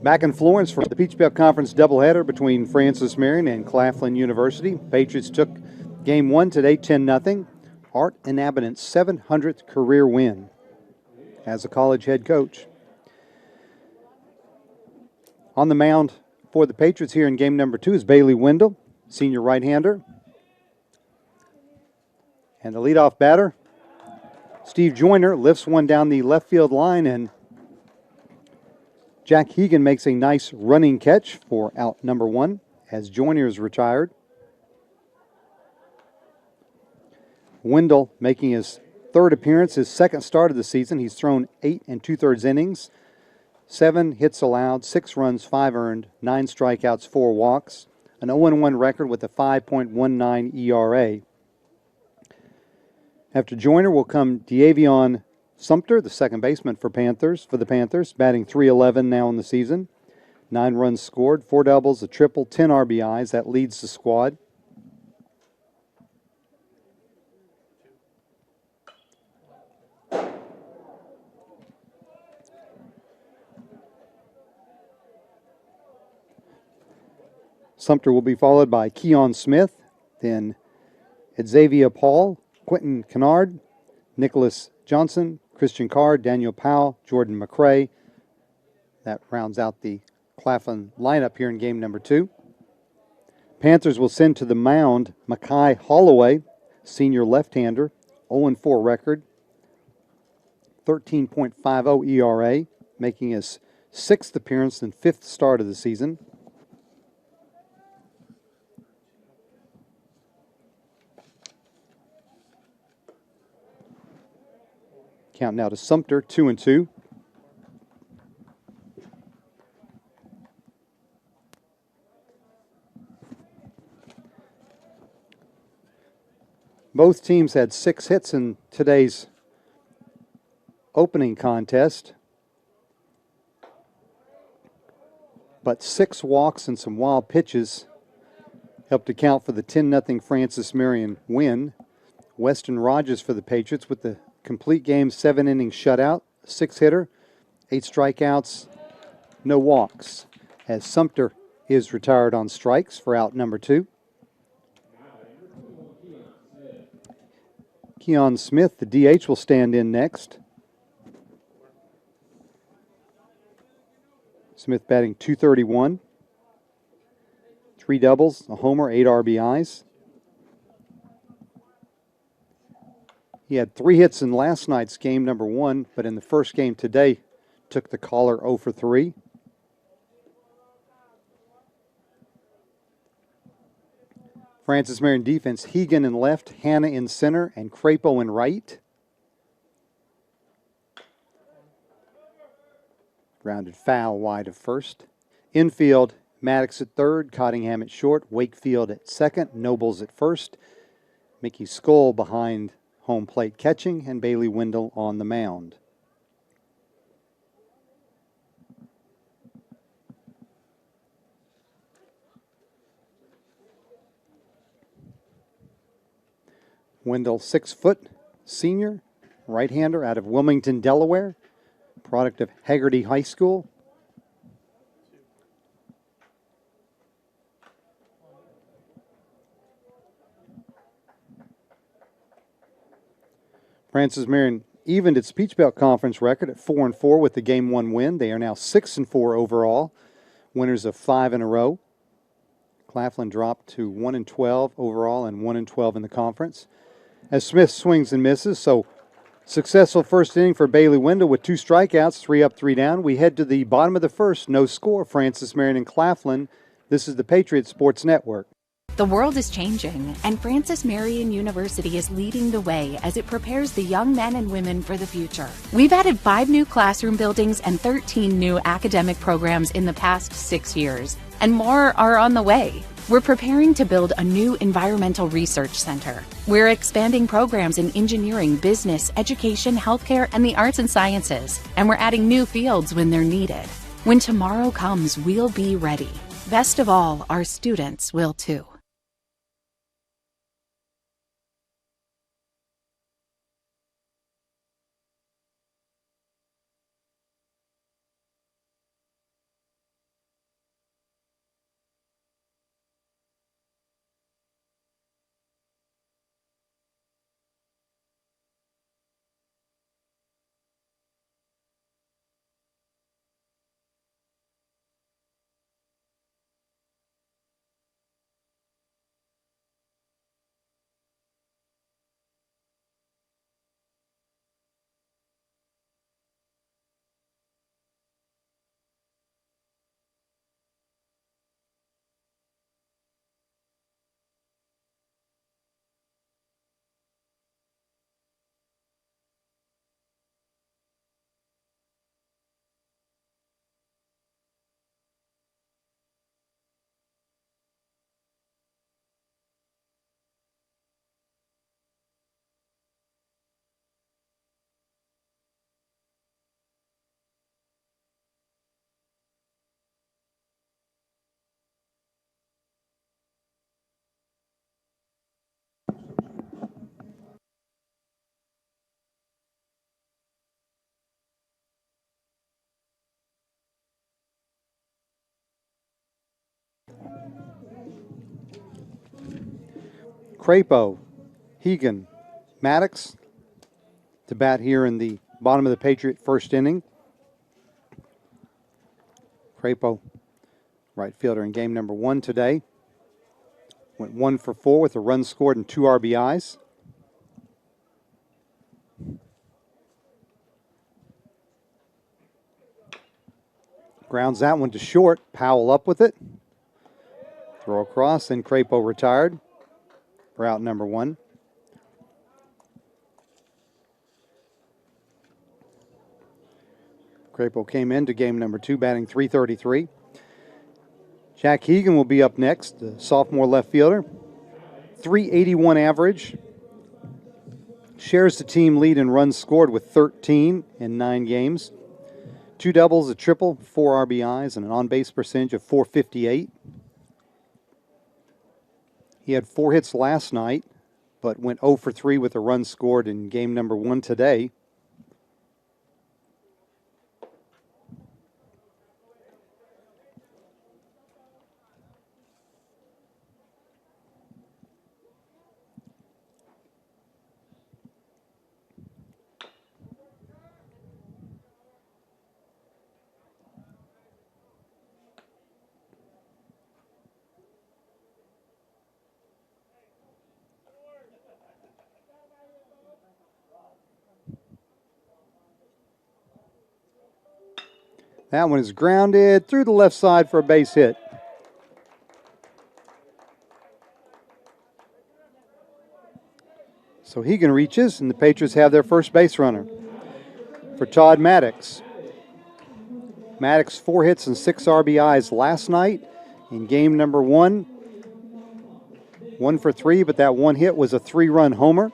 Back in Florence for the Peach Belt Conference doubleheader between Francis Marion and Claflin University. Patriots took game one today 10-0. Art Inhabitant's 700th career win as a college head coach. On the mound for the Patriots here in game number two is Bailey Wendell, senior right-hander. And the leadoff batter, Steve Joyner, lifts one down the left field line, and Jack Hegan makes a nice running catch for out number one as Joyner is retired. Wendell making his third appearance, his second start of the season. He's thrown 8 2/3 innings, 7 hits allowed, 6 runs, 5 earned, 9 strikeouts, 4 walks, an 0-1 record with a 5.19 ERA. After Joyner will come D'Avion Sumter, the second baseman for the Panthers, batting .311 now in the season. 9 runs scored, 4 doubles, a triple, 10 RBIs. That leads the squad. Sumter will be followed by Keon Smith, then Xavier Paul, Quentin Kennard, Nicholas Johnson, Christian Carr, Daniel Powell, Jordan McCray. That rounds out the Claflin lineup here in game number two. Panthers will send to the mound Mackay Holloway, senior left-hander, 0-4 record, 13.50 ERA, making his 6th appearance and 5th start of the season. Count now to Sumter, 2-2. Both teams had 6 hits in today's opening contest, but 6 walks and some wild pitches helped account for the 10-0 Francis Marion win. Weston Rogers for the Patriots with the complete game, 7-inning shutout, 6-hitter, 8 strikeouts, no walks, as Sumter is retired on strikes for out number 2. Keon Smith, the DH, will stand in next. Smith batting .231, 3 doubles, a homer, 8 RBIs. He had 3 hits in last night's game, number 1, but in the first game today took the caller 0 for 3. Francis Marion defense, Hegan in left, Hanna in center, and Crapo in right. Grounded foul wide of first. Infield, Maddox at third, Cottingham at short, Wakefield at second, Nobles at first, Mickey Skoll behind home plate catching, and Bailey Wendell on the mound. Wendell, 6-foot senior, right-hander out of Wilmington, Delaware, product of Hagerty High School. Francis Marion evened its Peach Belt Conference record at 4-4 with the Game 1 win. They are now 6-4 overall, winners of 5 in a row. Claflin dropped to 1-12 overall and 1-12 in the conference. As Smith swings and misses, so successful first inning for Bailey Wendell with 2 strikeouts, 3 up, 3 down. We head to the bottom of the first, no score, Francis Marion and Claflin. This is the Patriot Sports Network. The world is changing, and Francis Marion University is leading the way as it prepares the young men and women for the future. We've added 5 new classroom buildings and 13 new academic programs in the past 6 years, and more are on the way. We're preparing to build a new environmental research center. We're expanding programs in engineering, business, education, healthcare, and the arts and sciences, and we're adding new fields when they're needed. When tomorrow comes, we'll be ready. Best of all, our students will too. Crapo, Hegan, Maddox to bat here in the bottom of the Patriot first inning. Crapo, right fielder in game number 1 today. Went 1 for 4 with a run scored and 2 RBIs. Grounds that one to short. Powell up with it. Throw across, then Crapo retired for out number 1. Crapo came into game number 2, batting .333. Jack Hegan will be up next, the sophomore left fielder. .381 average. Shares the team lead in runs scored with 13 in 9 games. 2 doubles, a triple, 4 RBIs, and an on-base percentage of .458. He had 4 hits last night, but went 0 for 3 with a run scored in game number 1 today. That one is grounded through the left side for a base hit. So Hegan reaches, and the Patriots have their first base runner for Todd Maddox. Maddox 4 hits and 6 RBIs last night in game number 1. 1 for 3, but that 1 hit was a 3-run homer.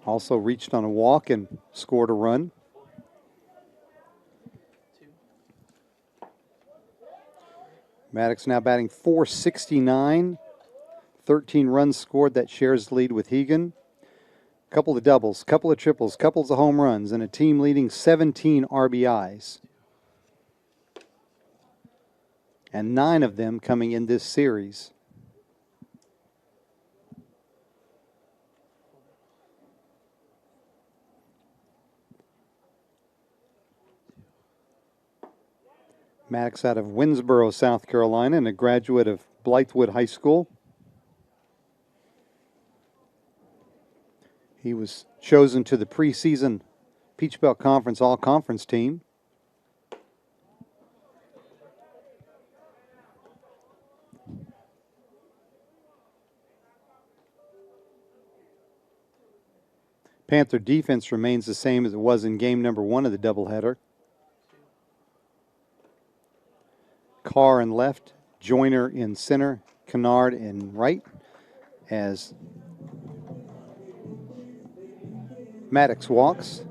Also reached on a walk and scored a run. Maddox now batting .469. 13 runs scored. That shares the lead with Hegan. Couple of doubles, couple of triples, couples of home runs, and a team leading 17 RBIs. And 9 of them coming in this series. Maddox out of Winsboro, South Carolina, and a graduate of Blythewood High School. He was chosen to the preseason Peach Belt Conference All-Conference team. Panther defense remains the same as it was in game number 1 of the doubleheader. Carr in left, Joyner in center, Kennard in right, as Maddox walks.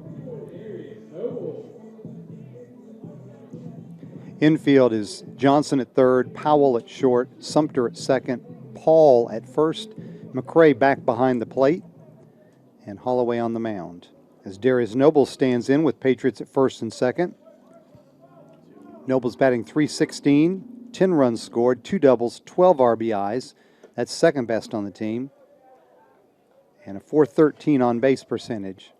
Infield is Johnson at third, Powell at short, Sumter at second, Paul at first, McCray back behind the plate, and Holloway on the mound. As Darius Noble stands in with Patriots at first and second. Noble's batting .316, 10 runs scored, 2 doubles, 12 RBIs. That's second best on the team. And a .413 on base percentage.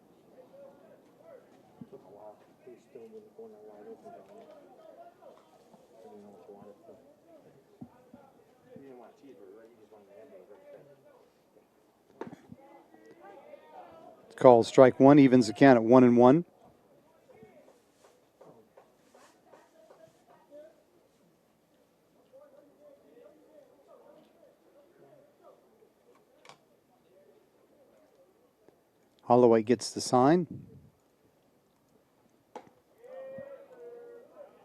Called strike 1, evens the count at 1-1. Holloway gets the sign.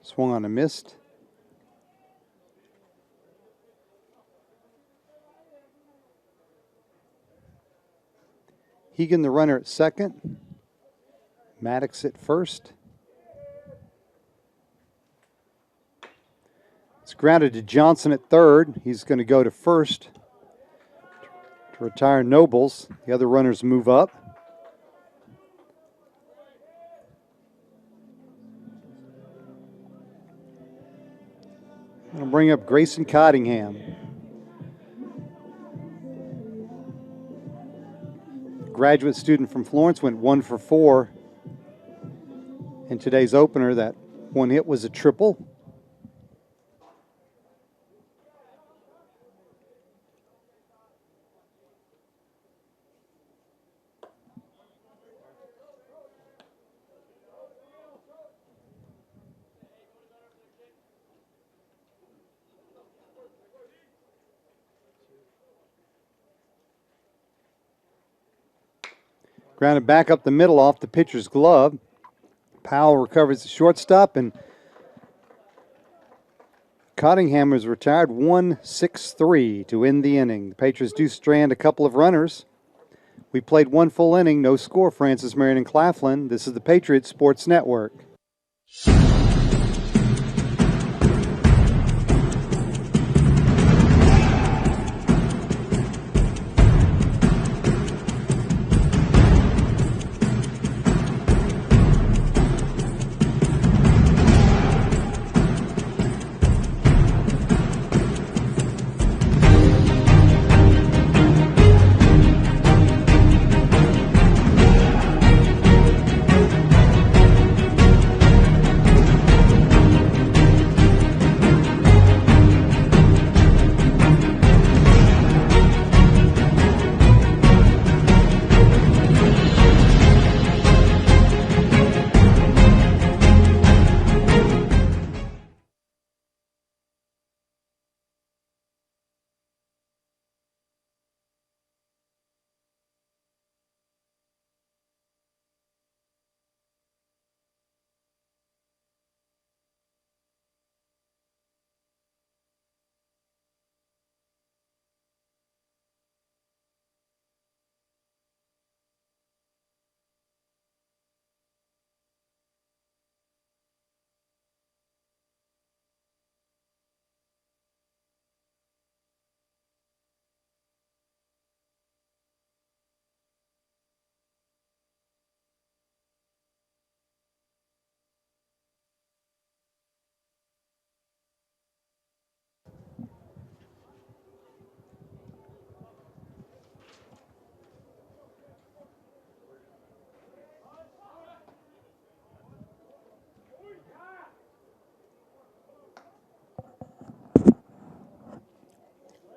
Swung on a missed. Hegan, the runner, at second. Maddox at first. It's grounded to Johnson at third. He's going to go to first to retire Nobles. The other runners move up. I'll bring up Grayson Cottingham. Graduate student from Florence, went 1 for 4 in today's opener. That one hit was a triple. Grounded back up the middle off the pitcher's glove. Powell recovers the shortstop, and Cottingham is retired 1-6-3 to end the inning. The Patriots do strand a couple of runners. We played one full inning, no score. Francis Marion and Claflin. This is the Patriots Sports Network.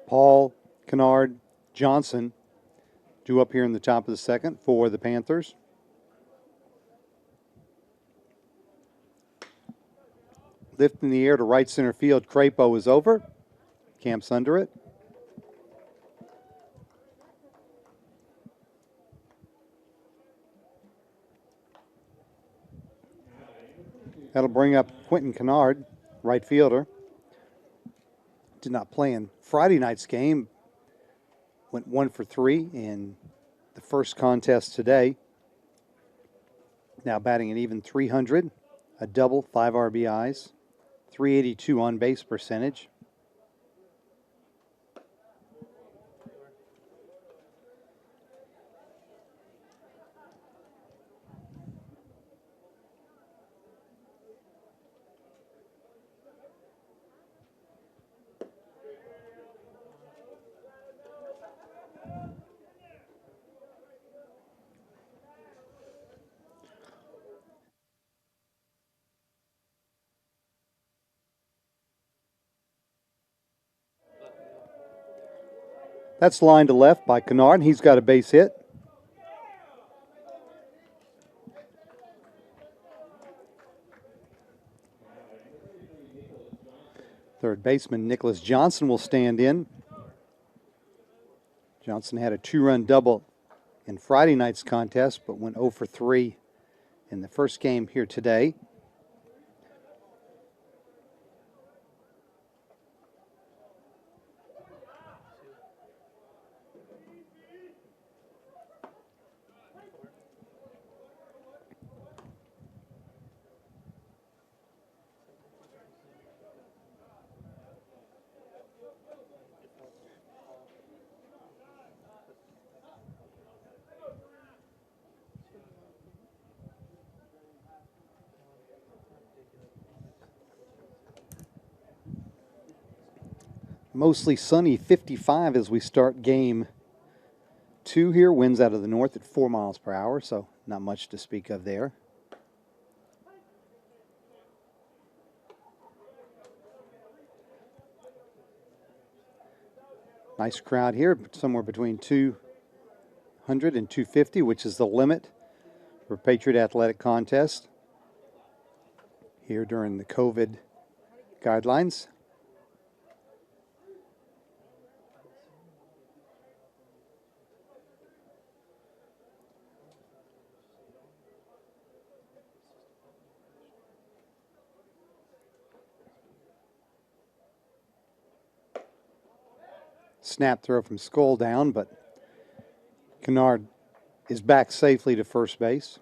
Paul, Kennard, Johnson due up here in the top of the second for the Panthers. Lift in the air to right center field. Crapo is over. Camps under it. That'll bring up Quentin Kennard, right fielder. Did not play in Friday night's game. Went 1 for 3 in the first contest today. Now batting an even .300, a double, 5 RBIs, .382 on base percentage. That's line to left by Kennard. He's got a base hit. Third baseman Nicholas Johnson will stand in. Johnson had a 2-run double in Friday night's contest, but went 0 for 3 in the first game here today. Mostly sunny, 55 as we start game 2 here. Winds out of the north at 4 miles per hour, so not much to speak of there. Nice crowd here, somewhere between 200 and 250, which is the limit for Patriot Athletic Contest here during the COVID guidelines. Snap throw from Skull down, but Kennard is back safely to first base.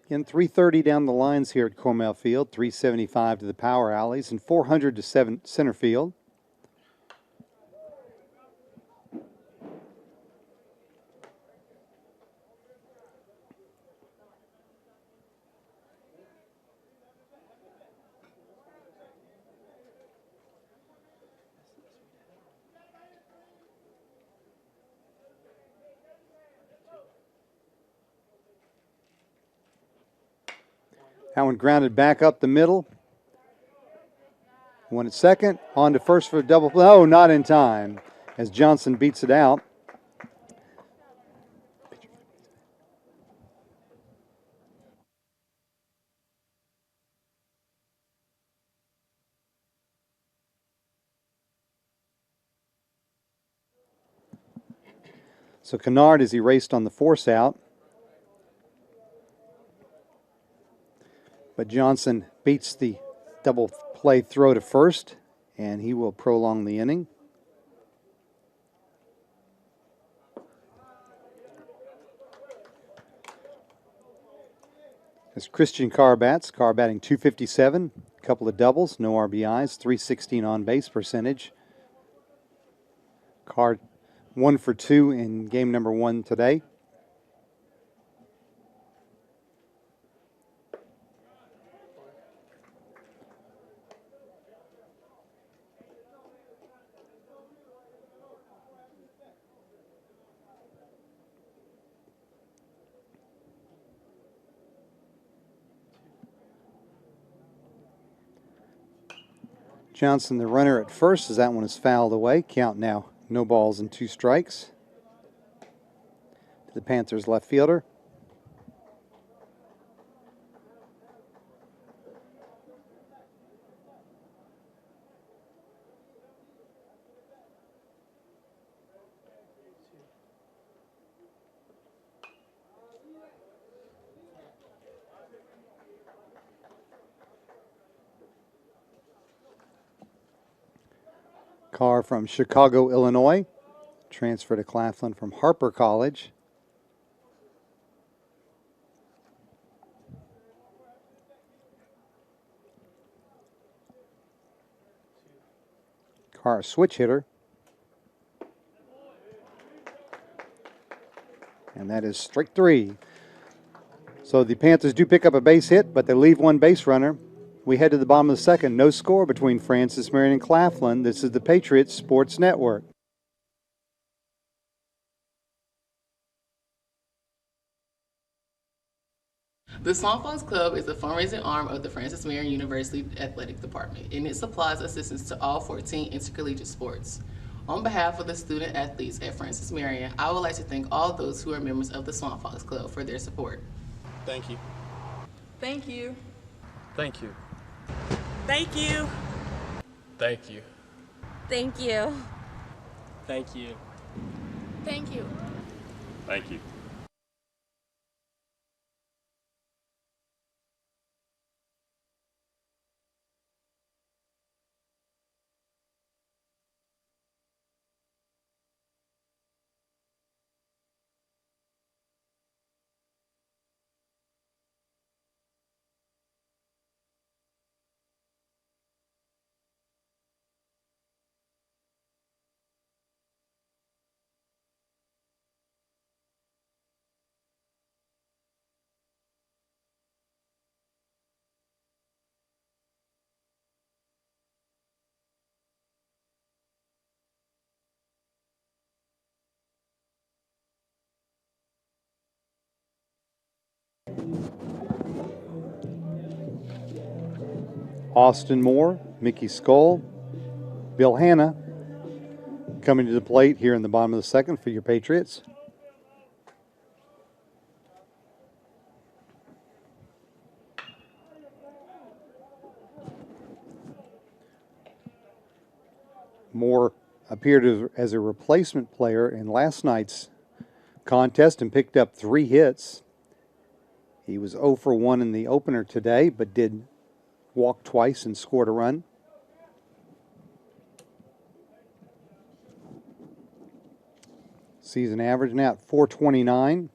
Again, 330 down the lines here at Cornell Field, 375 to the power alleys, and 400 to center field. That one grounded back up the middle. One at second, on to first for a double play. Oh, not in time as Johnson beats it out. So Kennard is erased on the force out. But Johnson beats the double play throw to first, and he will prolong the inning. As Christian Carr bats, Carr batting .257, a couple of doubles, no RBIs, .316 on base percentage. Carr 1 for 2 in game number 1 today. Johnson, the runner at first, as that one is fouled away. Count now, no balls and 2 strikes. To the Panthers left fielder. Carr from Chicago, Illinois, transferred to Claflin from Harper College. Carr, switch hitter. And that is strike 3. So the Panthers do pick up a base hit, but they leave one base runner. We head to the bottom of the second. No score between Francis Marion and Claflin. This is the Patriots Sports Network. The Swamp Fox Club is the fundraising arm of the Francis Marion University Athletic Department, and it supplies assistance to all 14 intercollegiate sports. On behalf of the student athletes at Francis Marion, I would like to thank all those who are members of the Swamp Fox Club for their support. Thank you. Thank you. Thank you. Thank you. Thank you. Thank you. Thank you. Thank you. Thank you. Austin Moore, Mickey Skoll, Bill Hanna coming to the plate here in the bottom of the second for your Patriots. Moore appeared as a replacement player in last night's contest and picked up 3 hits. He was 0 for 1 in the opener today, but did walk twice and scored a run. Season average now at .429.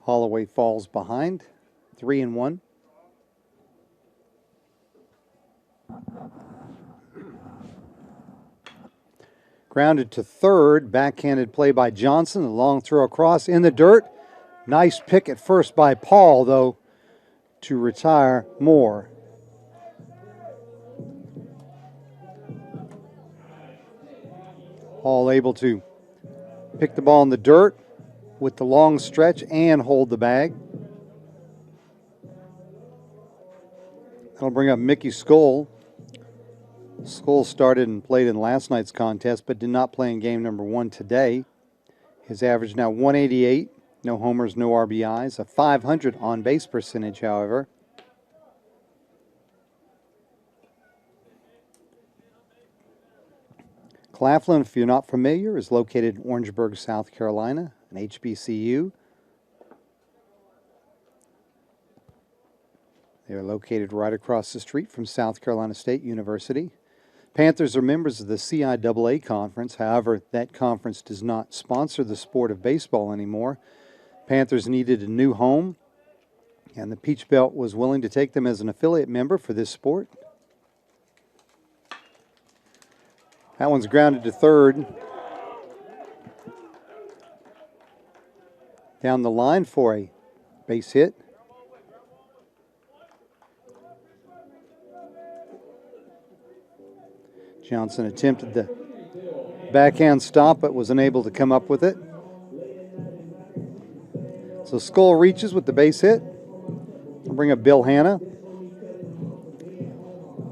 Holloway falls behind, 3-1. Grounded to third, backhanded play by Johnson. A long throw across in the dirt. Nice pick at first by Paul, though, to retire Moore. Hall able to pick the ball in the dirt with the long stretch and hold the bag. That'll bring up Mickey Skoll. Skoll started and played in last night's contest, but did not play in game number 1 today. His average now 188, no homers, no RBIs, a .500 on-base percentage, however. Claflin, if you're not familiar, is located in Orangeburg, South Carolina, an HBCU. They are located right across the street from South Carolina State University. Panthers are members of the CIAA conference. However, that conference does not sponsor the sport of baseball anymore. Panthers needed a new home, and the Peach Belt was willing to take them as an affiliate member for this sport. That one's grounded to third. Down the line for a base hit. Johnson attempted the backhand stop, but was unable to come up with it. So Skoll reaches with the base hit. We'll bring up Bill Hanna.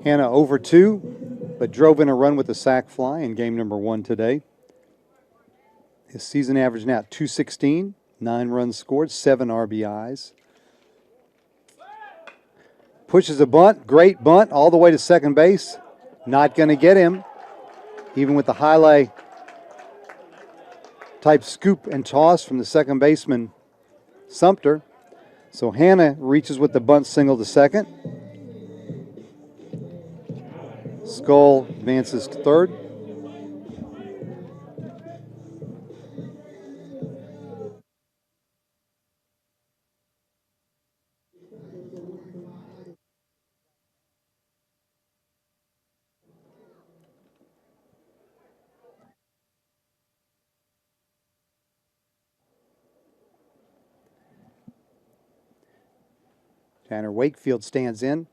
Hanna over 2, but drove in a run with a sac fly in game number 1 today. His season average now at .216, 9 runs scored, 7 RBIs. Pushes a bunt, great bunt, all the way to second base. Not going to get him, even with the highlight type scoop and toss from the second baseman, Sumter. So Hanna reaches with the bunt single to second. Skoll advances to third. Tanner Wakefield stands in.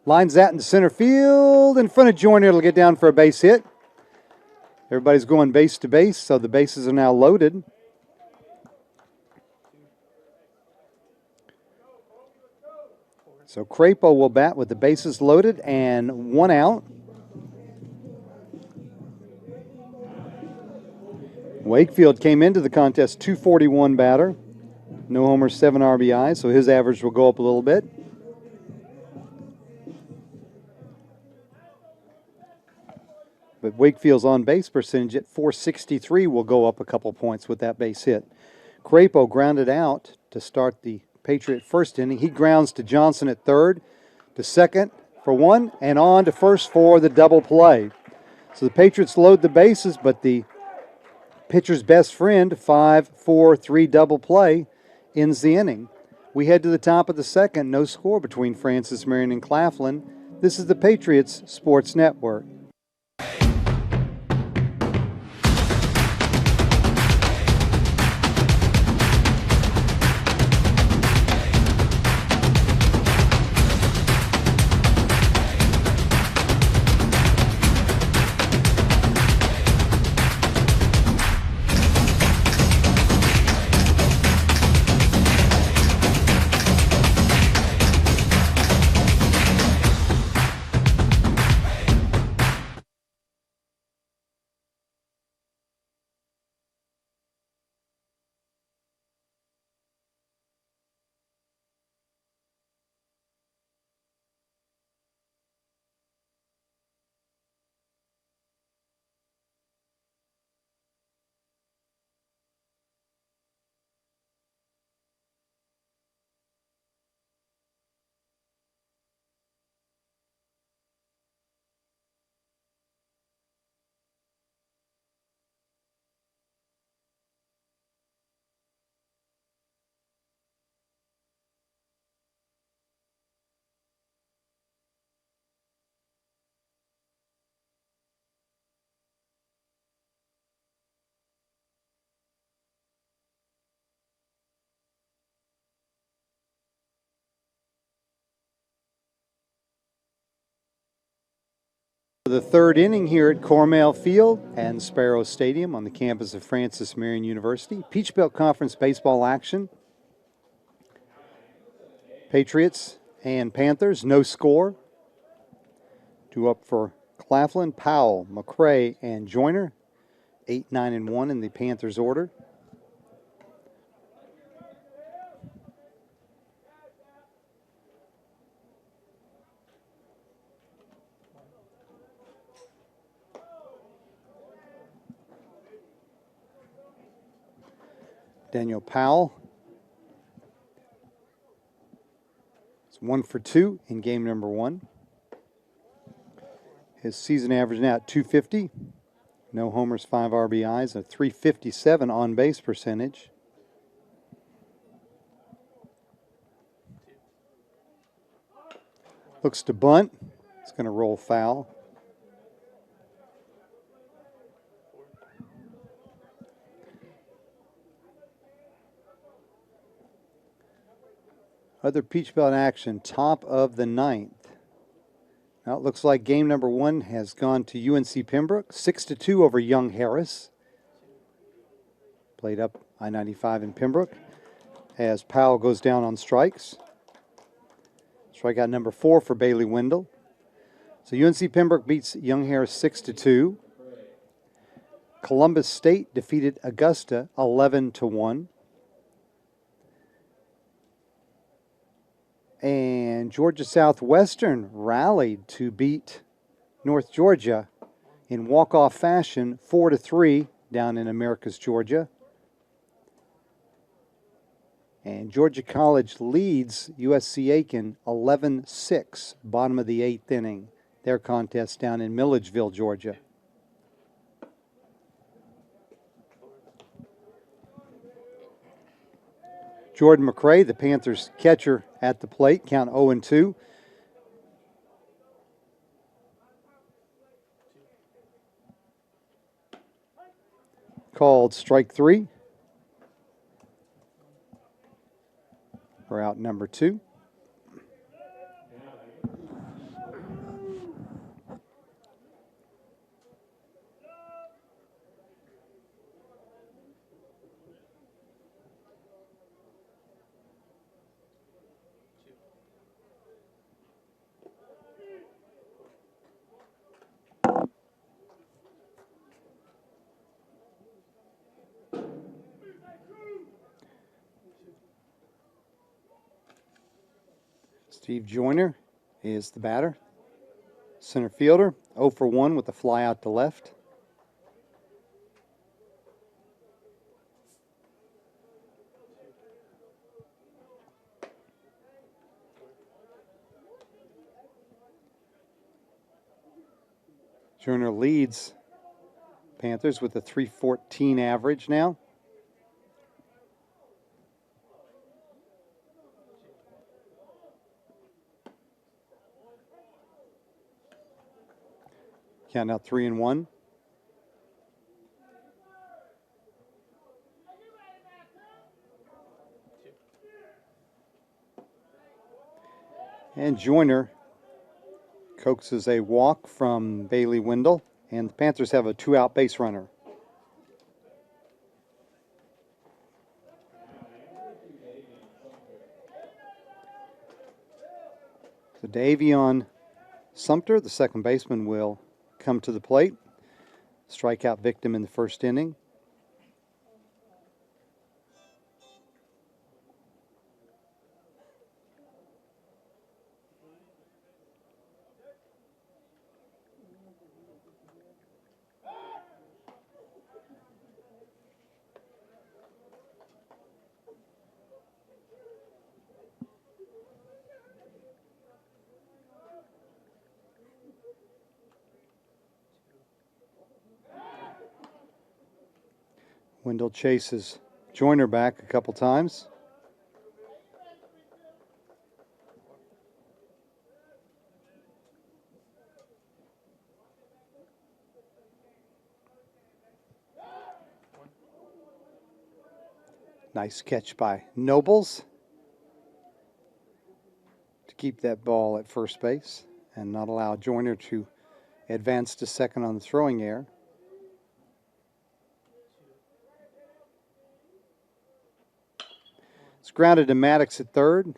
Lines that into center field in front of Joyner. It'll get down for a base hit. Everybody's going base to base, so the bases are now loaded. So Crapo will bat with the bases loaded and 1 out. Wakefield came into the contest .241 batter. No homers, 7 RBIs, so his average will go up a little bit. But Wakefield's on-base percentage at .463 will go up a couple points with that base hit. Crapo grounded out to start the Patriot first inning. He grounds to Johnson at third. To second, for one and on to first for the double play. So the Patriots load the bases, but the pitcher's best friend, 5-4-3 double play, ends the inning. We head to the top of the second. No score between Francis Marion and Claflin. This is the Patriots Sports Network. The third inning here at Cornell Field and Sparrow Stadium on the campus of Francis Marion University. Peach Belt Conference baseball action. Patriots and Panthers, no score. Two up for Claflin, Powell, McCray, and Joyner. 8, 9, and 1 in the Panthers order. Daniel Powell is 1 for 2 in game number 1. His season average now at 250. No homers, 5 RBIs, a 357 on base percentage. Looks to bunt. It's going to roll foul. Other Peach Belt action, top of the 9th. Now it looks like game number 1 has gone to UNC Pembroke, 6-2 over Young Harris. Played up I-95 in Pembroke as Powell goes down on strikes. Strikeout number 4 for Bailey Wendell. So UNC Pembroke beats Young Harris 6-2. Columbus State defeated Augusta 11-1. And Georgia Southwestern rallied to beat North Georgia in walk-off fashion 4-3 down in Americus, Georgia. And Georgia College leads USC Aiken 11-6, bottom of the 8th inning. Their contest down in Milledgeville, Georgia. Jordan McCray, the Panthers catcher at the plate, count 0-2. Called strike 3 for out number 2. Steve Joyner is the batter. Center fielder, 0 for 1 with a fly out to left. Joyner leads Panthers with a 314 average now. Count now 3-1. And Joyner coaxes a walk from Bailey Wendell, and the Panthers have a 2-out base runner. So Davion Sumter, the second baseman, will come to the plate. Strikeout victim in the first inning. Wendell chases Joyner back a couple times. Nice catch by Nobles to keep that ball at first base and not allow Joyner to advance to second on the throwing error. It's grounded to Maddox at third.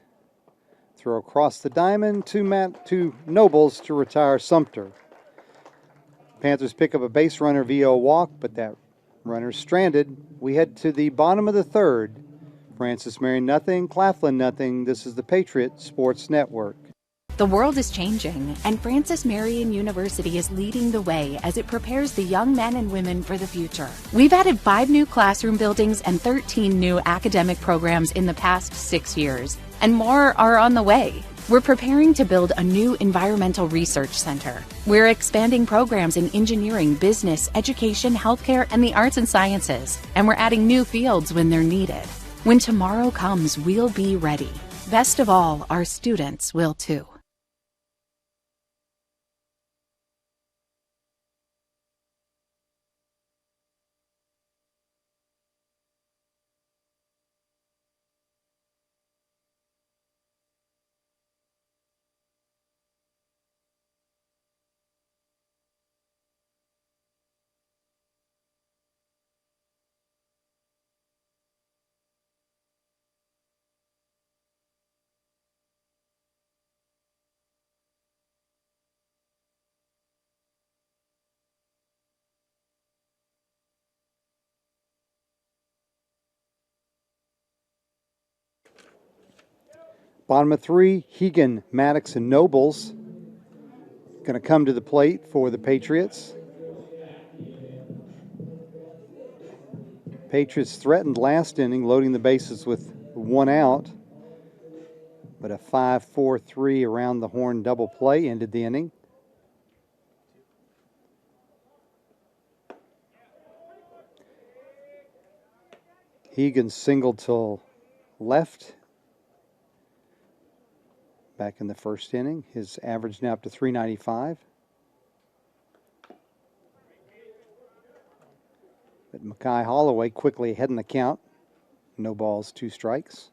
Throw across the diamond to Nobles to retire Sumter. Panthers pick up a base runner via a walk, but that runner's stranded. We head to the bottom of the third. Francis Marion nothing, Claflin nothing. This is the Patriot Sports Network. The world is changing, and Francis Marion University is leading the way as it prepares the young men and women for the future. We've added 5 new classroom buildings and 13 new academic programs in the past 6 years, and more are on the way. We're preparing to build a new environmental research center. We're expanding programs in engineering, business, education, healthcare, and the arts and sciences, and we're adding new fields when they're needed. When tomorrow comes, we'll be ready. Best of all, our students will too. Bottom of 3, Hegan, Maddox, and Nobles going to come to the plate for the Patriots. Patriots threatened last inning, loading the bases with 1 out, but a 5-4-3 around the horn double play ended the inning. Hegan singled to left back in the first inning. His average now up to 395. But Mackay Holloway quickly ahead in the count. No balls, 2 strikes.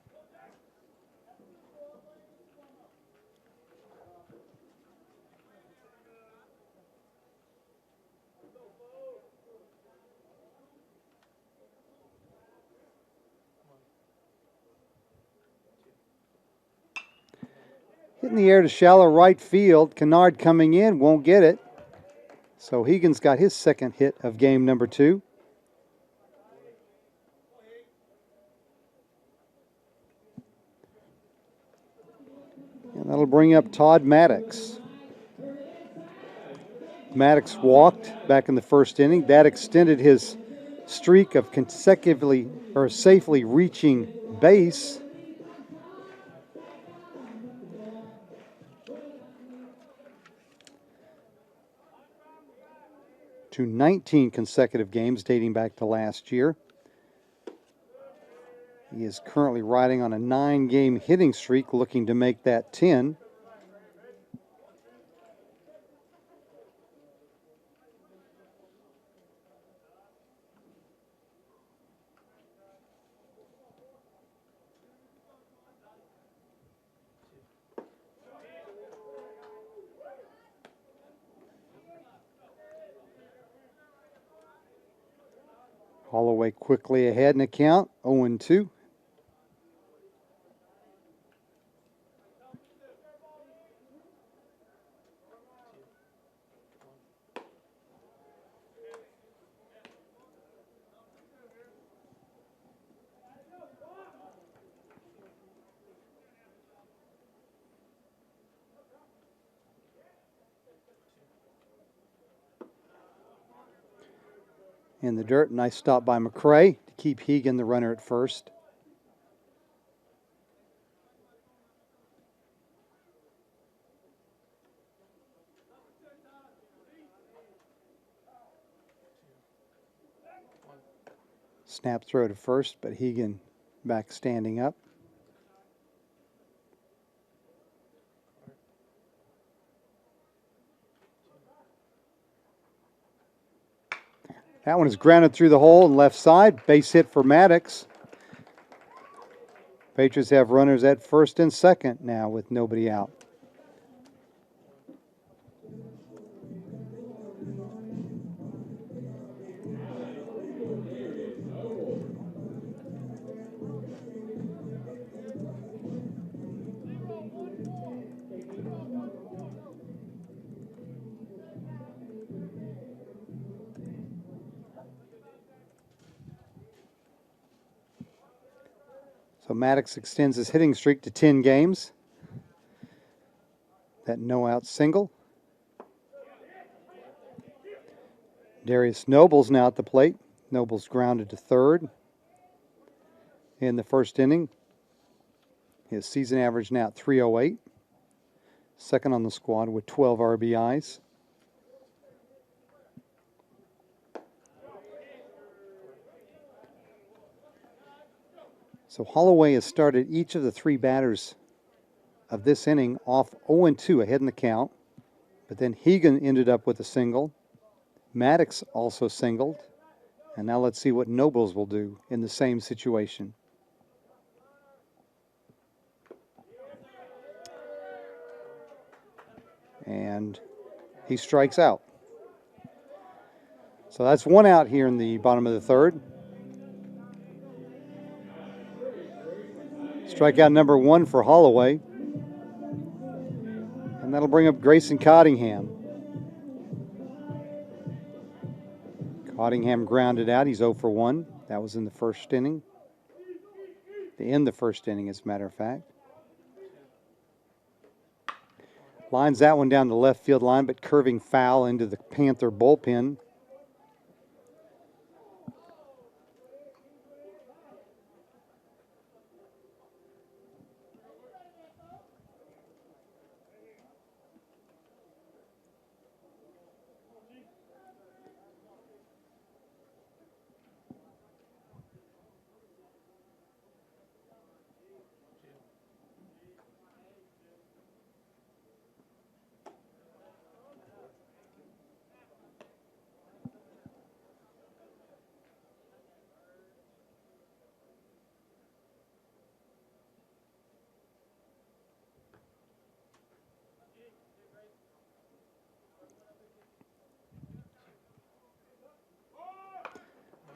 Hit in the air to shallow right field. Kennard coming in, won't get it. So Hegan's got his second hit of game number 2. And that'll bring up Todd Maddox. Maddox walked back in the first inning. That extended his streak of safely reaching base. to 19 consecutive games dating back to last year. He is currently riding on a 9-game hitting streak, looking to make that 10. Holloway quickly ahead in the count, 0-2. In the dirt, nice stop by McCray to keep Hegan the runner at first. Snap throw to first, but Hegan back standing up. That one is grounded through the hole and left side. Base hit for Maddox. Patriots have runners at first and second now with nobody out. So Maddox extends his hitting streak to 10 games. That no-out single. Darius Noble's now at the plate. Noble's grounded to third in the first inning. His season average now at 308. Second on the squad with 12 RBIs. So Holloway has started each of the three batters of this inning off 0-2 ahead in the count. But then Hegan ended up with a single. Maddox also singled. And now let's see what Nobles will do in the same situation. And he strikes out. So that's one out here in the bottom of the third. Strikeout number 1 for Holloway. And that'll bring up Grayson Cottingham. Cottingham grounded out. He's 0 for 1. That was in the first inning. To end the first inning, as a matter of fact. Lines that one down the left field line, but curving foul into the Panther bullpen.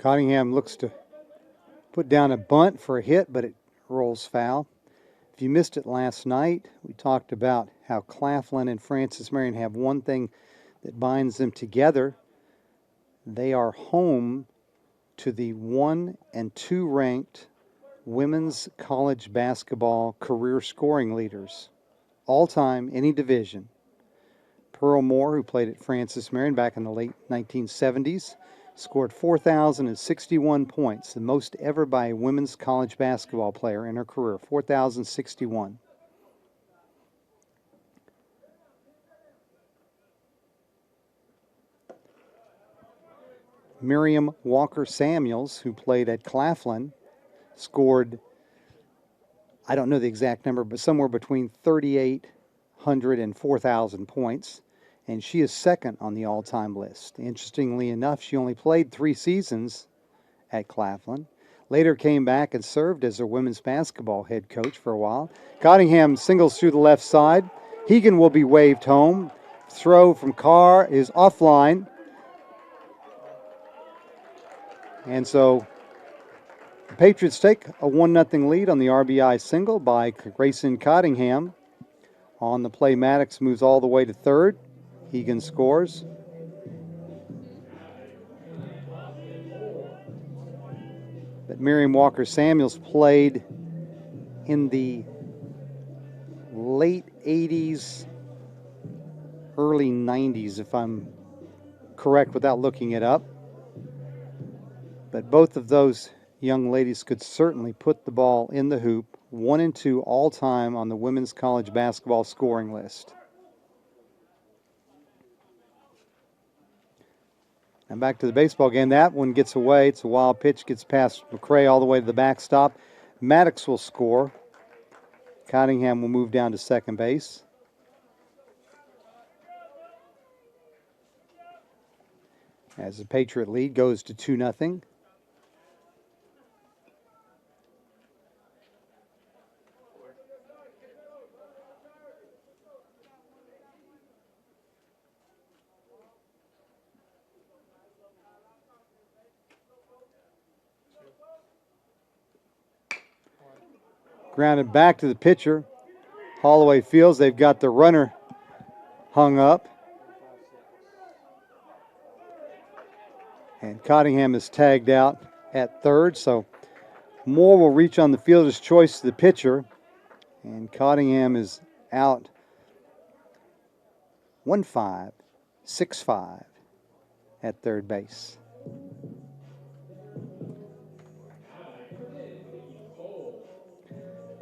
Cottingham looks to put down a bunt for a hit, but it rolls foul. If you missed it last night, we talked about how Claflin and Francis Marion have one thing that binds them together. They are home to the 1 and 2 ranked women's college basketball career scoring leaders, all time, any division. Pearl Moore, who played at Francis Marion back in the late 1970s, scored 4,061 points, the most ever by a women's college basketball player in her career, 4,061. Miriam Walker Samuels, who played at Claflin, scored, I don't know the exact number, but somewhere between 3,800 and 4,000 points. And she is second on the all-time list. Interestingly enough, she only played 3 seasons at Claflin. Later came back and served as their women's basketball head coach for a while. Cottingham singles through the left side. Hegan will be waved home. Throw from Carr is offline. And so the Patriots take a 1-0 lead on the RBI single by Grayson Cottingham. On the play, Maddox moves all the way to third. Hegan scores. But Miriam Walker Samuels played in the late 80s, early 90s, if I'm correct without looking it up. But both of those young ladies could certainly put the ball in the hoop, 1 and 2 all time on the women's college basketball scoring list. And back to the baseball game. That one gets away. It's a wild pitch. Gets past McCray all the way to the backstop. Maddox will score. Cottingham will move down to second base. As the Patriot lead goes to 2-0. Grounded back to the pitcher. Holloway feels they've got the runner hung up. And Cottingham is tagged out at third, so Moore will reach on the fielder's choice to the pitcher. And Cottingham is out 1-5, 6-5 at third base.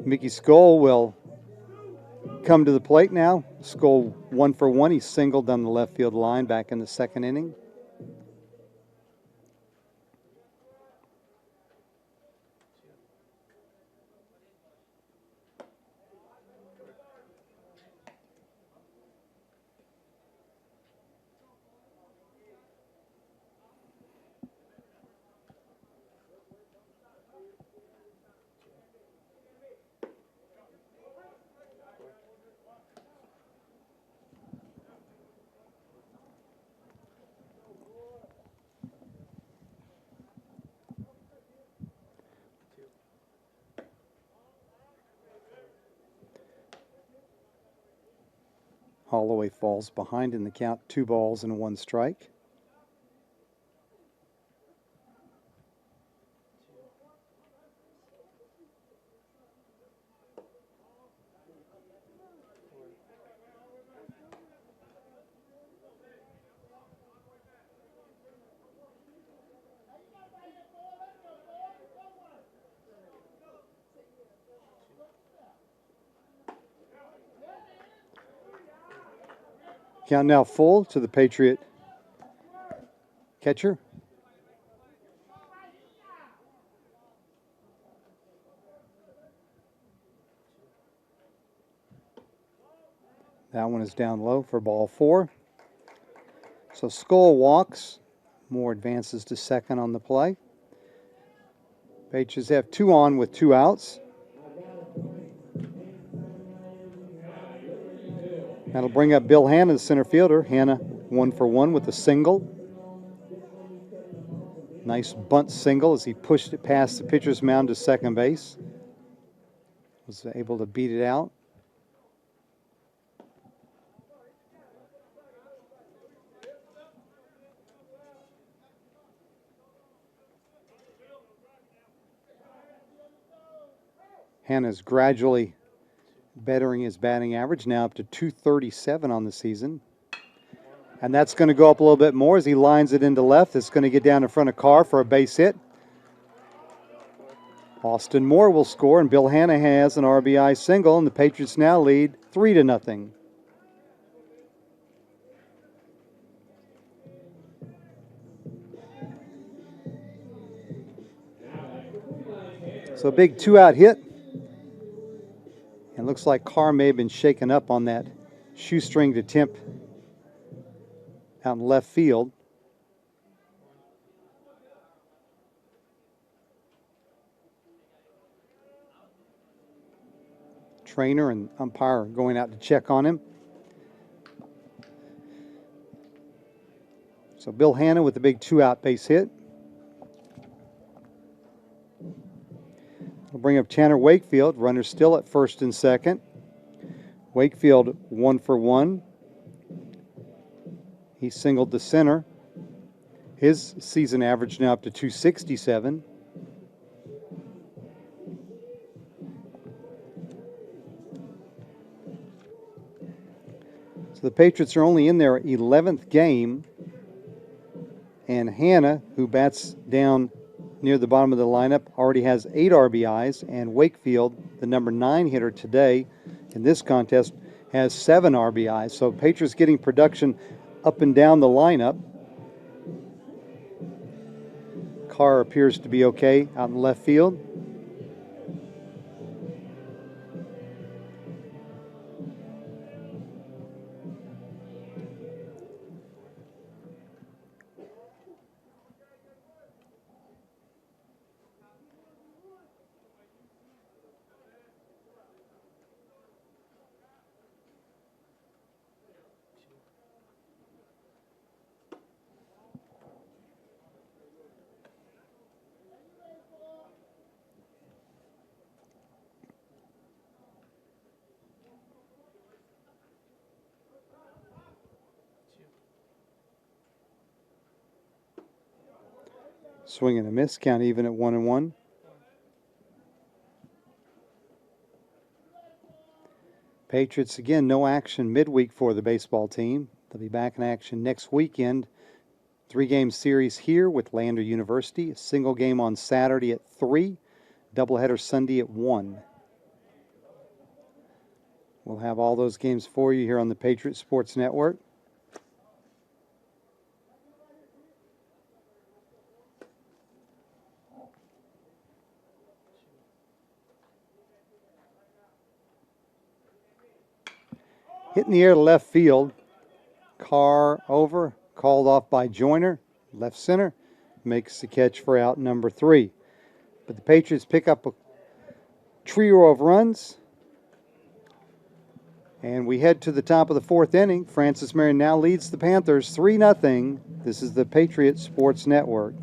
Mickey Skoll will come to the plate now. Skoll 1 for 1. He singled down the left field line back in the second inning. Holloway falls behind in the count, 2 balls and 1 strike. Count now full to the Patriot catcher. That one is down low for ball 4. So Skoll walks. Moore advances to second on the play. Patriots have 2 on with 2 outs. That'll bring up Bill Hanna, the center fielder. Hanna 1 for 1 with a single. Nice bunt single as he pushed it past the pitcher's mound to second base. Was able to beat it out. Hanna's gradually bettering his batting average, now up to 237 on the season. And that's going to go up a little bit more as he lines it into left. It's going to get down in front of Carr for a base hit. Austin Moore will score, and Bill Hanna has an RBI single, and the Patriots now lead 3-0. So a big 2-out hit. And looks like Carr may have been shaken up on that shoestring to Temp out in left field. Trainer and umpire are going out to check on him. So Bill Hanna with the big 2-out base hit. We'll bring up Tanner Wakefield. Runners still at first and second. Wakefield 1 for 1. He singled to center. His season average now up to 267. So the Patriots are only in their 11th game. And Hanna, who bats down near the bottom of the lineup, already has 8 RBIs. And Wakefield, the number 9 hitter today in this contest, has 7 RBIs. So Patriots getting production up and down the lineup. Carr appears to be okay out in left field. Swing and a miss, count even at 1-1. Patriots, again, no action midweek for the baseball team. They'll be back in action next weekend. 3-game series here with Lander University. A single game on Saturday at 3. Doubleheader Sunday at 1. We'll have all those games for you here on the Patriot Sports Network. Hit in the air to left field. Carr over, called off by Joyner. Left center makes the catch for out number 3. But the Patriots pick up a trio of runs. And we head to the top of the 4th inning. Francis Marion now leads the Panthers 3-0. This is the Patriot Sports Network.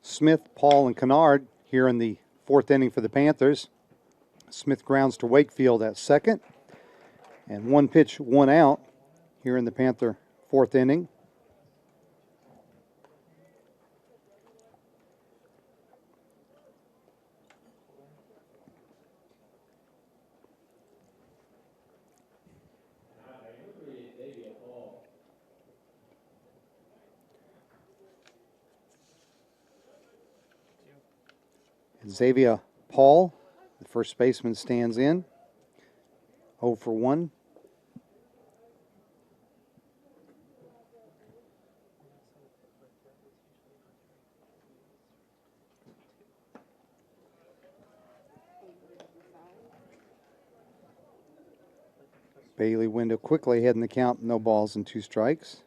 Smith, Paul, and Kennard here in the 4th inning for the Panthers. Smith grounds to Wakefield at second. And 1 pitch, 1 out here in the Panther 4th inning. Xavier Paul, the first baseman, stands in. 0 for 1. Bailey Window quickly ahead in the count, no balls and 2 strikes.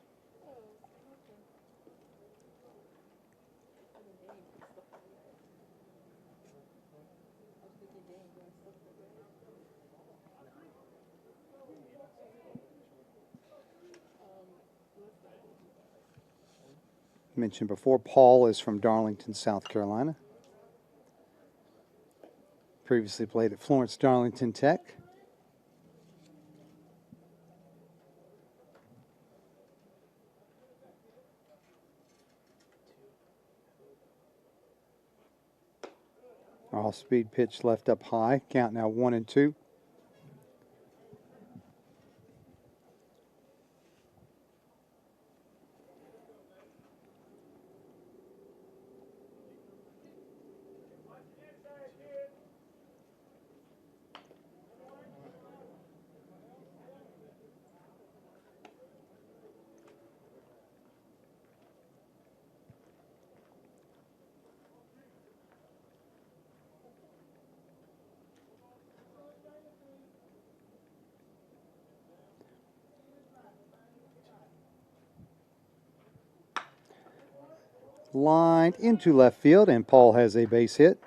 Mentioned before, Paul is from Darlington, South Carolina. Previously played at Florence Darlington Tech. Off-speed pitch left up high. Count now 1 and 2. Lined into left field, and Paul has a base hit.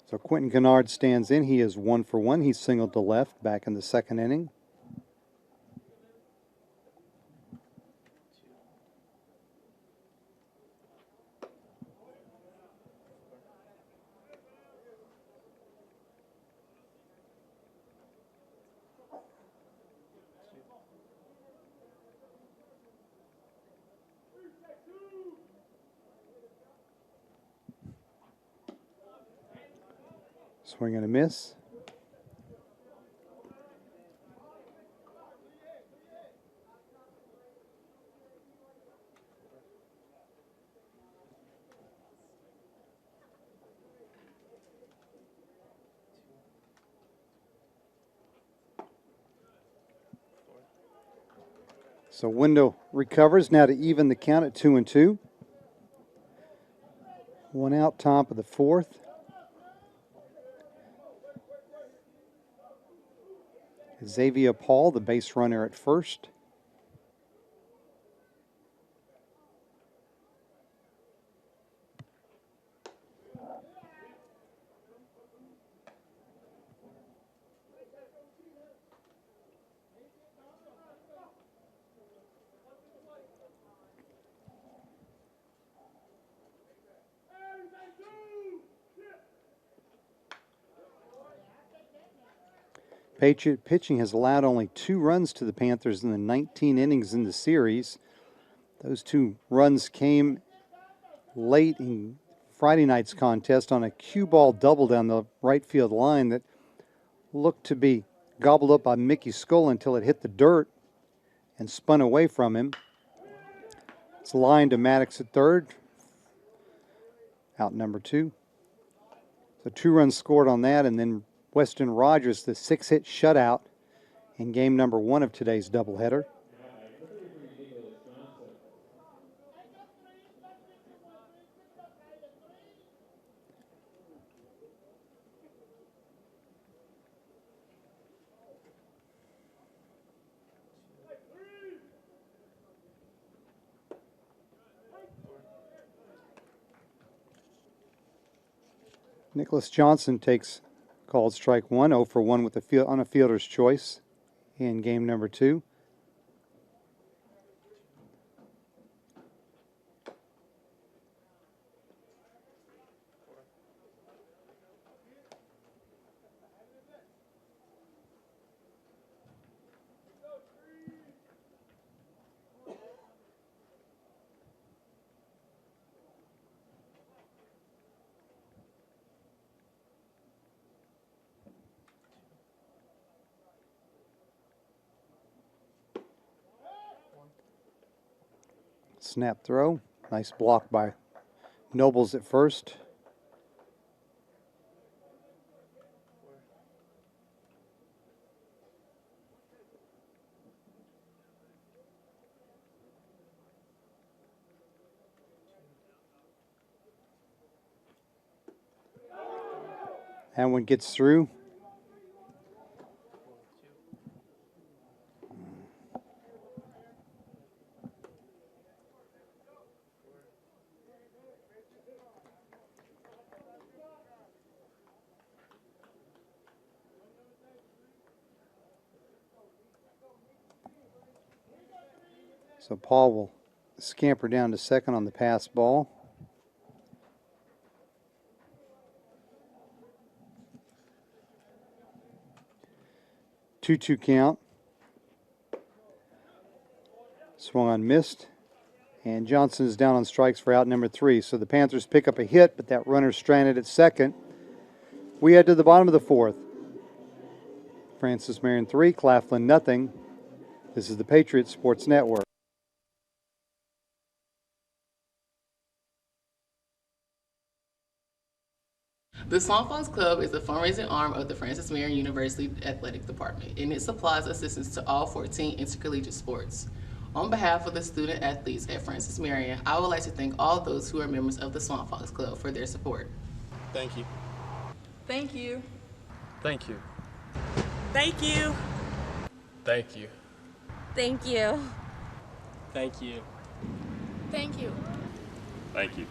So Quentin Kennard stands in. He is 1 for 1. He's singled to left back in the second inning. Swing and a miss. So Window recovers now to even the count at 2 and 2. 1 out, top of the 4th. Xavier Paul, the base runner at first. Patriot pitching has allowed only 2 runs to the Panthers in the 19 innings in the series. Those 2 runs came late in Friday night's contest on a cue ball double down the right field line that looked to be gobbled up by Mickey Skull until it hit the dirt and spun away from him. It's lined to Maddox at third. Out number 2. So 2 runs scored on that, and then Weston Rogers, the 6-hit shutout in game number 1 of today's doubleheader. Nicholas Johnson takes called strike 1, 0 for 1 with the on a fielder's choice in game number 2. Snap throw. Nice block by Nobles at first. That one gets through. So Paul will scamper down to second on the pass ball. Two count. Swung on, missed. And Johnson is down on strikes for out number 3. So the Panthers pick up a hit, but that runner's stranded at second. We head to the bottom of the 4th. Francis Marion 3, Claflin nothing. This is the Patriot Sports Network. The Swamp Fox Club is a fundraising arm of the Francis Marion University Athletic Department, and it supplies assistance to all 14 intercollegiate sports. On behalf of the student athletes at Francis Marion, I would like to thank all those who are members of the Swamp Fox Club for their support. Thank you. Thank you. Thank you. Thank you. Thank you. Thank you. Thank you. Thank you. Thank you.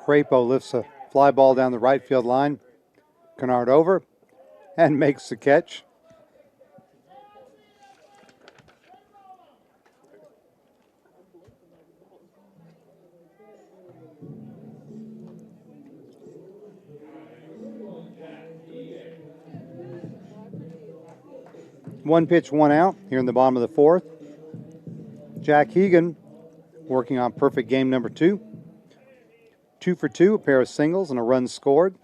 Crapo lifts a fly ball down the right field line. Kennard over and makes the catch. One pitch, one out here in the bottom of the 4th. Jack Hegan working on perfect game number 2. 2 for 2, a pair of singles and a run scored.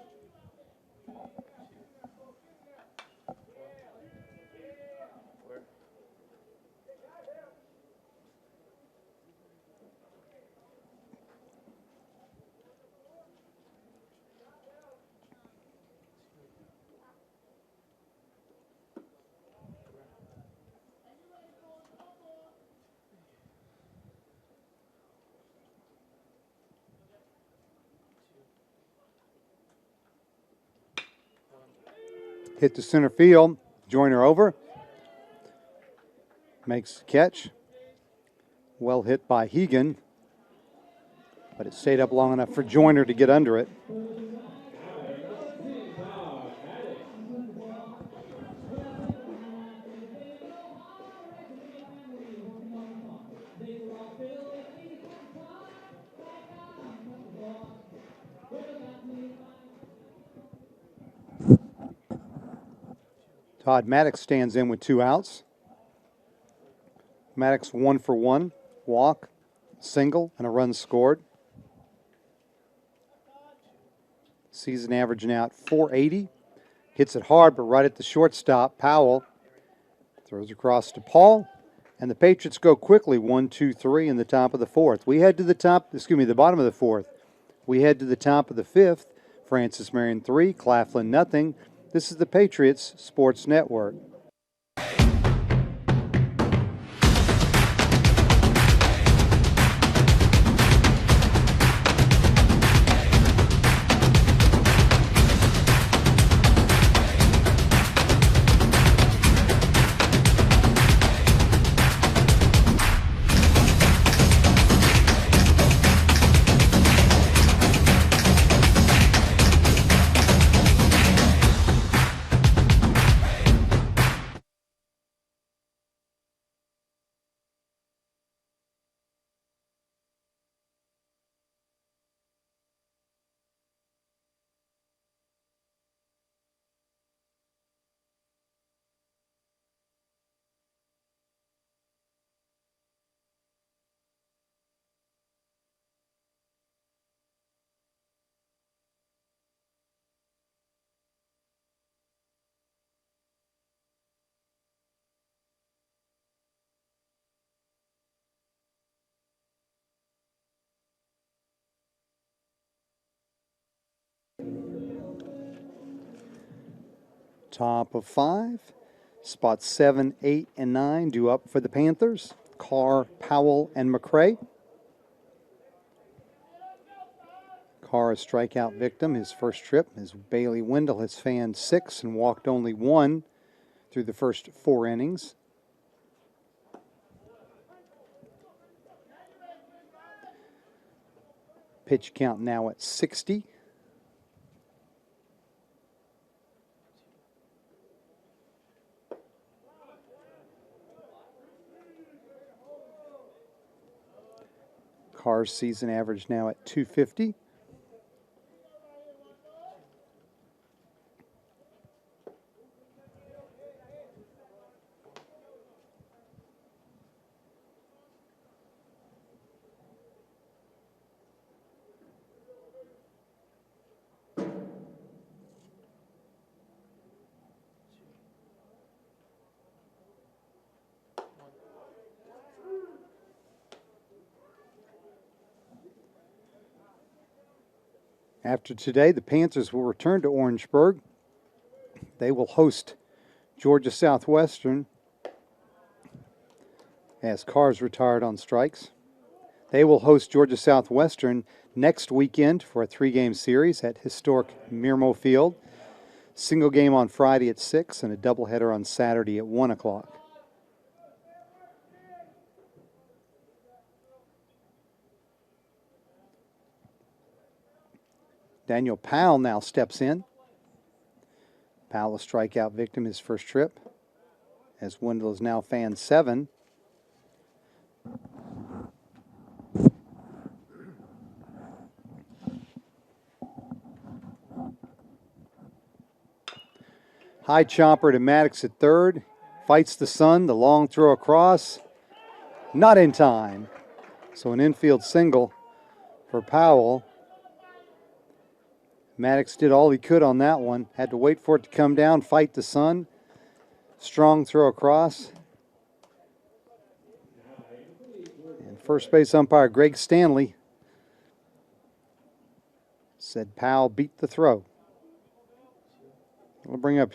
Hit to center field. Joyner over. Makes the catch. Well hit by Hegan. But it stayed up long enough for Joyner to get under it. Todd Maddox stands in with 2 outs. Maddox 1 for 1, walk, single and a run scored. Season average now at 480. Hits it hard, but right at the shortstop. Powell throws across to Paul, and the Patriots go quickly, 1-2-3 in the top of the fourth. We head to the bottom of the fourth. We head to the top of the fifth. Francis Marion 3, Claflin nothing. This is the Patriots Sports Network. Top of five. Spots 7, 8, and 9 due up for the Panthers. Carr, Powell, and McCray. Carr, a strikeout victim, his first trip, as Bailey Wendell has fanned 6 and walked only 1 through the first 4 innings. Pitch count now at 60. Carr's season average now at 250. After today, the Panthers will return to Orangeburg. They will host Georgia Southwestern as Carr's retired on strikes. They will host Georgia Southwestern next weekend for a 3-game series at historic Mirmo Field. Single game on Friday at 6 and a doubleheader on Saturday at 1 o'clock. Daniel Powell now steps in. Powell, a strikeout victim, his first trip, as Wendell is now fan 7. High chopper to Maddox at third. Fights the sun, the long throw across. Not in time. So an infield single for Powell. Maddox did all he could on that one. Had to wait for it to come down, fight the sun. Strong throw across. And first base umpire Greg Stanley said Powell beat the throw. We'll bring up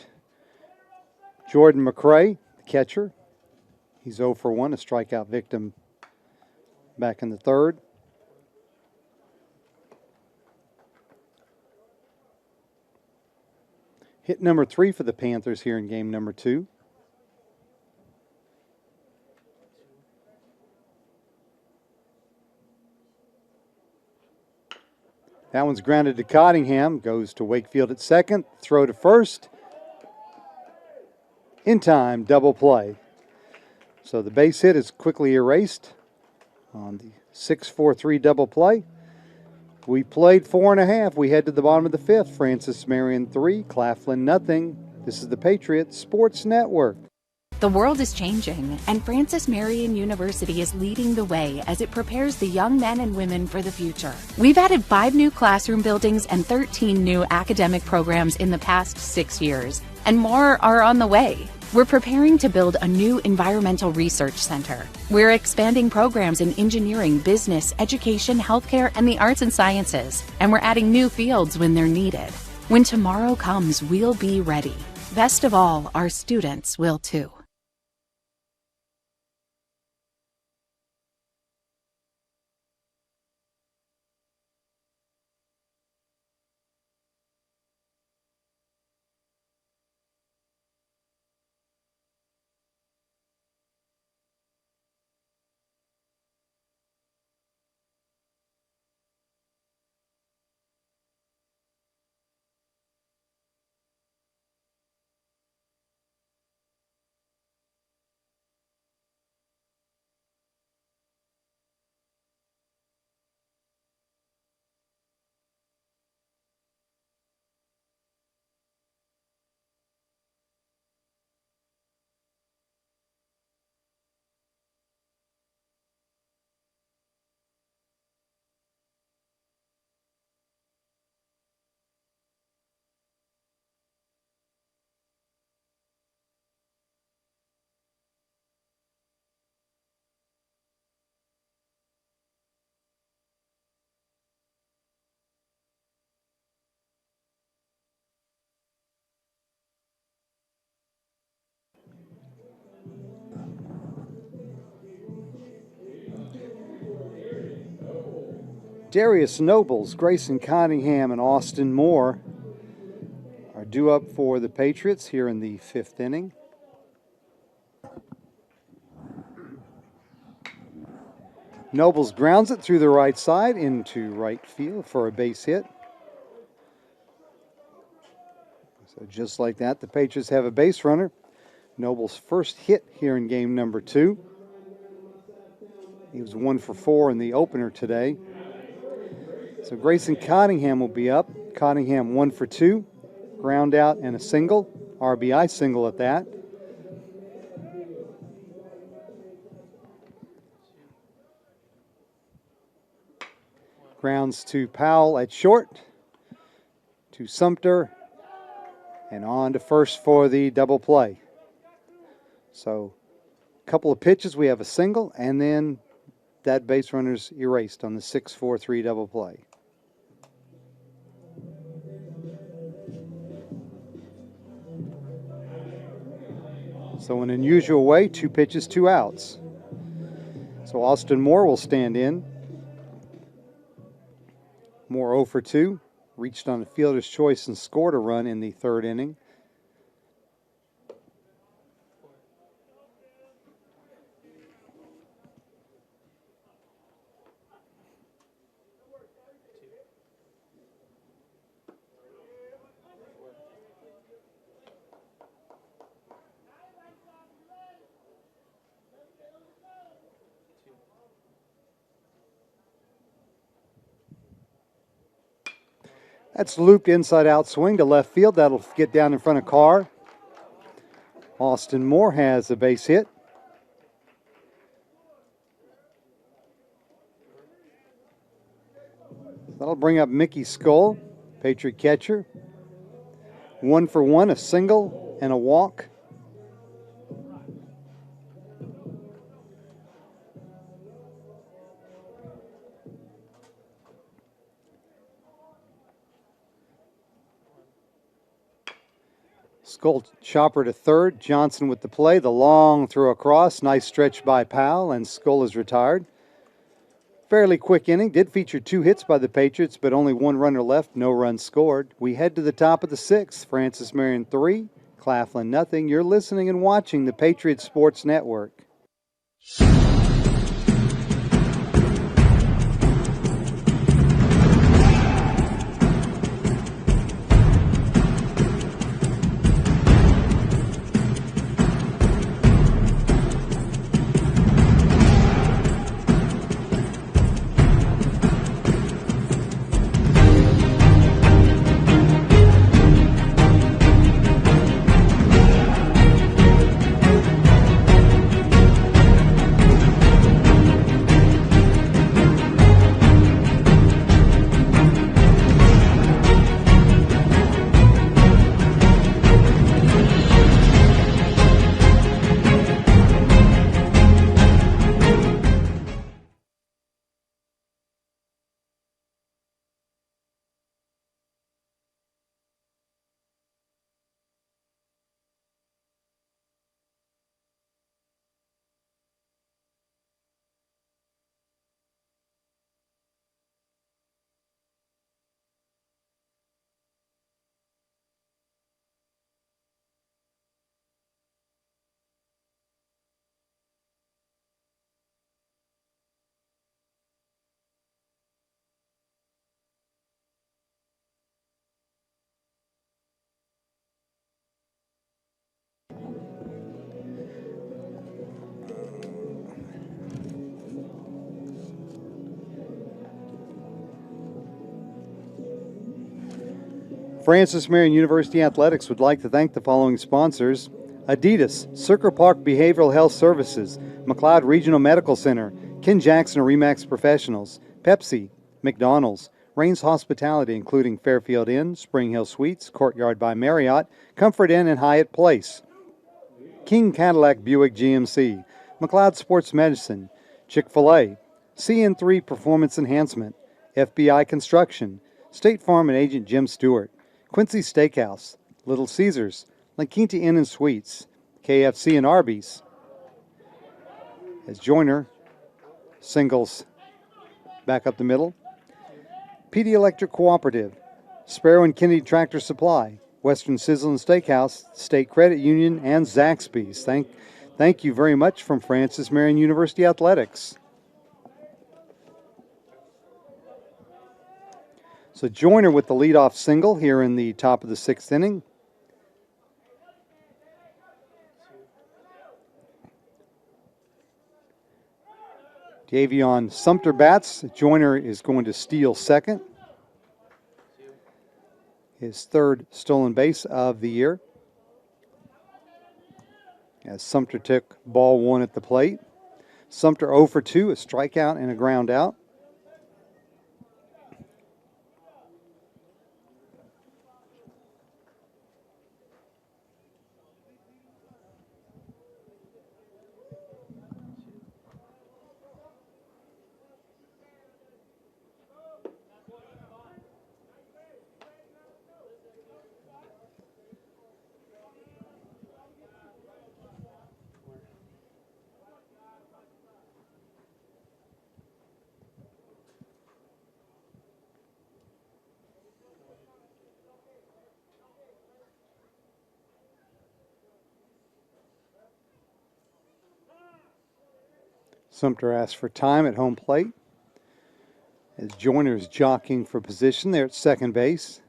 Jordan McCray, the catcher. He's 0 for 1, a strikeout victim back in the third. Hit number 3 for the Panthers here in game number 2. That one's grounded to Cottingham. Goes to Wakefield at second. Throw to first. In time, double play. So the base hit is quickly erased on the 6-4-3 double play. We played 4.5. We head to the bottom of the fifth. Francis Marion 3, Claflin nothing. This is the Patriots Sports Network. The world is changing, and Francis Marion University is leading the way as it prepares the young men and women for the future. We've added 5 new classroom buildings and 13 new academic programs in the past 6 years, and more are on the way. We're preparing to build a new environmental research center. We're expanding programs in engineering, business, education, healthcare, and the arts and sciences, and we're adding new fields when they're needed. When tomorrow comes, we'll be ready. Best of all, our students will too. Darius Nobles, Grayson Cottingham, and Austin Moore are due up for the Patriots here in the 5th inning. Nobles grounds it through the right side into right field for a base hit. So just like that, the Patriots have a base runner. Nobles' first hit here in game number 2. He was 1 for 4 in the opener today. So Grayson Cottingham will be up. Cottingham 1 for 2. Ground out and a single. RBI single at that. Grounds to Powell at short. To Sumter. And on to first for the double play. So a couple of pitches. We have a single and then that base runner's erased on the 6-4-3 double play. So in an unusual way, 2 pitches, 2 outs. So Austin Moore will stand in. Moore 0 for 2. Reached on a fielder's choice and scored a run in the 3rd inning. That's looped inside out swing to left field. That'll get down in front of Carr. Austin Moore has a base hit. That'll bring up Mickey Skull, Patriot catcher. 1 for 1, a single and a walk. Skull chopper to third. Johnson with the play. The long throw across. Nice stretch by Powell, and Skull is retired. Fairly quick inning. Did feature 2 hits by the Patriots, but only 1 runner left. No runs scored. We head to the top of the 6th. Francis Marion 3, Claflin nothing. You're listening and watching the Patriot Sports Network. Francis Marion University Athletics would like to thank the following sponsors: Adidas, Circle Park Behavioral Health Services, McLeod Regional Medical Center, Ken Jackson Remax Professionals, Pepsi, McDonald's, Rains Hospitality, including Fairfield Inn, Spring Hill Suites, Courtyard by Marriott, Comfort Inn, and Hyatt Place, King Cadillac Buick GMC, McLeod Sports Medicine, Chick-fil-A, CN3 Performance Enhancement, FBI Construction, State Farm and Agent Jim Stewart, Quincy Steakhouse, Little Caesars, La Quinta Inn and Suites, KFC and Arby's. As Joyner singles back up the middle, PD Electric Cooperative, Sparrow and Kennedy Tractor Supply, Western Sizzle and Steakhouse, State Credit Union, and Zaxby's. Thank you very much from Francis Marion University Athletics. So Joyner with the leadoff single here in the top of the sixth inning. Davion Sumter bats. Joyner is going to steal second. His third stolen base of the year. As Sumter took ball one at the plate. Sumter 0 for 2, a strikeout and a ground out. Sumter asks for time at home plate as Joyner is jockeying for position there at second base.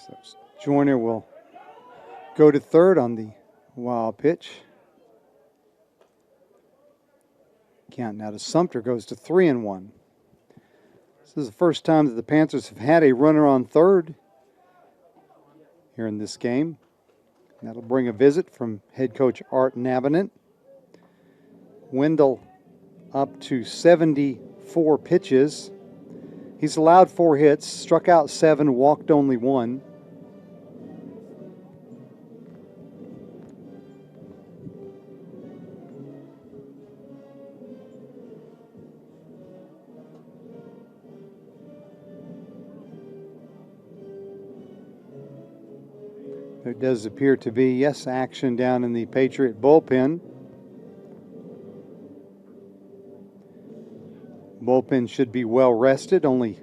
So Joyner will go to third on the wild pitch. Count now to Sumter goes to 3-1. This is the first time that the Panthers have had a runner on third here in this game. That'll bring a visit from head coach Art Nabinant. Wendell up to 74 pitches. He's allowed 4 hits, struck out 7, walked only 1. There does appear to be, yes, action down in the Patriot bullpen. Bullpen should be well rested. Only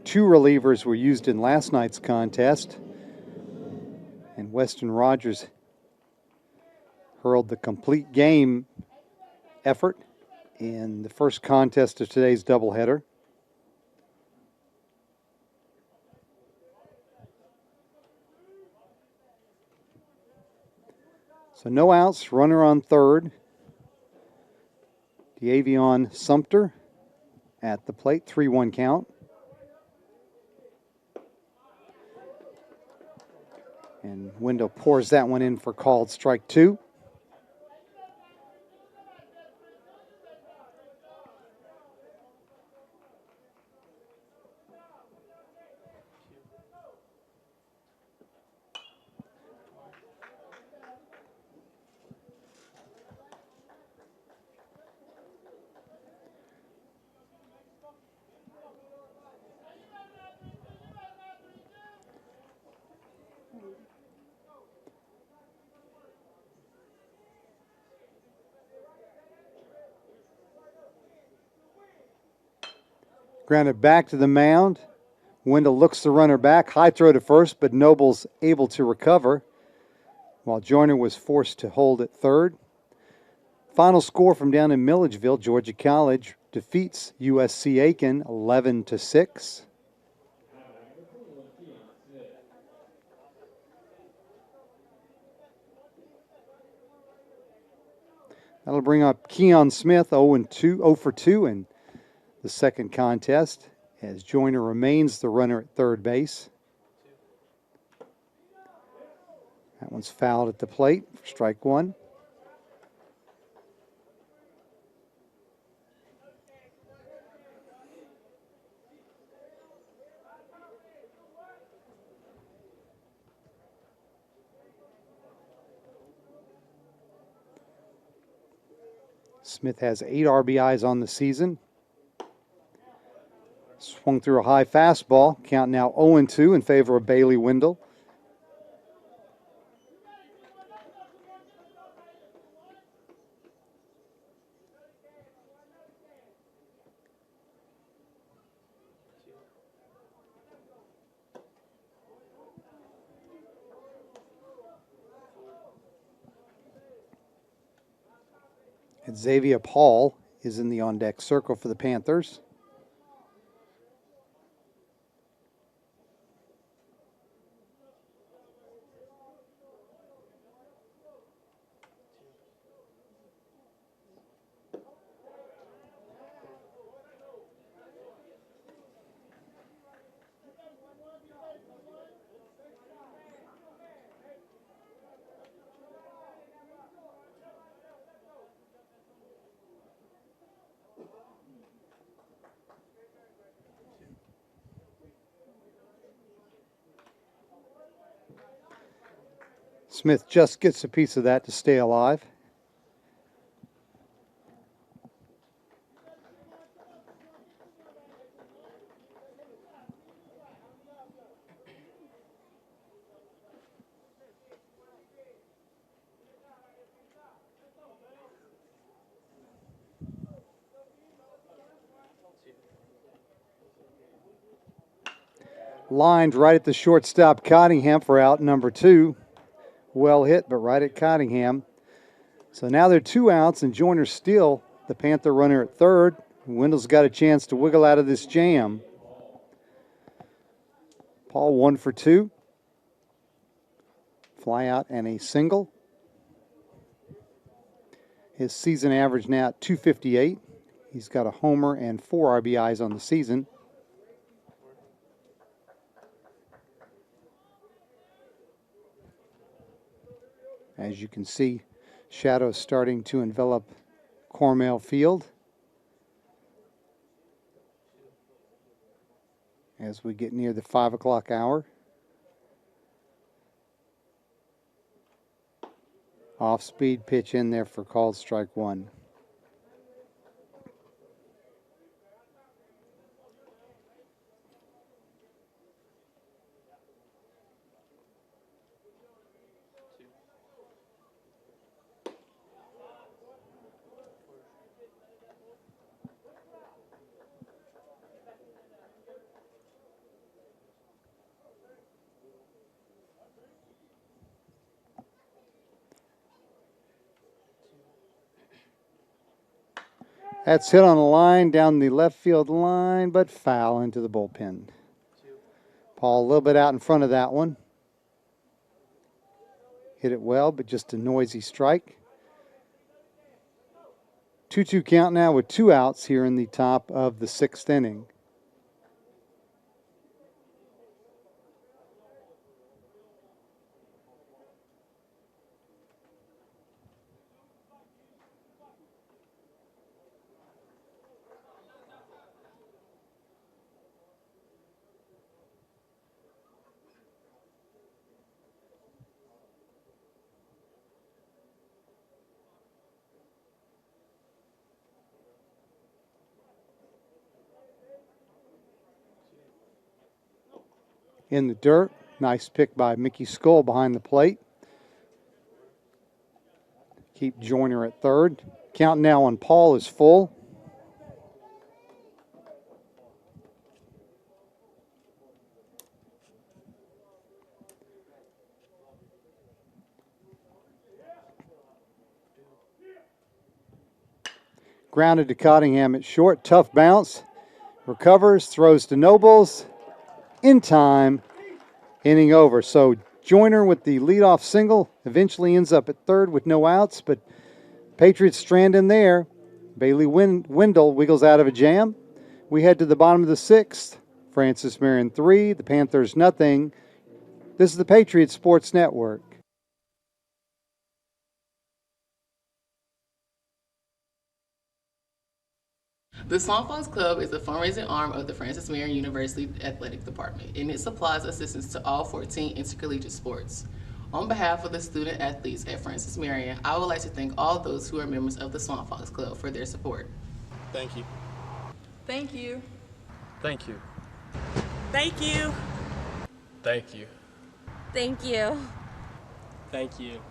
2 relievers were used in last night's contest. And Weston Rogers hurled the complete game effort in the first contest of today's doubleheader. So no outs, runner on third. Davion Sumter at the plate, 3-1 count. And Wendell pours that one in for called strike 2. Grounded back to the mound. Wendell looks the runner back. High throw to first, but Noble's able to recover, while Joyner was forced to hold at third. Final score from down in Milledgeville, Georgia College defeats USC Aiken 11-6. That'll bring up Keon Smith 0 for 2 in the second contest, as Joyner remains the runner at third base. That one's fouled at the plate for strike one. Smith has 8 RBIs on the season. Swung through a high fastball. Count now 0-2 in favor of Bailey Wendell. And Xavier Paul is in the on-deck circle for the Panthers. Smith just gets a piece of that to stay alive. Lined right at the shortstop Cottingham for out number 2. Well hit, but right at Cottingham. So now they're 2 outs, and Joyner's still the Panther runner at third. Wendell's got a chance to wiggle out of this jam. Paul 1 for 2. Fly out and a single. His season average now at 258. He's got a homer and 4 RBIs on the season. As you can see, shadows starting to envelop Cormel Field as we get near the 5 o'clock hour. Off-speed pitch in there for called strike one. That's hit on the line, down the left field line, but foul into the bullpen. Paul a little bit out in front of that one. Hit it well, but just a noisy strike. 2-2 count now with 2 outs here in the top of the 6th inning. In the dirt. Nice pick by Mickey Skull behind the plate. Keep Joyner at third. Count now on Paul is full. Grounded to Cottingham at short. Tough bounce. Recovers, throws to Nobles. In time, inning over. So Joyner with the leadoff single eventually ends up at third with no outs, but Patriots strand in there. Bailey Wendell wiggles out of a jam. We head to the bottom of the sixth. Francis Marion 3, the Panthers nothing. This is the Patriots Sports Network. The Swamp Fox Club is the fundraising arm of the Francis Marion University Athletic Department, and it supplies assistance to all 14 intercollegiate sports. On behalf of the student athletes at Francis Marion, I would like to thank all those who are members of the Swamp Fox Club for their support. Thank you. Thank you. Thank you. Thank you. Thank you. Thank you. Thank you.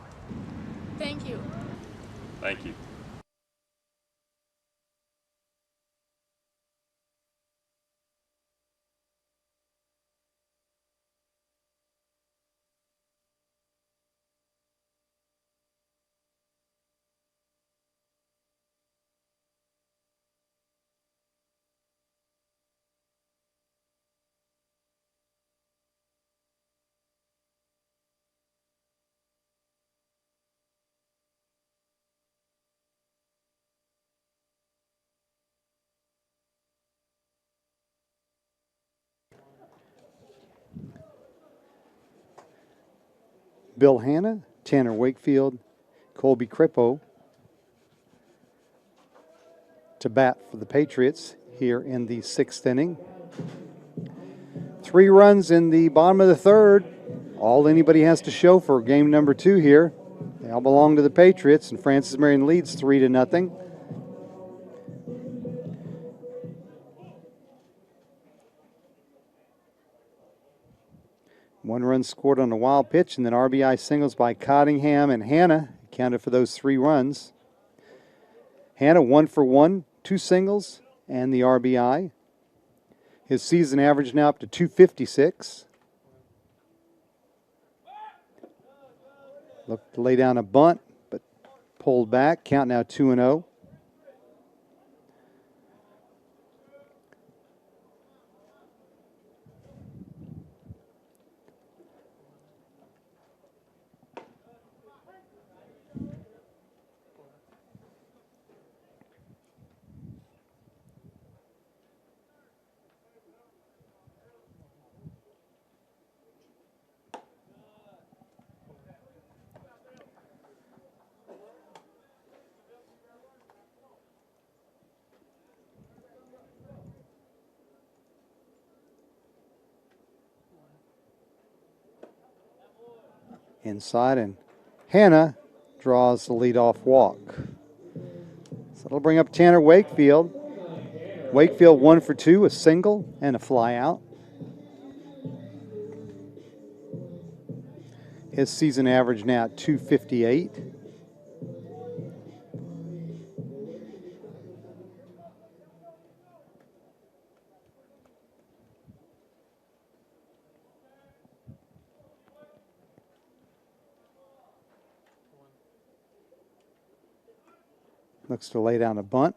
Thank you. Thank you. Bill Hanna, Tanner Wakefield, Colby Crippo to bat for the Patriots here in the sixth inning. 3 runs in the bottom of the third. All anybody has to show for game number 2 here. They all belong to the Patriots, and Francis Marion leads 3-0. One run scored on a wild pitch, and then RBI singles by Cottingham and Hanna accounted for those 3 runs. Hanna 1 for 1, 2 singles, and the RBI. His season average now up to 256. Looked to lay down a bunt, but pulled back. Count now 2-0. Inside, and Hanna draws the leadoff walk. So that'll bring up Tanner Wakefield. Wakefield 1 for 2, a single and a fly out. His season average now at 258. Looks to lay down a bunt.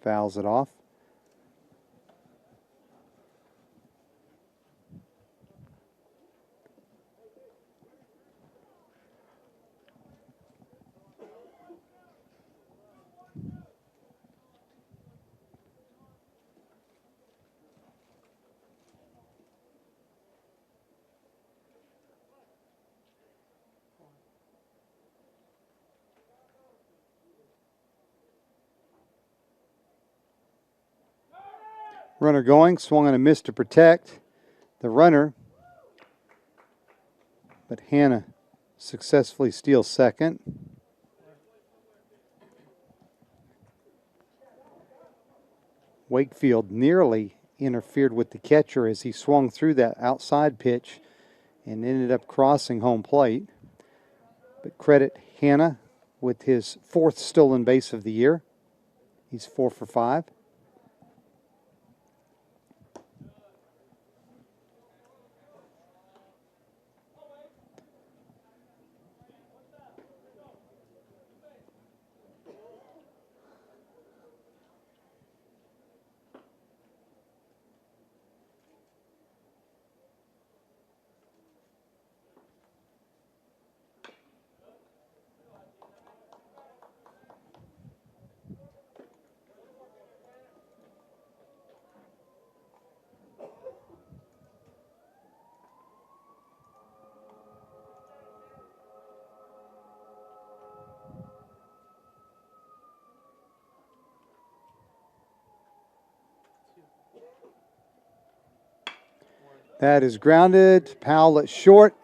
Fouls it off. Runner going, swung on a miss to protect the runner, but Hanna successfully steals second. Wakefield nearly interfered with the catcher as he swung through that outside pitch and ended up crossing home plate. But credit Hanna with his 4th stolen base of the year. He's 4 for 5. That is grounded. Powell at short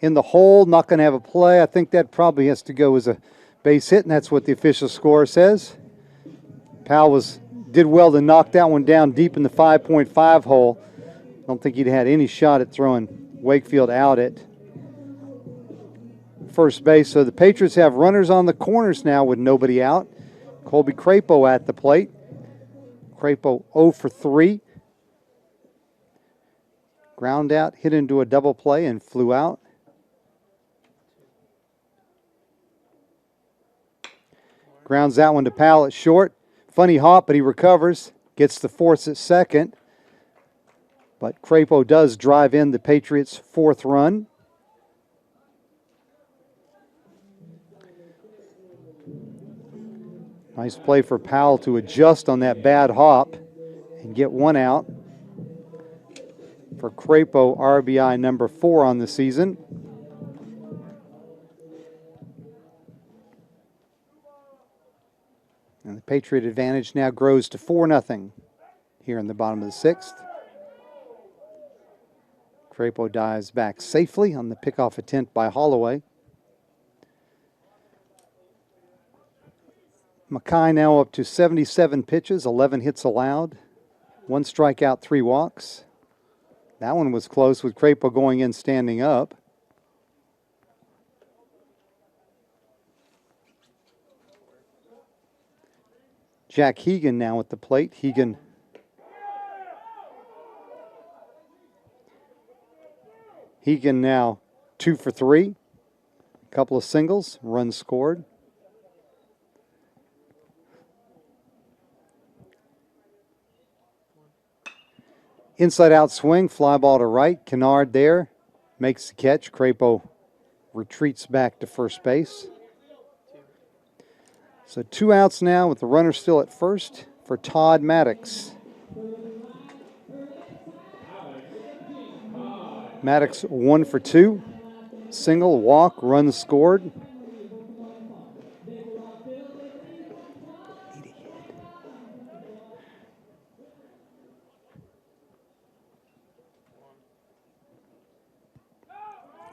in the hole. Not going to have a play. I think that probably has to go as a base hit, and that's what the official score says. Powell did well to knock that one down deep in the 5.5 hole. I don't think he'd had any shot at throwing Wakefield out at first base. So the Patriots have runners on the corners now with nobody out. Colby Crapo at the plate. Crapo 0 for 3. Ground out, hit into a double play, and flew out. Grounds that one to Powell at short. Funny hop, but he recovers. Gets the force at second. But Crapo does drive in the Patriots' 4th run. Nice play for Powell to adjust on that bad hop and get one out. For Crapo, RBI number 4 on the season. And the Patriot advantage now grows to 4-0 here in the bottom of the 6th. Crapo dives back safely on the pickoff attempt by Holloway. Mackay now up to 77 pitches, 11 hits allowed, 1 strikeout, 3 walks. That one was close with Crapo going in standing up. Jack Hegan now at the plate. Hegan now 2 for 3. A couple of singles, runs scored. Inside out swing, fly ball to right. Kennard there, makes the catch. Crapo retreats back to first base. So 2 outs now with the runner still at first for Todd Maddox. Maddox 1 for 2. Single, walk, run scored.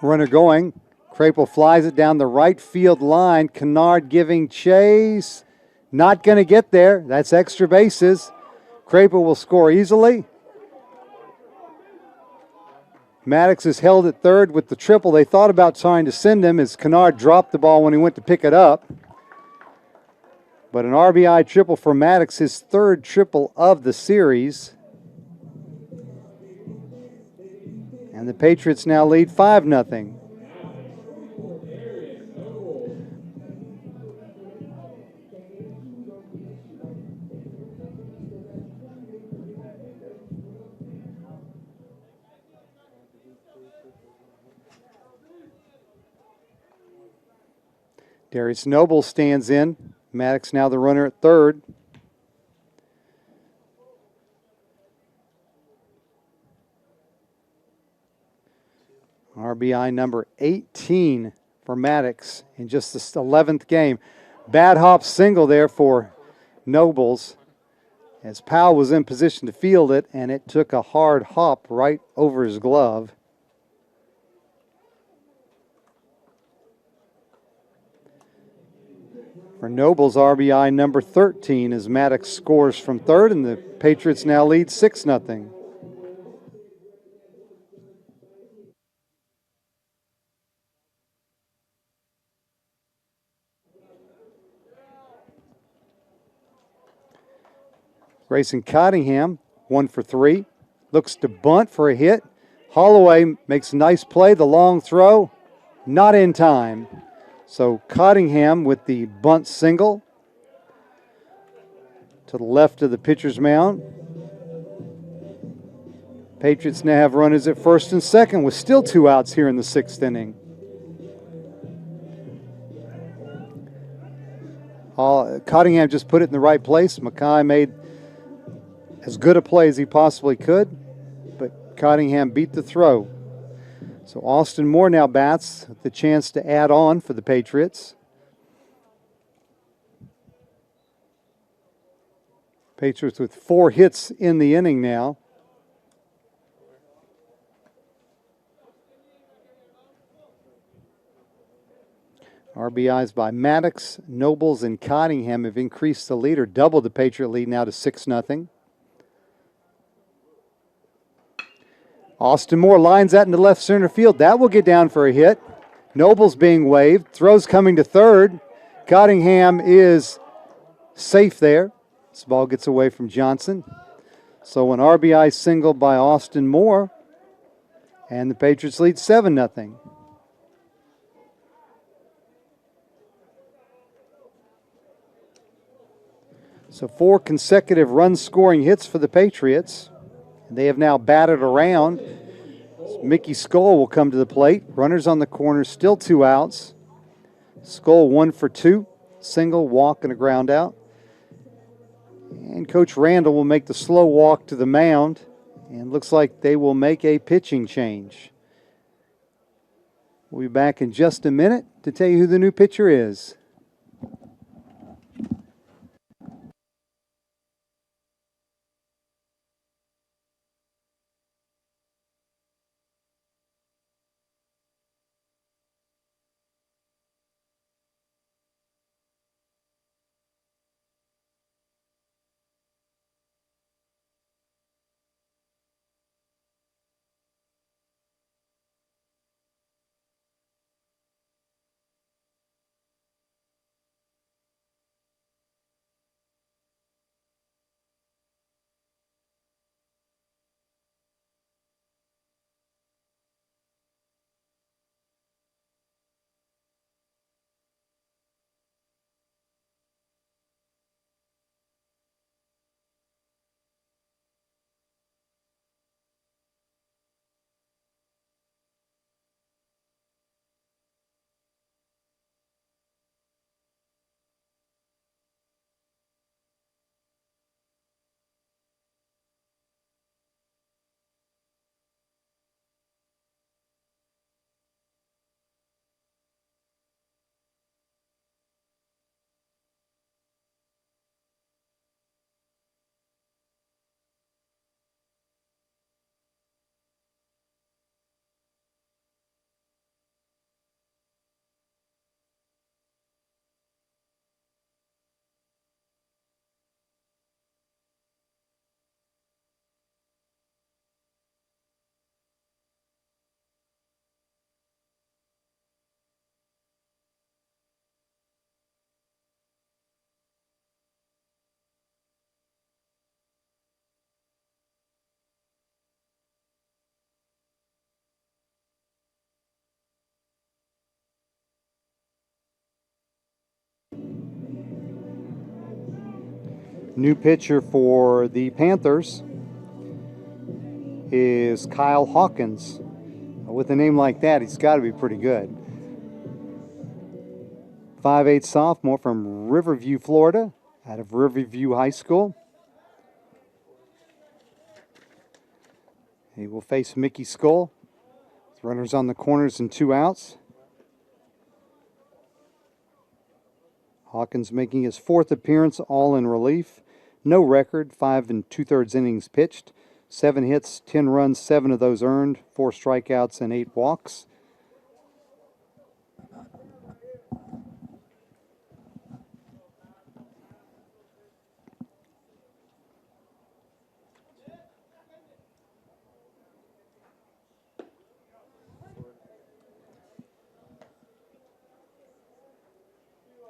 Runner going. Crapo flies it down the right field line. Kennard giving chase. Not going to get there. That's extra bases. Crapo will score easily. Maddox is held at third with the triple. They thought about trying to send him as Kennard dropped the ball when he went to pick it up. But an RBI triple for Maddox, his 3rd triple of the series. And the Patriots now lead 5-0. Darius Noble stands in. Maddox now the runner at third. RBI number 18 for Maddox in just the 11th game. Bad hop single there for Nobles as Powell was in position to field it, and it took a hard hop right over his glove. For Nobles, RBI number 13 as Maddox scores from third, and the Patriots now lead 6-0. Grayson Cottingham, 1 for 3. Looks to bunt for a hit. Holloway makes a nice play. The long throw, not in time. So Cottingham with the bunt single to the left of the pitcher's mound. Patriots now have runners at first and second with still 2 outs here in the 6th inning. Cottingham just put it in the right place. Mackay made as good a play as he possibly could, but Cottingham beat the throw. So Austin Moore now bats with the chance to add on for the Patriots. Patriots with 4 hits in the inning now. RBIs by Maddox, Nobles, and Cottingham have increased the lead or doubled the Patriot lead now to 6-0. Austin Moore lines that into left center field. That will get down for a hit. Nobles being waved. Throws coming to third. Cottingham is safe there. This ball gets away from Johnson. So an RBI single by Austin Moore. And the Patriots lead 7-0. So 4 consecutive run-scoring hits for the Patriots. They have now batted around. Mickey Skull will come to the plate. Runners on the corner, still 2 outs. Skull 1 for 2. Single, walk, and a ground out. And Coach Randall will make the slow walk to the mound. And looks like they will make a pitching change. We'll be back in just a minute to tell you who the new pitcher is. New pitcher for the Panthers is Kyle Hawkins. With a name like that, he's got to be pretty good. 5'8" sophomore from Riverview, Florida, out of Riverview High School. He will face Mickey Skull. Runners on the corners and 2 outs. Hawkins making his 4th appearance, all in relief. No record, 5 2/3 innings pitched. 7 hits, 10 runs, 7 of those earned, 4 strikeouts, and 8 walks.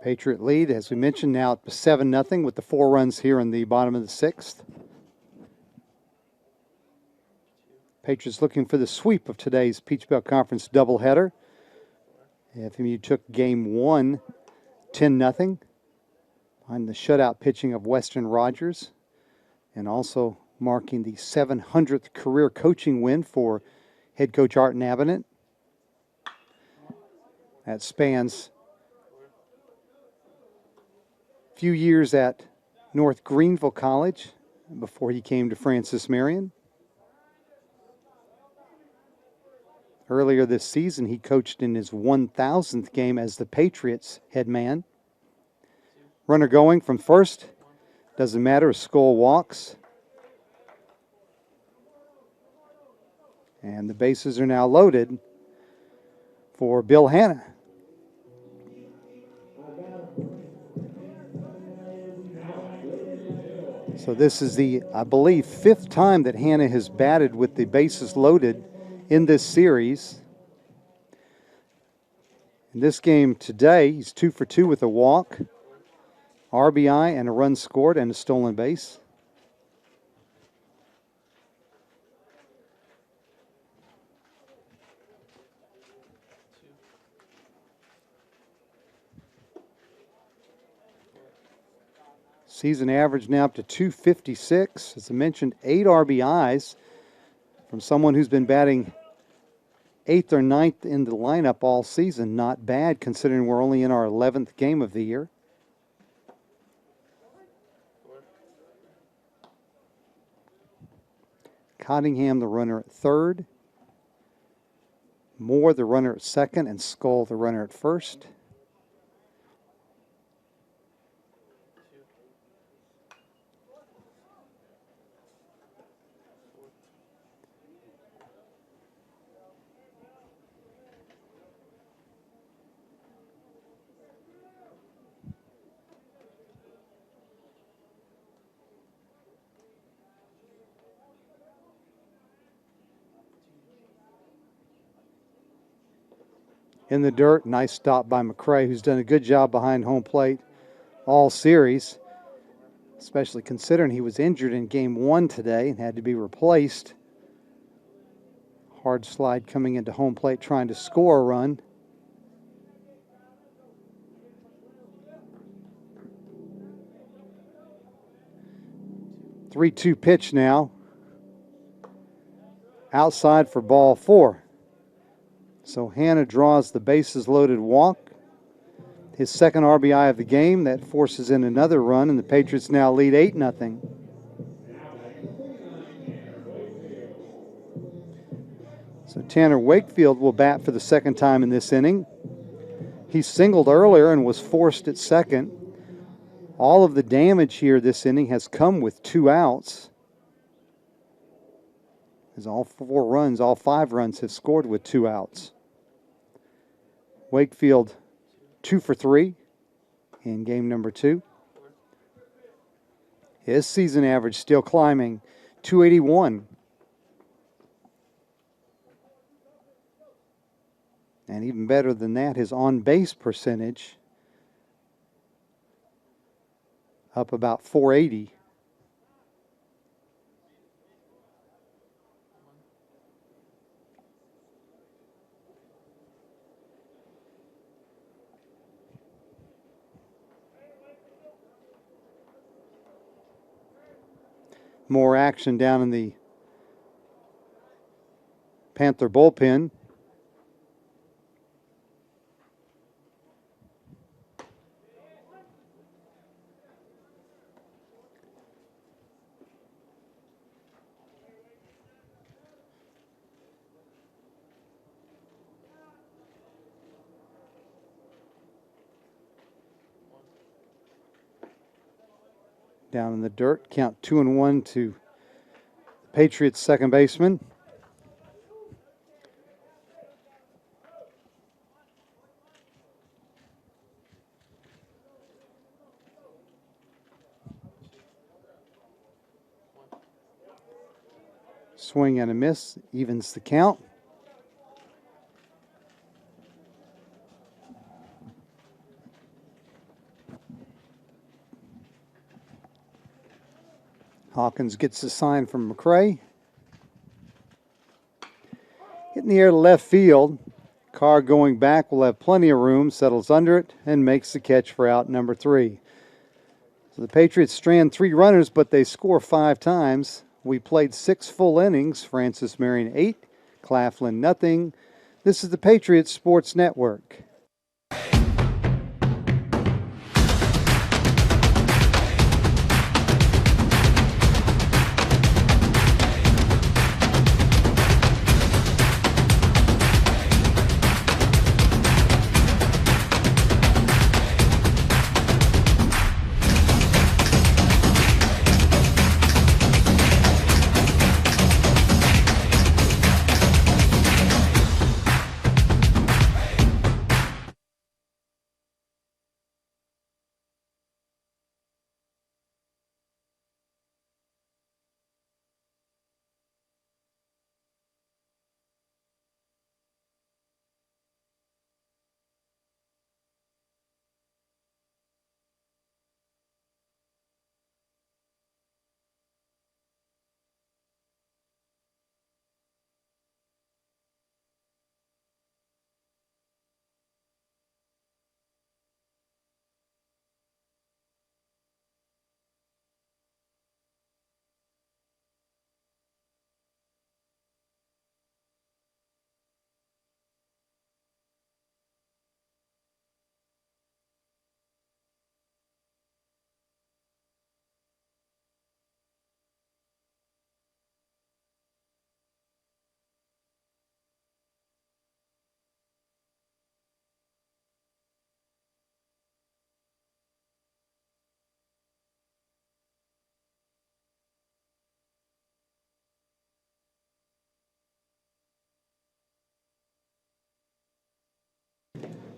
Patriot lead, as we mentioned, now at 7-0 with the 4 runs here in the bottom of the 6th. Patriots looking for the sweep of today's Peach Belt Conference doubleheader. FMU took game 1, 10-0, behind the shutout pitching of Weston Rogers, and also marking the 700th career coaching win for head coach Art Nabonet. That spans few years at North Greenville College before he came to Francis Marion. Earlier this season, he coached in his 1,000th game as the Patriots head man. Runner going from first, doesn't matter, a Skull walks. And the bases are now loaded for Bill Hanna. So this is the, I believe, 5th time that Hannah has batted with the bases loaded in this series. In this game today, he's 2 for 2 with a walk, RBI, and a run scored, and a stolen base. Season average now up to 256. As I mentioned, 8 RBIs from someone who's been batting 8th or 9th in the lineup all season. Not bad considering we're only in our 11th game of the year. Cottingham, the runner at third. Moore, the runner at second, and Skull, the runner at first. In the dirt, nice stop by McCray, who's done a good job behind home plate all series, especially considering he was injured in game 1 today and had to be replaced. Hard slide coming into home plate trying to score a run. Three-two pitch now. Outside for ball 4. So Hannah draws the bases loaded walk. His second RBI of the game. That forces in another run, and the Patriots now lead 8-0. So Tanner Wakefield will bat for the second time in this inning. He singled earlier and was forced at second. All of the damage here this inning has come with 2 outs. As all 5 runs have scored with 2 outs. Wakefield 2 for 3 in game number 2. His season average still climbing, 281. And even better than that, his on-base percentage up about 480. More action down in the Panther bullpen. Down in the dirt, count 2-1 to the Patriots' second baseman. Swing and a miss, evens the count. Hawkins gets a sign from McCray. Hit in the air to left field. Carr going back will have plenty of room, settles under it, and makes the catch for out number 3. So the Patriots strand 3 runners, but they score 5 times. We played 6 full innings. Francis Marion 8, Claflin nothing. This is the Patriots Sports Network.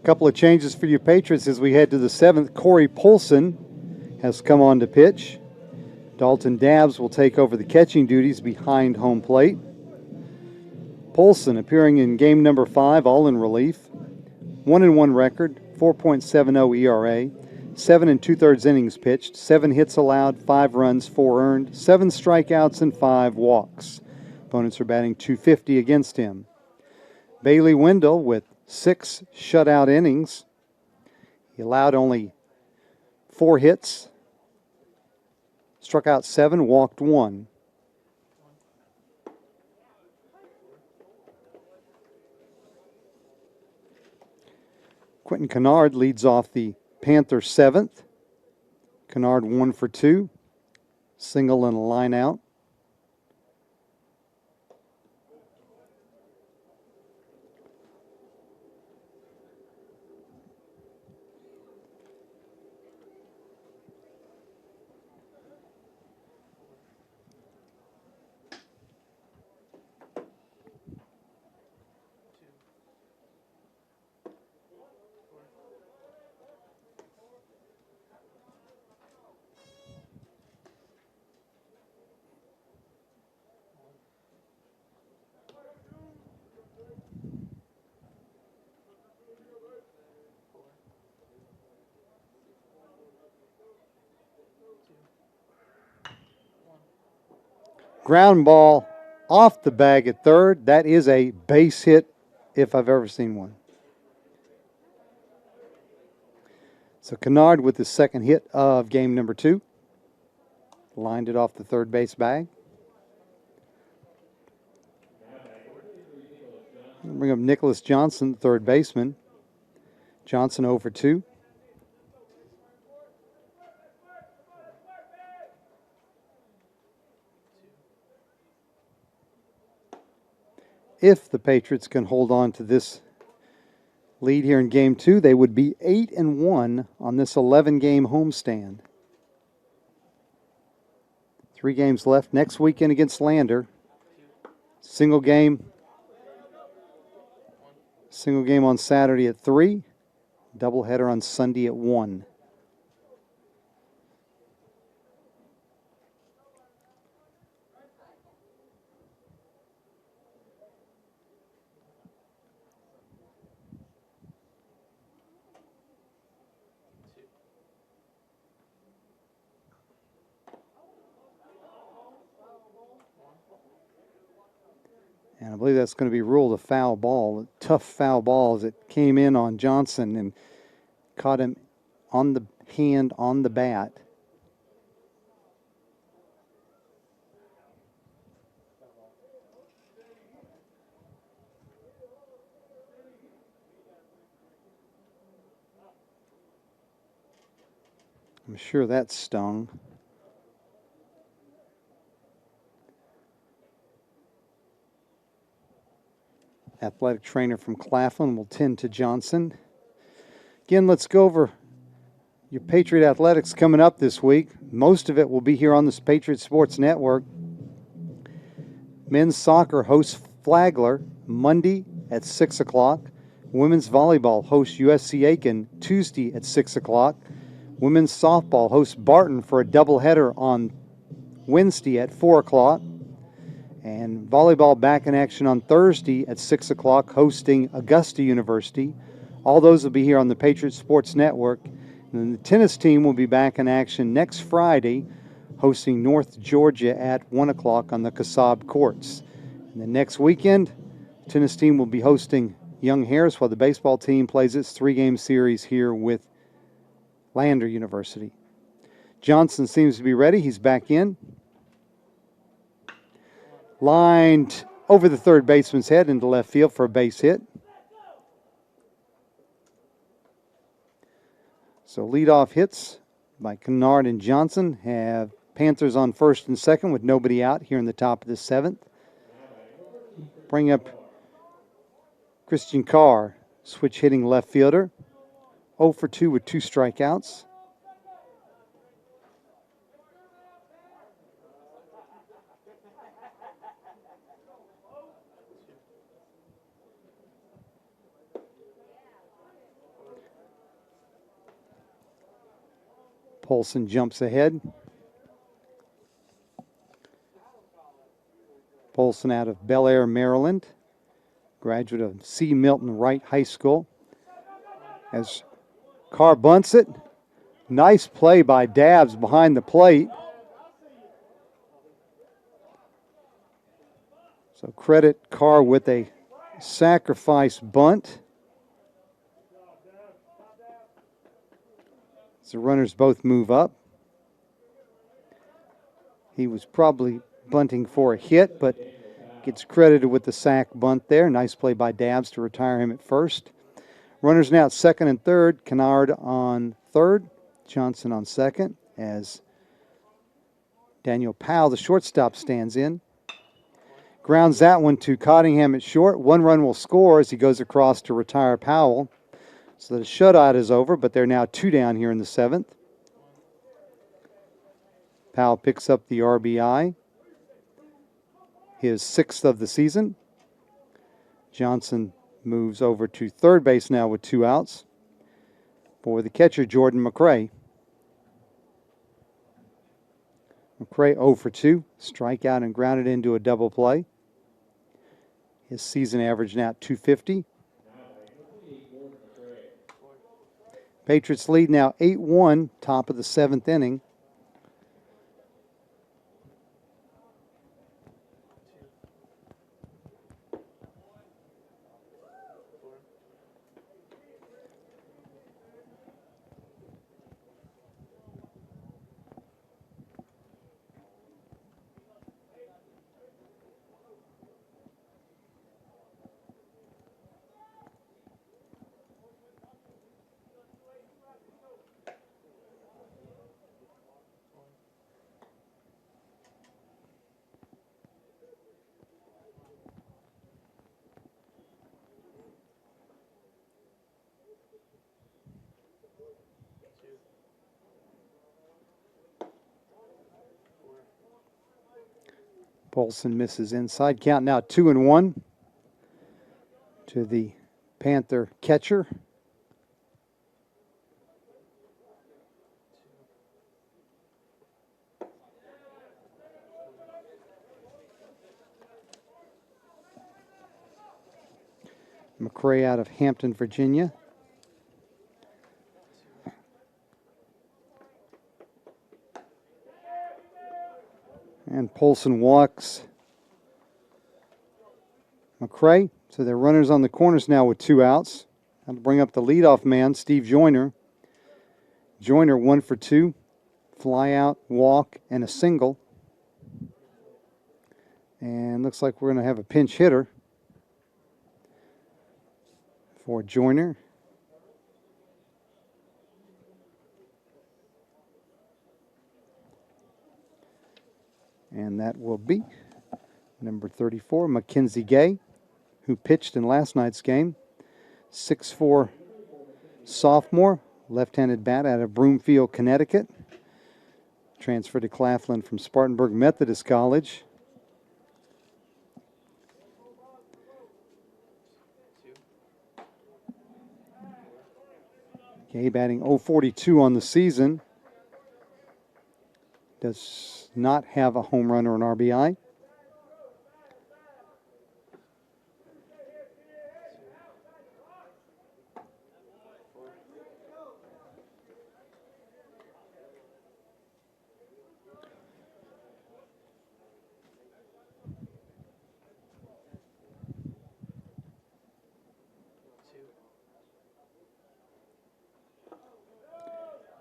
Couple of changes for your Patriots as we head to the 7th. Corey Polson has come on to pitch. Dalton Dabbs will take over the catching duties behind home plate. Polson appearing in game number 5, all in relief. 1-1 record, 4.70 ERA, 7 2/3 innings pitched, 7 hits allowed, 5 runs, 4 earned, 7 strikeouts, and 5 walks. Opponents are batting .250 against him. Bailey Wendell with 6 shutout innings. He allowed only 4 hits, struck out 7, walked 1. Quentin Kennard leads off the Panthers' 7th. Kennard 1 for 2, single and a line out. Ground ball off the bag at third. That is a base hit if I've ever seen one. So Kennard with his second hit of game number 2. Lined it off the third base bag. Bring up Nicholas Johnson, third baseman. Johnson 0 for 2. If the Patriots can hold on to this lead here in game 2, they would be 8-1 on this 11-game homestand. 3 games left next weekend against Lander. Single game on Saturday at 3. Doubleheader on Sunday at 1. And I believe that's going to be ruled a foul ball, a tough foul ball as it came in on Johnson and caught him on the hand, on the bat. I'm sure that stung. Athletic trainer from Claflin will tend to Johnson. Again, let's go over your Patriot Athletics coming up this week. Most of it will be here on the Patriot Sports Network. Men's soccer hosts Flagler Monday at 6 o'clock. Women's volleyball hosts USC Aiken Tuesday at 6 o'clock. Women's softball hosts Barton for a doubleheader on Wednesday at 4 o'clock. And volleyball back in action on Thursday at 6 o'clock, hosting Augusta University. All those will be here on the Patriot Sports Network. And then the tennis team will be back in action next Friday, hosting North Georgia at 1 o'clock on the Kasab courts. And then next weekend, the tennis team will be hosting Young Harris while the baseball team plays its 3-game series here with Lander University. Johnson seems to be ready. He's back in. Lined over the third baseman's head into left field for a base hit. So leadoff hits by Kennard and Johnson have Panthers on first and second with nobody out here in the top of the 7th. Bring up Christian Carr, switch hitting left fielder. 0 for 2 with 2 strikeouts. Polson jumps ahead. Polson out of Bel Air, Maryland, graduate of C. Milton Wright High School. As Carr bunts it, nice play by Dabbs behind the plate. So credit Carr with a sacrifice bunt. The runners both move up. He was probably bunting for a hit, but gets credited with the sac bunt there. Nice play by Dabbs to retire him at first. Runners now at second and third. Kennard on third. Johnson on second as Daniel Powell, the shortstop, stands in. Grounds that one to Cottingham at short. 1 run will score as he goes across to retire Powell. So the shutout is over, but they're now 2 down here in the 7th. Powell picks up the RBI, his 6th of the season. Johnson moves over to third base now with 2 outs for the catcher, Jordan McCray. McCray 0 for 2, strikeout and grounded into a double play. His season average now at .250. Patriots lead now 8-1, top of the 7th inning. Polson misses inside. Count now 2-1 to the Panther catcher. McCray out of Hampton, Virginia. And Polson walks McCray. So they're runners on the corners now with 2 outs. I'll bring up the leadoff man, Steve Joyner. Joyner 1 for 2. Fly out, walk, and a single. And looks like we're going to have a pinch hitter for Joyner. And that will be number 34, Mackenzie Gay, who pitched in last night's game. 6'4" sophomore, left-handed bat out of Broomfield, Connecticut. Transferred to Claflin from Spartanburg Methodist College. Gay batting .042 on the season. Does not have a home run or an RBI.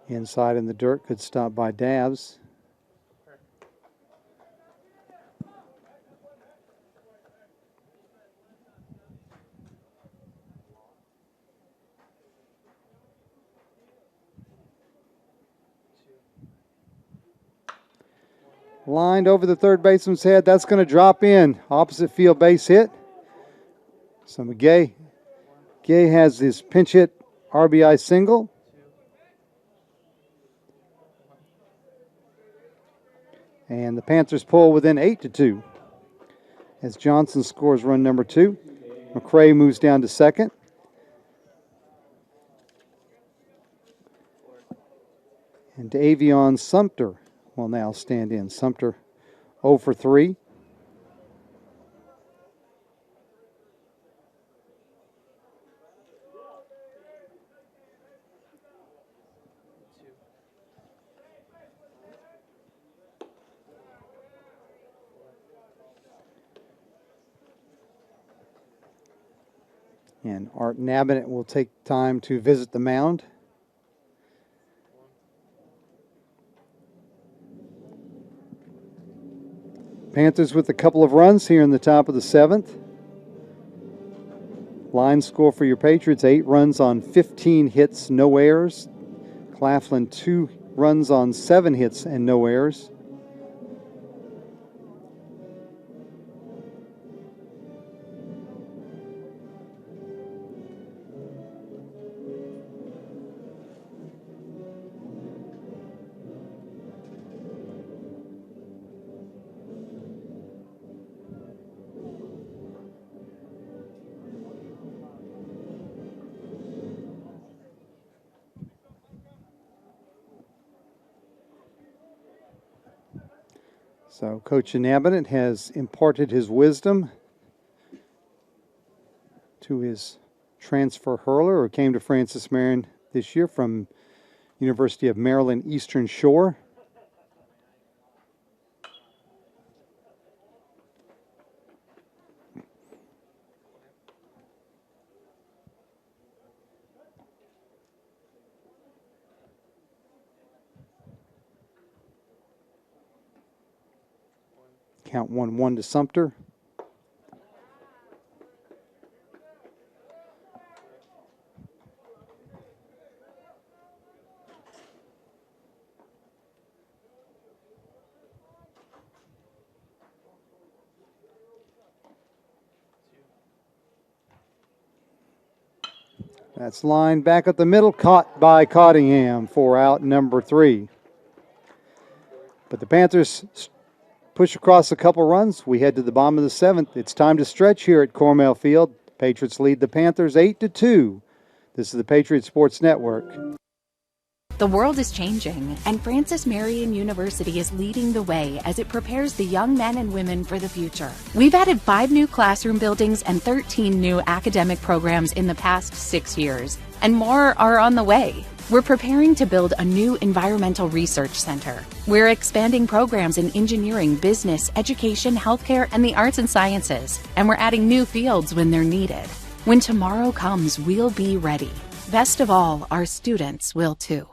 Inside in the dirt, good stop by Dabbs. Lined over the third baseman's head. That's going to drop in. Opposite field base hit. So Gay has his pinch hit RBI single. And the Panthers pull within 8-2 as Johnson scores run number 2. McCray moves down to second. And Davion Sumter will now stand in. Sumter 0 for 3. And Art Nabinet will take time to visit the mound. Panthers with a couple of runs here in the top of the 7th. Line score for your Patriots, 8 runs on 15 hits, no errors. Claflin, 2 runs on 7 hits and no errors. So Coach Nabinet has imparted his wisdom to his transfer hurler who came to Francis Marion this year from University of Maryland Eastern Shore. Count 1-1 to Sumter. That's line back at the middle, caught by Cottingham for out number 3. But the Panthers push across a couple runs. We head to the bottom of the 7th. It's time to stretch here at Cornell Field. Patriots lead the Panthers 8-2. This is the Patriot Sports Network. The world is changing, and Francis Marion University is leading the way as it prepares the young men and women for the future. We've added 5 new classroom buildings and 13 new academic programs in the past 6 years, and more are on the way. We're preparing to build a new environmental research center. We're expanding programs in engineering, business, education, healthcare, and the arts and sciences, and we're adding new fields when they're needed. When tomorrow comes, we'll be ready. Best of all, our students will too.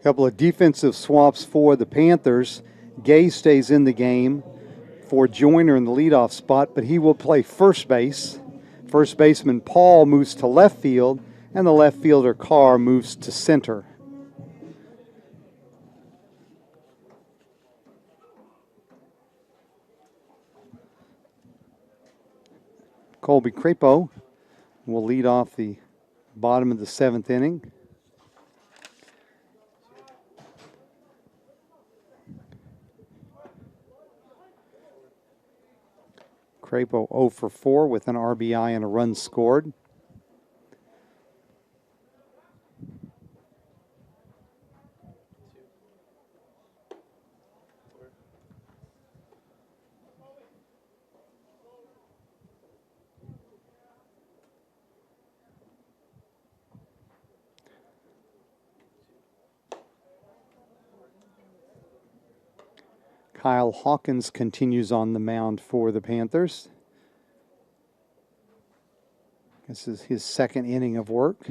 Couple of defensive swaps for the Panthers. Gay stays in the game for Joyner in the leadoff spot, but he will play first base. First baseman Paul moves to left field, and the left fielder Carr moves to center. Colby Crapo will lead off the bottom of the 7th inning. Crapo 0 for 4 with an RBI and a run scored. Kyle Hawkins continues on the mound for the Panthers. This is his second inning of work.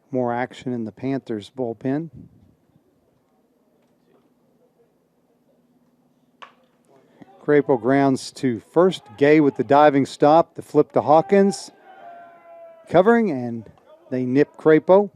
More action in the Panthers bullpen. Crapo grounds to first. Gay with the diving stop. The flip to Hawkins. Covering, and they nip Crapo.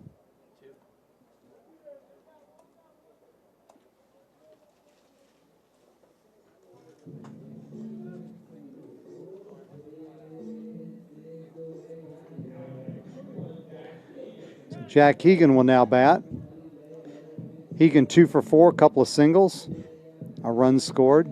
So Jack Hegan will now bat. Hegan 2 for 4, a couple of singles, a run scored.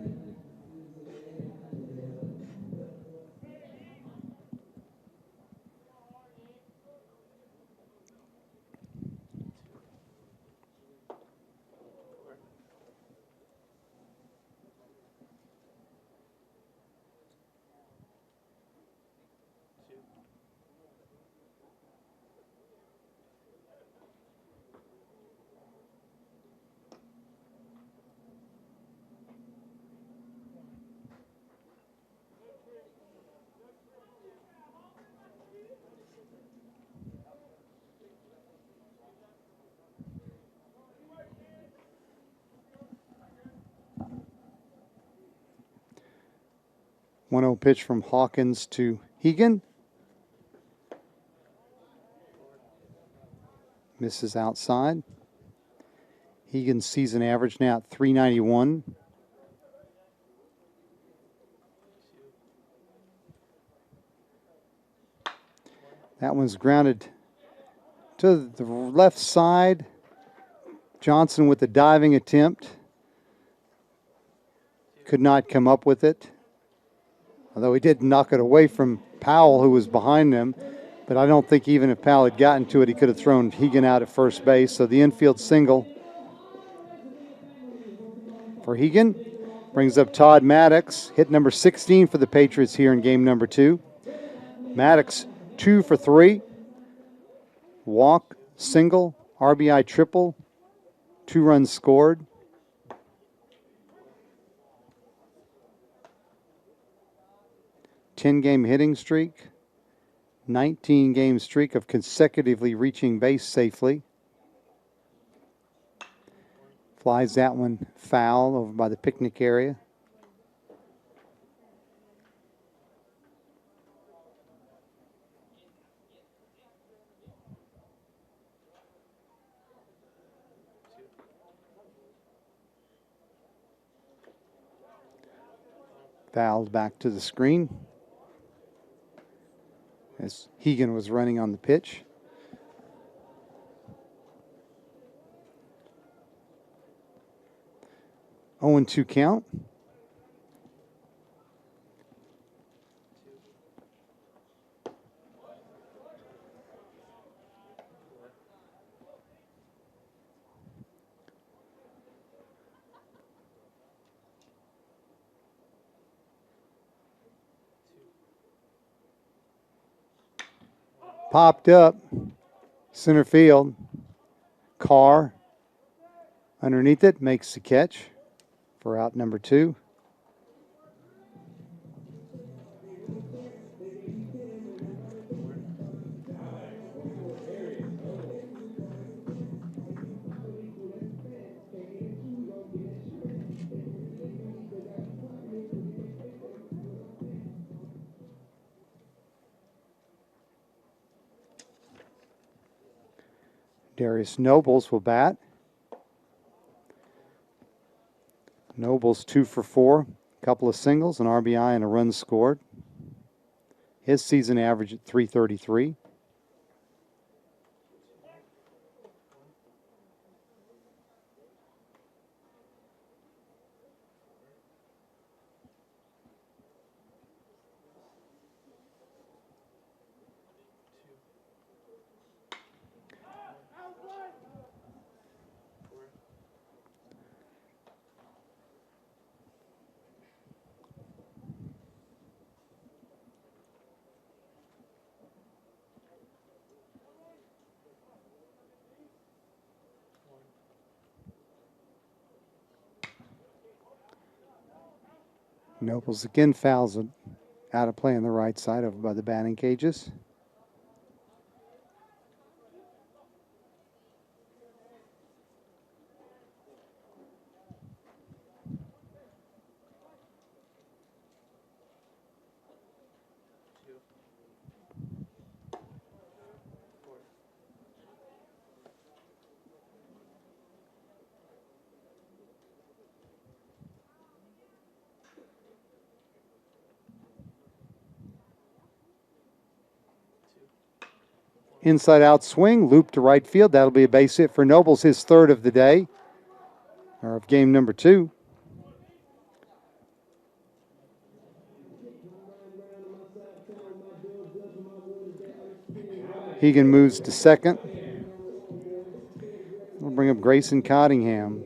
One 0 pitch from Hawkins to Hegan. Misses outside. Hegan's season average now at .391. That one's grounded to the left side. Johnson with the diving attempt. Could not come up with it. Although he did knock it away from Powell, who was behind him. But I don't think even if Powell had gotten to it, he could have thrown Hegan out at first base. So the infield single for Hegan brings up Todd Maddox. Hit number 16 for the Patriots here in game number 2. Maddox 2 for 3. Walk, single, RBI triple, 2 runs scored. Ten-game hitting streak, 19-game streak of consecutively reaching base safely. Flies that one foul over by the picnic area. Fouled back to the screen as Hegan was running on the pitch. Oh, 0-2 count. Popped up, center field. Carr underneath it makes the catch for out number 2. Darius Nobles will bat. Nobles 2 for 4, a couple of singles, an RBI, and a run scored. His season average at 333. Nobles again fouls it out of play on the right side over by the batting cages. Inside out swing, loop to right field. That'll be a base hit for Nobles, his third of the day, or of game number 2. Hegan moves to second. We'll bring up Grayson Cottingham.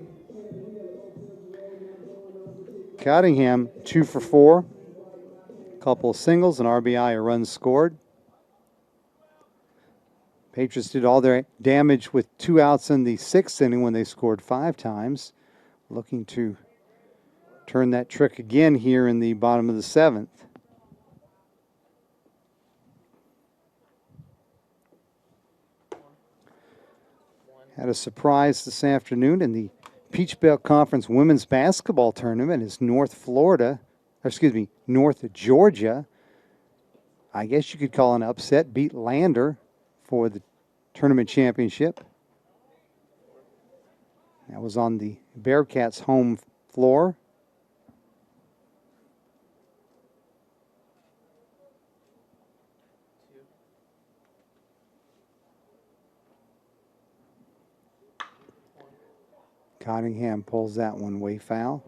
Cottingham, 2 for 4. Couple of singles, an RBI, a run scored. Patriots did all their damage with 2 outs in the 6th inning when they scored 5 times. Looking to turn that trick again here in the bottom of the 7th. Had a surprise this afternoon in the Peach Belt Conference Women's Basketball Tournament as North Georgia, I guess you could call an upset, beat Lander for the tournament championship. That was on the Bearcats' home floor. Cottingham pulls that one way foul.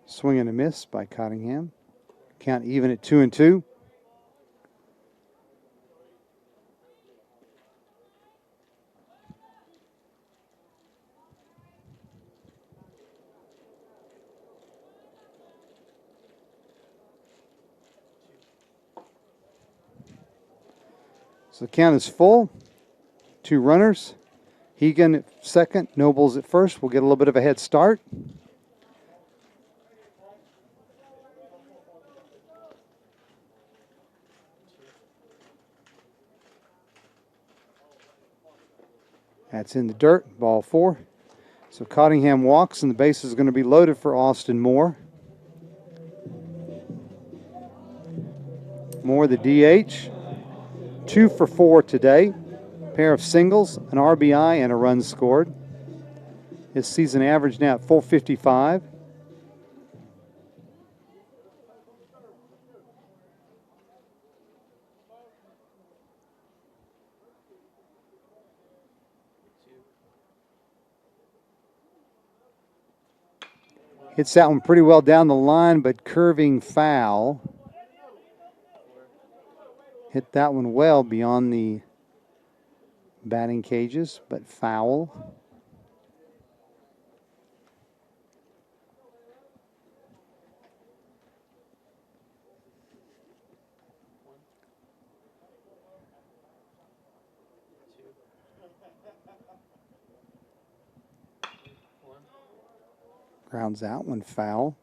Swing and a miss by Cottingham. Count even at 2-2. So the count is full. 2 runners. Hegan at second, Nobles at first. We'll get a little bit of a head start. That's in the dirt, ball 4. So Cottingham walks, and the base is going to be loaded for Austin Moore. Moore, the DH, 2 for 4 today. Pair of singles, an RBI, and a run scored. His season average now at 455. Hits that one pretty well down the line, but curving foul. Hit that one well beyond the batting cages, but foul. Grounds out one foul.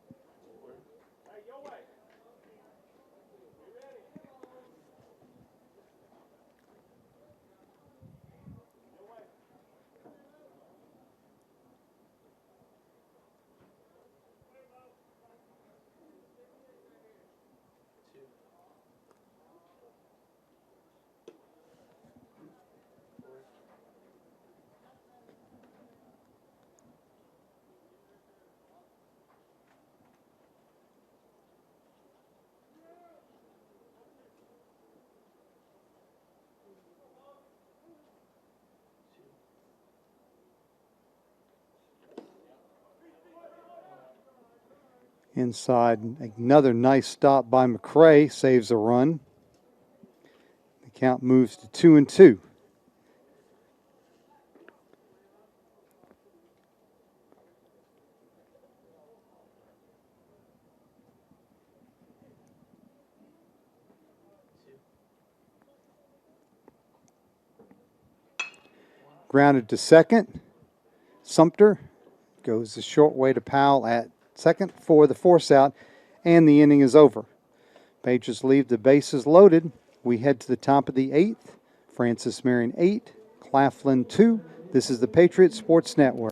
Inside, another nice stop by McCray, saves a run. The count moves to 2-2. Grounded to second. Sumter goes the short way to Powell at second for the force out, and the inning is over. Patriots leave the bases loaded. We head to the top of the eighth. Francis Marion 8, Claflin 2. This is the Patriot Sports Network.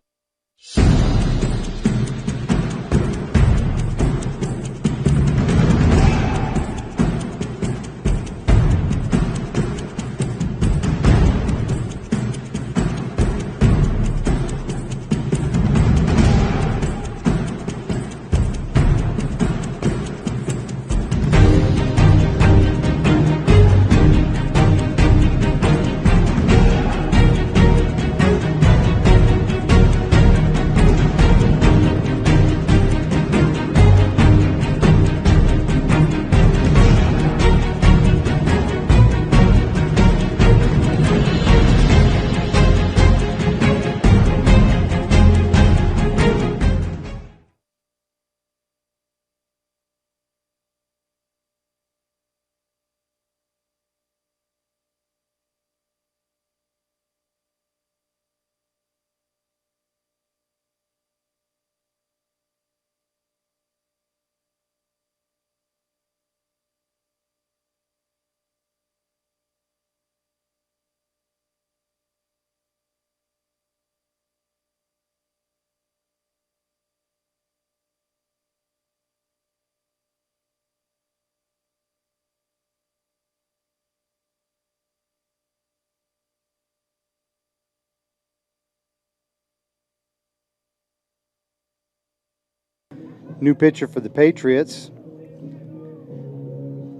New pitcher for the Patriots,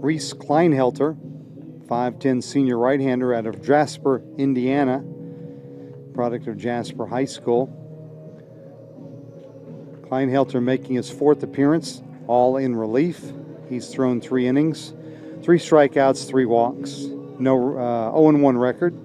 Reese Kleinhelter, 5'10" senior right-hander out of Jasper, Indiana, product of Jasper High School. Kleinhelter making his fourth appearance, all in relief. He's thrown 3 innings, 3 strikeouts, 3 walks. No 0-1 record.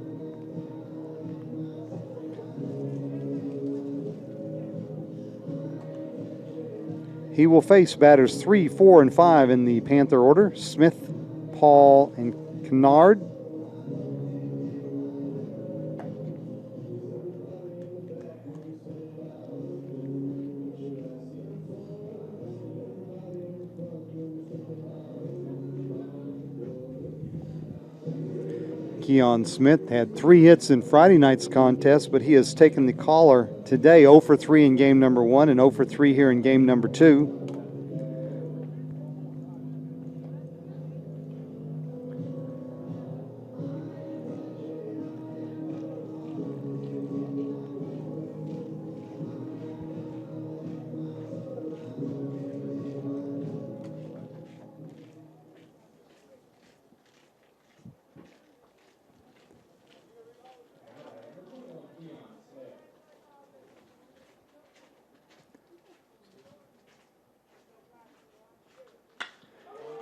He will face batters 3, 4, and 5 in the Panther order: Smith, Paul, and Kennard. Keon Smith had 3 hits in Friday night's contest, but he has taken the collar today, 0 for 3 in game number 1 and 0 for 3 here in game number 2.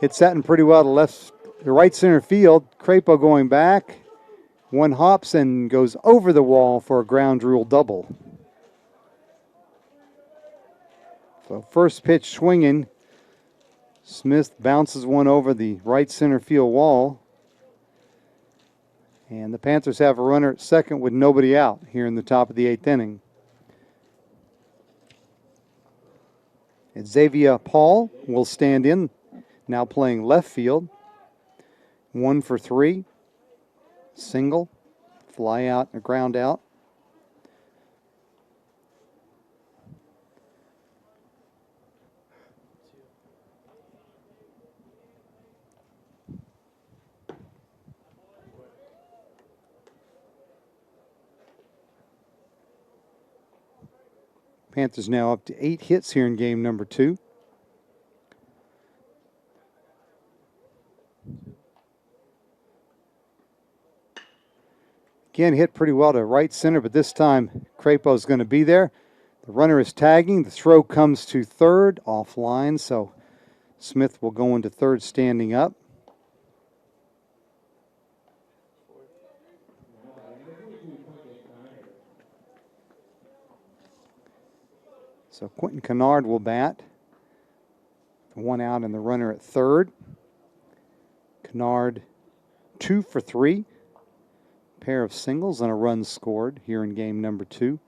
It's setting pretty well to the right center field. Crapo going back. One hops and goes over the wall for a ground rule double. So first pitch swinging. Smith bounces one over the right center field wall. And the Panthers have a runner at second with nobody out here in the top of the 8th inning. Xavier Paul will stand in, now playing left field. 1 for 3. Single. Fly out and a ground out. Panthers now up to 8 hits here in game number 2. Again, hit pretty well to right center, but this time Crapo's going to be there. The runner is tagging. The throw comes to third, offline, so Smith will go into third standing up. So Quentin Kennard will bat. One out and the runner at third. Kennard 2 for 3. Pair of singles and a run scored here in game number 2.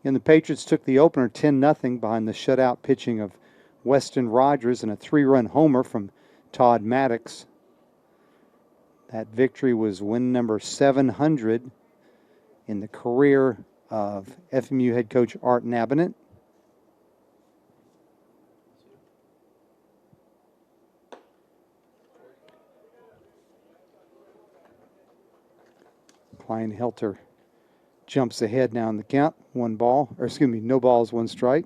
And the Patriots took the opener 10-0 behind the shutout pitching of Weston Rogers and a 3-run homer from Todd Maddox. That victory was win number 700 in the career of FMU head coach Art Nabonet. Klein Helter jumps ahead now in the count. No balls, 1 strike.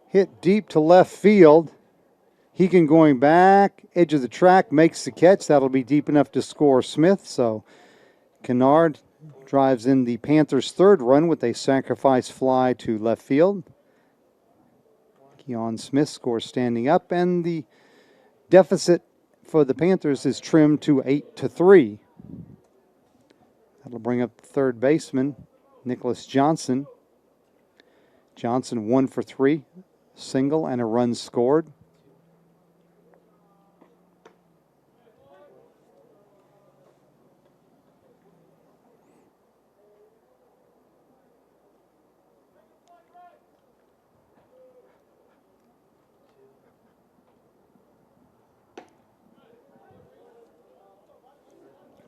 Hit deep to left field. Hegan going back, edge of the track, makes the catch. That'll be deep enough to score Smith. So Kennard drives in the Panthers' third run with a sacrifice fly to left field. Keon Smith scores standing up, and the deficit for the Panthers is trimmed to 8-3. That'll bring up the third baseman, Nicholas Johnson. Johnson 1 for 3, single and a run scored.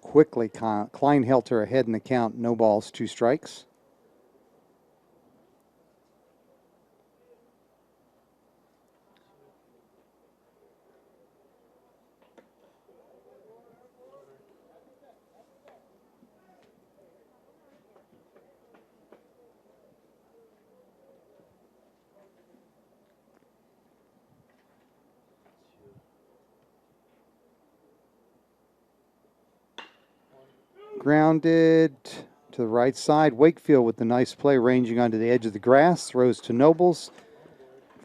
Quickly, Kleinhelter ahead in the count, no balls, 2 strikes. Grounded to the right side. Wakefield with the nice play, ranging onto the edge of the grass. Throws to Nobles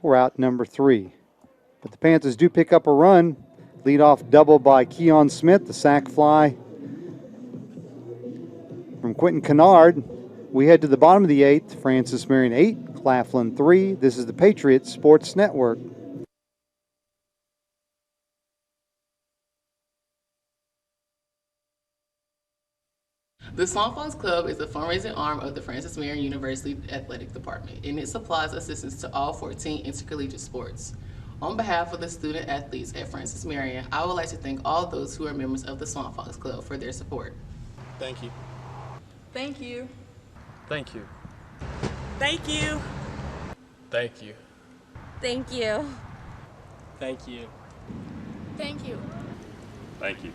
for out number 3. But the Panthers do pick up a run. Leadoff double by Keon Smith. The sac fly from Quentin Kennard. We head to the bottom of the 8th. Francis Marion 8, Claflin 3. This is the Patriots Sports Network. The Swamp Fox Club is the fundraising arm of the Francis Marion University Athletic Department, and it supplies assistance to all 14 intercollegiate sports. On behalf of the student athletes at Francis Marion, I would like to thank all those who are members of the Swamp Fox Club for their support. Thank you. Thank you. Thank you. Thank you. Thank you. Thank you. Thank you. Thank you. Thank you.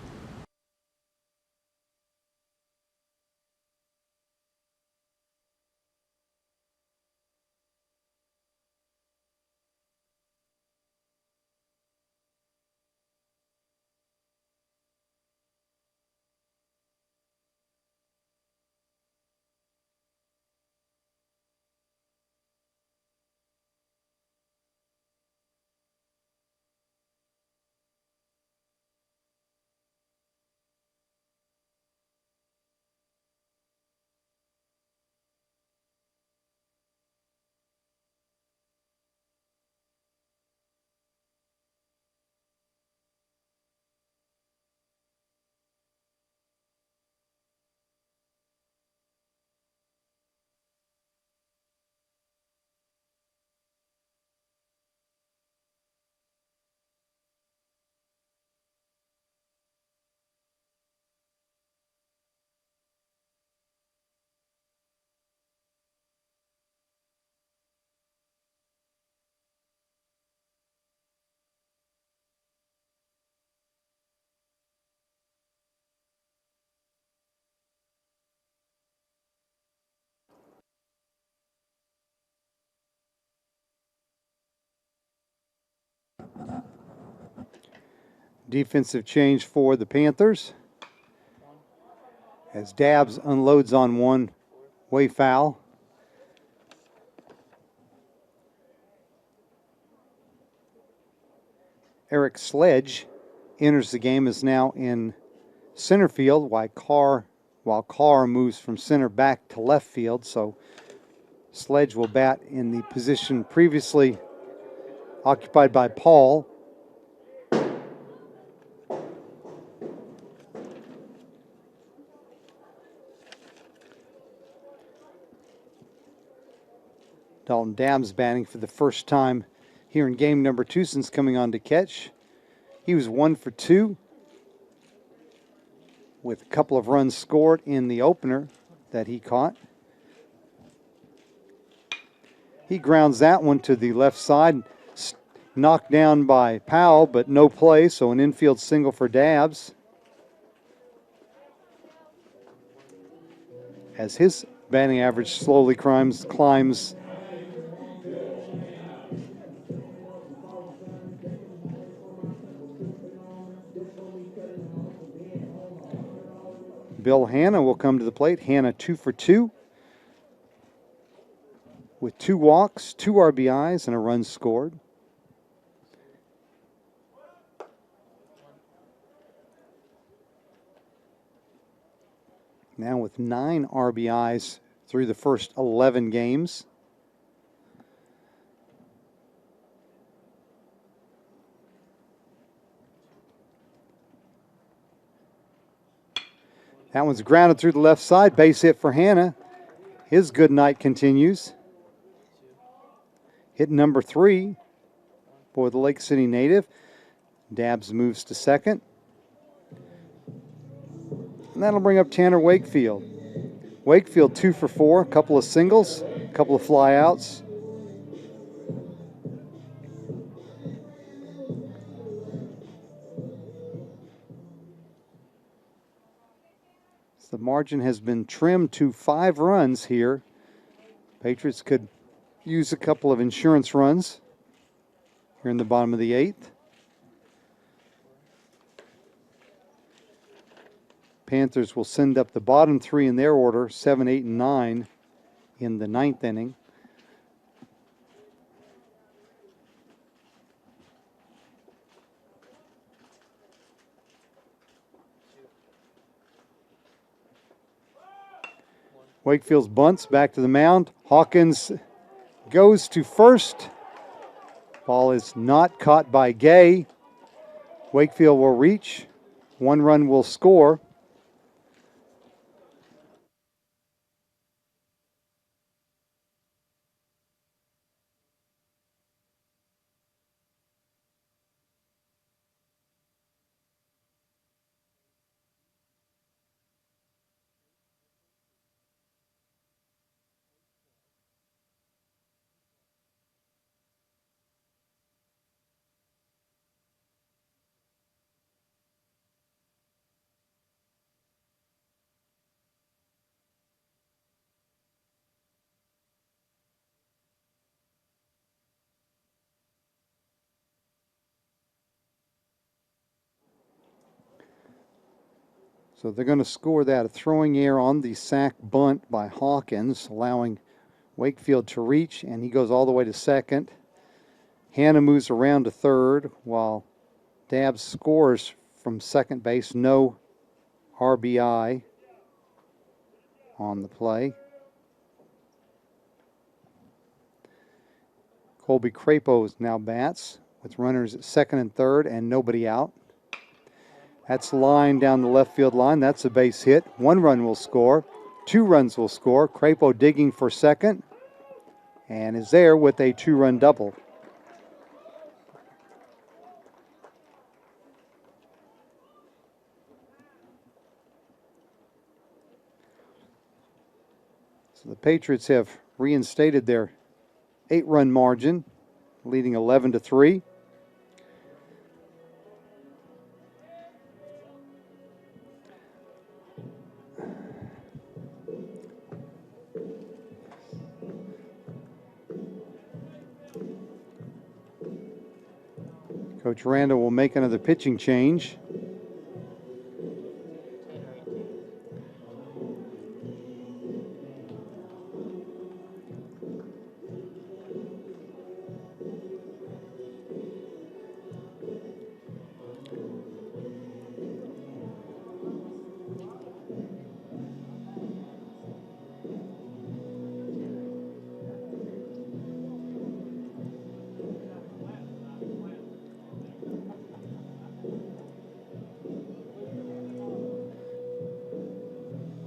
Defensive change for the Panthers as Dabbs unloads on one way foul. Eric Sledge enters the game, is now in center field while Carr moves from center back to left field. So Sledge will bat in the position previously occupied by Paul. Dalton Dabbs batting for the first time here in game number 2 since coming on to catch. He was 1 for 2 with a couple of runs scored in the opener that he caught. He grounds that one to the left side, knocked down by Powell, but no play, so an infield single for Dabbs. As his batting average slowly climbs. Bill Hanna will come to the plate. Hanna 2 for 2 with 2 walks, 2 RBIs, and a run scored. Now with 9 RBIs through the first 11 games. That one's grounded through the left side. Base hit for Hanna. His good night continues. Hit number 3 for the Lake City native. Dabbs moves to second. And that'll bring up Tanner Wakefield. Wakefield 2 for 4, a couple of singles, a couple of flyouts. The margin has been trimmed to 5 runs here. Patriots could use a couple of insurance runs here in the bottom of the 8th. Panthers will send up the bottom 3 in their order, 7, 8, and 9 in the 9th inning. Wakefield's bunts back to the mound. Hawkins goes to first. Ball is not caught by Gay. Wakefield will reach. 1 run will score. So they're going to score that. A throwing error on the sac bunt by Hawkins, allowing Wakefield to reach, and he goes all the way to second. Hanna moves around to third, while Dabbs scores from second base. No RBI on the play. Colby Crapo now bats with runners at second and third and nobody out. That's line down the left field line. That's a base hit. 1 run will score. 2 runs will score. Crapo digging for second and is there with a 2-run double. So the Patriots have reinstated their 8-run margin, leading 11-3. Coach Randall will make another pitching change.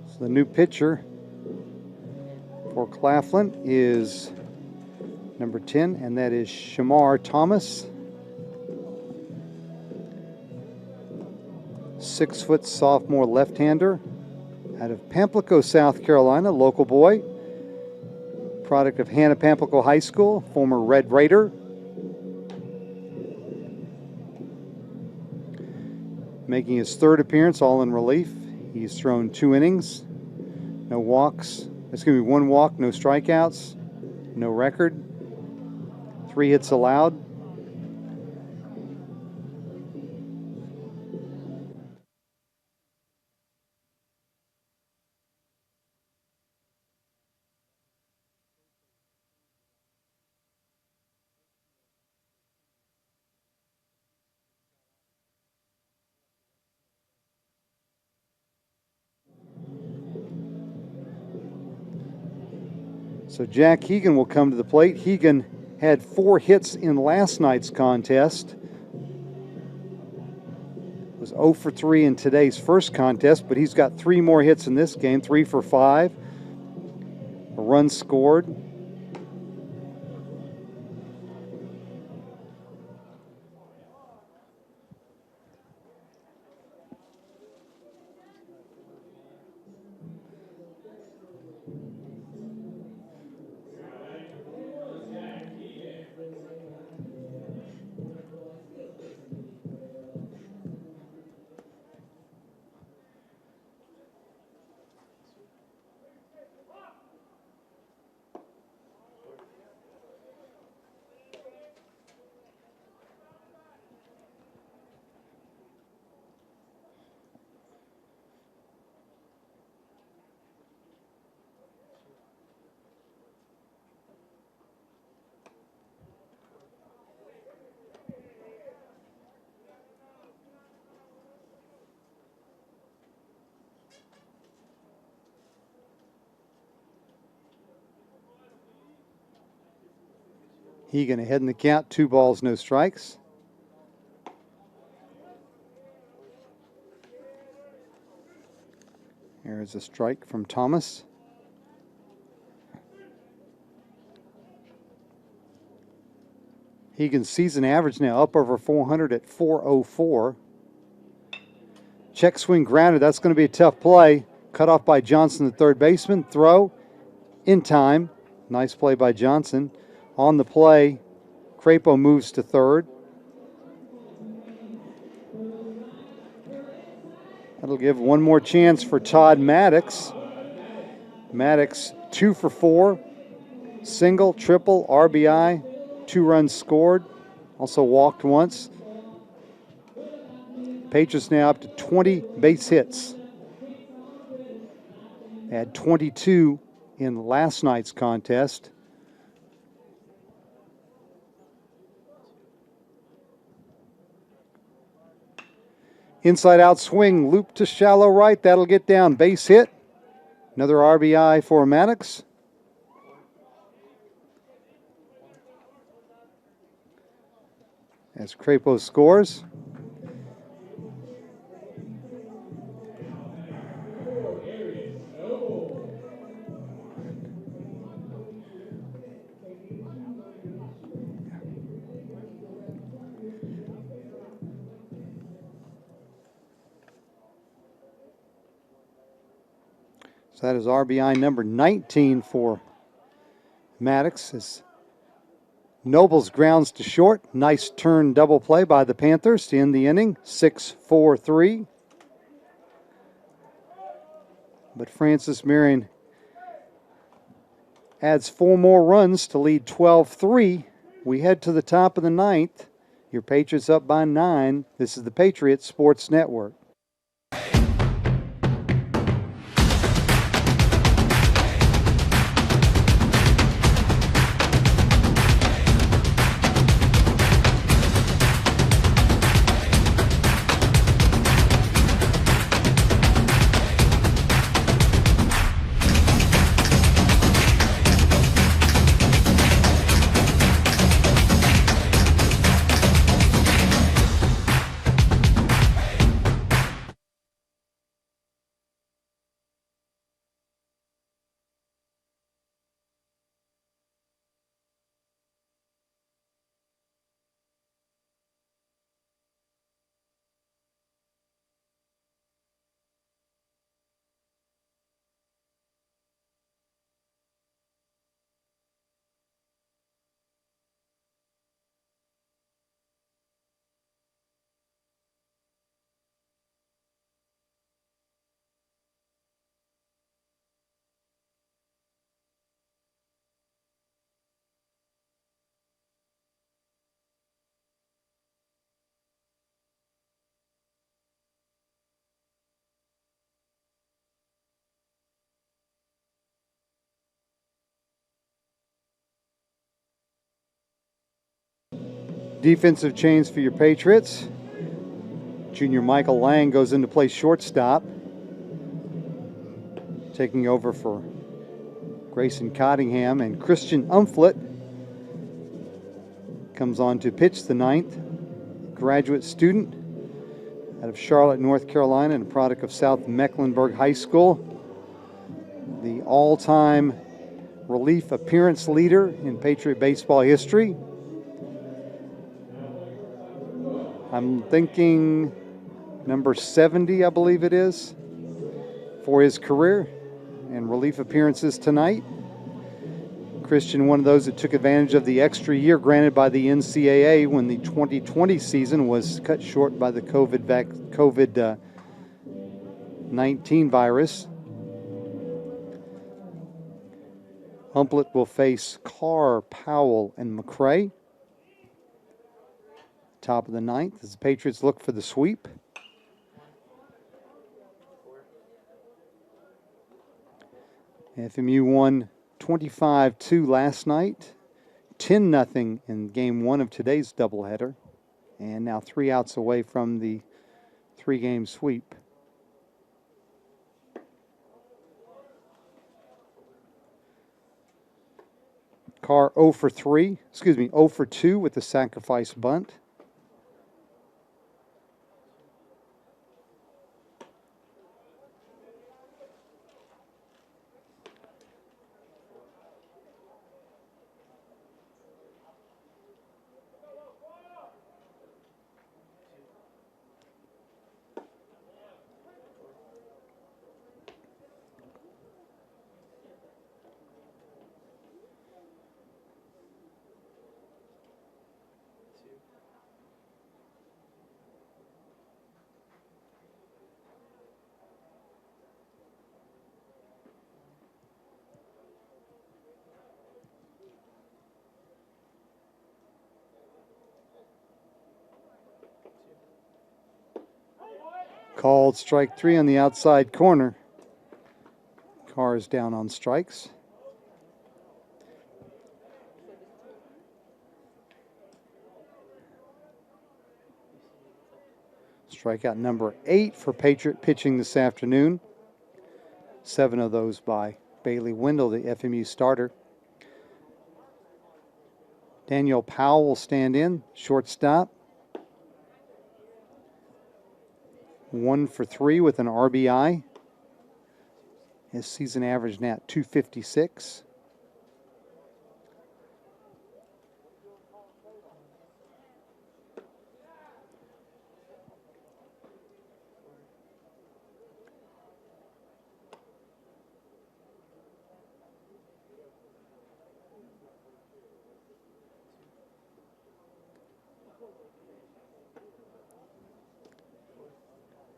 So the new pitcher for Claflin is number 10, and that is Shamar Thomas. 6-foot sophomore left-hander out of Pamplico, South Carolina, local boy. Product of Hannah Pamplico High School, former Red Raider. Making his third appearance, all in relief. He's thrown 2 innings, no walks. It's going to be 1 walk, no strikeouts, no record, 3 hits allowed. So Jack Hegan will come to the plate. Hegan had 4 hits in last night's contest. Was 0 for 3 in today's first contest, but he's got 3 more hits in this game, 3 for 5. A run scored. Hegan ahead in the count, 2 balls, no strikes. There's a strike from Thomas. Hegan's season average now up over 400 at 404. Check swing grounded. That's going to be a tough play. Cut off by Johnson, the third baseman. Throw in time. Nice play by Johnson. On the play, Crapo moves to third. That'll give one more chance for Todd Maddox. Maddox 2 for 4. Single, triple, RBI, 2 runs scored. Also walked once. Patriots now up to 20 base hits. They had 22 in last night's contest. Inside out swing, loop to shallow right. That'll get down. Base hit. Another RBI for Maddox. As Crapo scores. So that is RBI number 19 for Maddox. As Nobles grounds to short. Nice turn double play by the Panthers to end the inning. 6-4-3. But Francis Marion adds 4 more runs to lead 12-3. We head to the top of the ninth. Your Patriots up by 9. This is the Patriots Sports Network. Defensive change for your Patriots. Junior Michael Lang goes into play shortstop. Taking over for Grayson Cottingham, and Christian Umflett comes on to pitch the ninth. Graduate student out of Charlotte, North Carolina, and a product of South Mecklenburg High School. The all-time relief appearance leader in Patriot baseball history. I'm thinking number 70, I believe it is, for his career and relief appearances tonight. Christian, one of those that took advantage of the extra year granted by the NCAA when the 2020 season was cut short by the COVID-19 virus. Umflett will face Carr, Powell, and McCray. Top of the ninth as the Patriots look for the sweep. FMU won 25-2 last night, 10-0 in game one of today's doubleheader, and now 3 outs away from the 3-game sweep. Carr 0 for 2 with the sacrifice bunt. Called strike 3 on the outside corner. Carr is down on strikes. Strikeout number 8 for Patriot pitching this afternoon. 7 of those by Bailey Wendell, the FMU starter. Daniel Powell will stand in, shortstop. 1 for 3 with an RBI. His season average now at 256.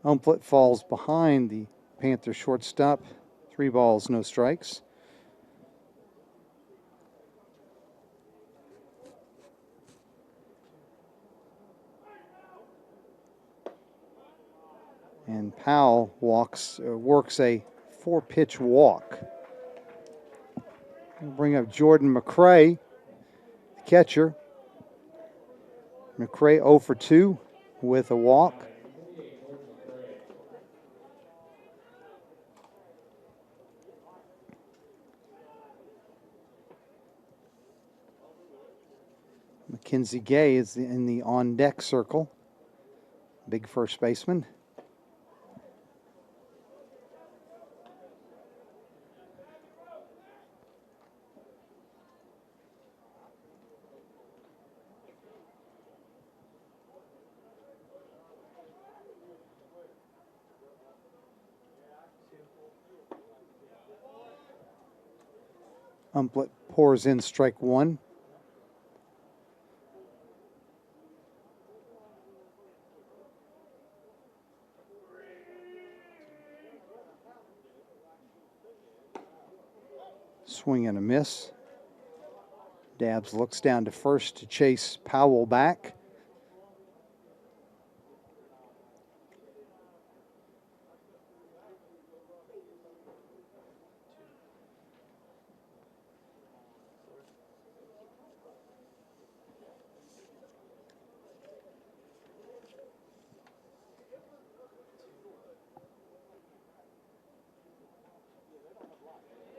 Umflett falls behind the Panther shortstop. 3 balls, no strikes. And Powell works a 4-pitch walk. We'll bring up Jordan McCray, the catcher. McCray 0 for 2 with a walk. Mackenzie Gay is in the on-deck circle. Big first baseman. Umplett pours in strike 1. Swing and a miss. Dabbs looks down to first to chase Powell back.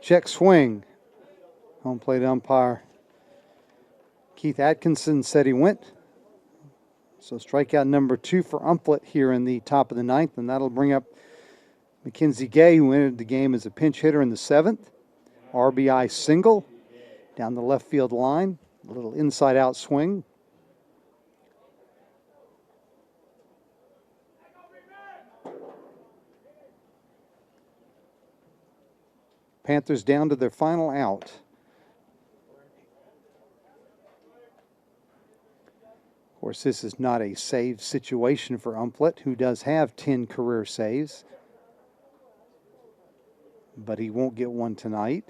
Check swing. Home plate umpire Keith Atkinson said he went. So strikeout number 2 for Umplett here in the top of the 9th, and that'll bring up Mackenzie Gay, who entered the game as a pinch hitter in the 7th. RBI single down the left field line. A little inside-out swing. Panthers down to their final out. Of course, this is not a save situation for Umplett, who does have 10 career saves, but he won't get one tonight.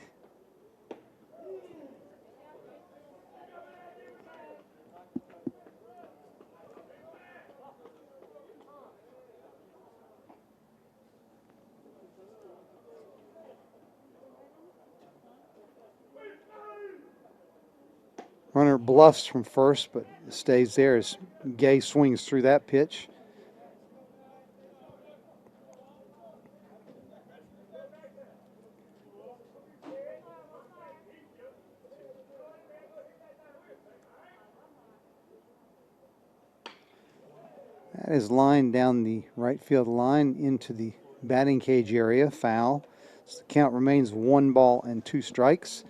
Runner bluffs from first, but stays there as Gay swings through that pitch. That is lined down the right field line into the batting cage area, foul. So the count remains 1 ball and 2 strikes.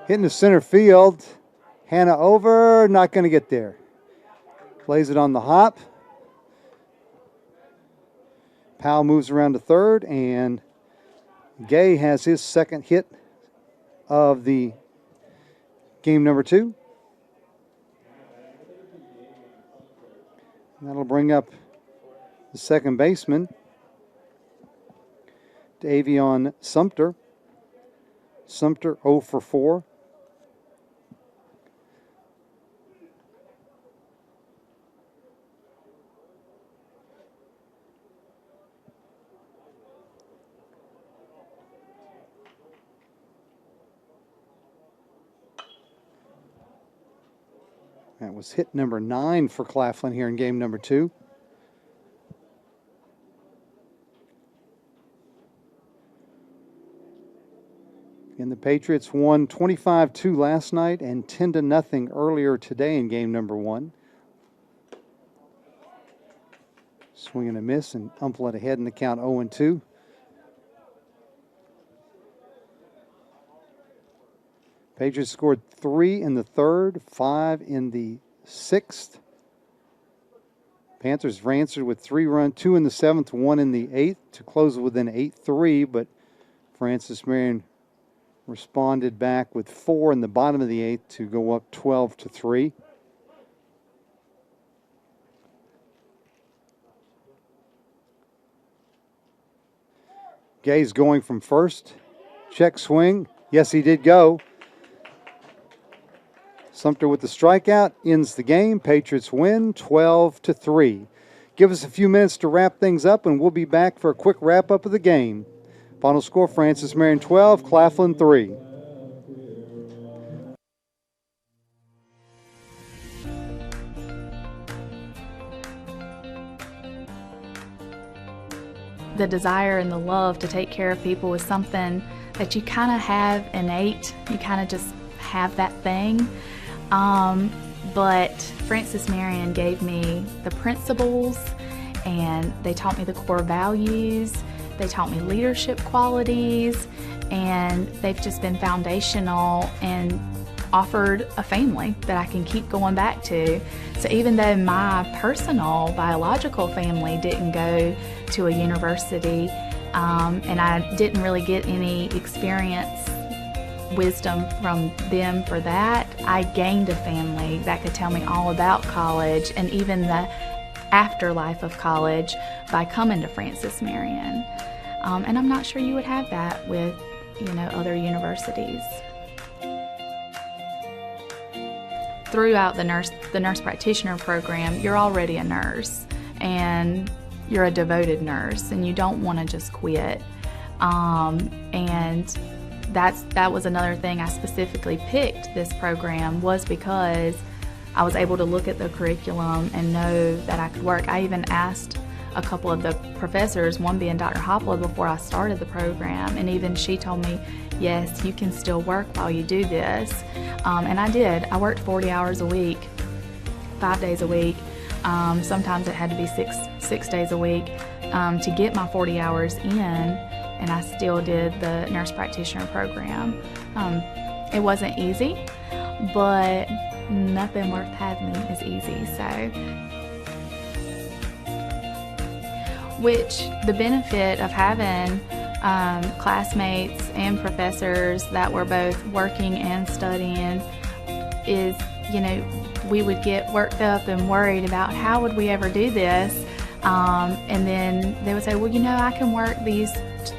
Hitting the center field. Hanna over, not going to get there. Plays it on the hop. Powell moves around to third, and Gay has his second hit of the game number 2. And that'll bring up the second baseman, Davion Sumter. Sumter 0 for 4. That was hit number 9 for Claflin here in game number 2. And the Patriots won 25-2 last night and 10-0 earlier today in game number 1. Swing and a miss, and Umplett ahead in the count 0-2. Patriots scored 3 in the 3rd, 5 in the 6th. Panthers answered with 3 runs, 2 in the 7th, 1 in the 8th to close within 8-3, but Francis Marion responded back with 4 in the bottom of the 8th to go up 12-3. Gay's going from first. Check swing. Yes, he did go. Sumter with the strikeout ends the game. Patriots win 12-3. Give us a few minutes to wrap things up, and we'll be back for a quick wrap-up of the game. Final score, Francis Marion 12, Claflin 3. The desire and the love to take care of people is something that you kind of have innate. You kind of just have that thing. But Francis Marion gave me the principles, and they taught me the core values. They taught me leadership qualities, and they've just been foundational and offered a family that I can keep going back to. So even though my personal biological family didn't go to a university, and I didn't really get any wisdom from them for that, I gained a family that could tell me all about college and even the afterlife of college by coming to Francis Marion. And I'm not sure you would have that with, other universities. Throughout the nurse practitioner program, you're already a nurse, and you're a devoted nurse, and you don't want to just quit. And that was another thing I specifically picked this program, was because I was able to look at the curriculum and know that I could work. I even asked a couple of the professors, one being Dr. Hopla, before I started the program, and even she told me, yes, you can still work while you do this. And I did. I worked 40 hours a week, 5 days a week. Sometimes it had to be six days a week to get my 40 hours in, and I still did the nurse practitioner program. It wasn't easy, but nothing worth having is easy. Which the benefit of having classmates and professors that were both working and studying is, we would get worked up and worried about how would we ever do this. And then they would say, well, I can work these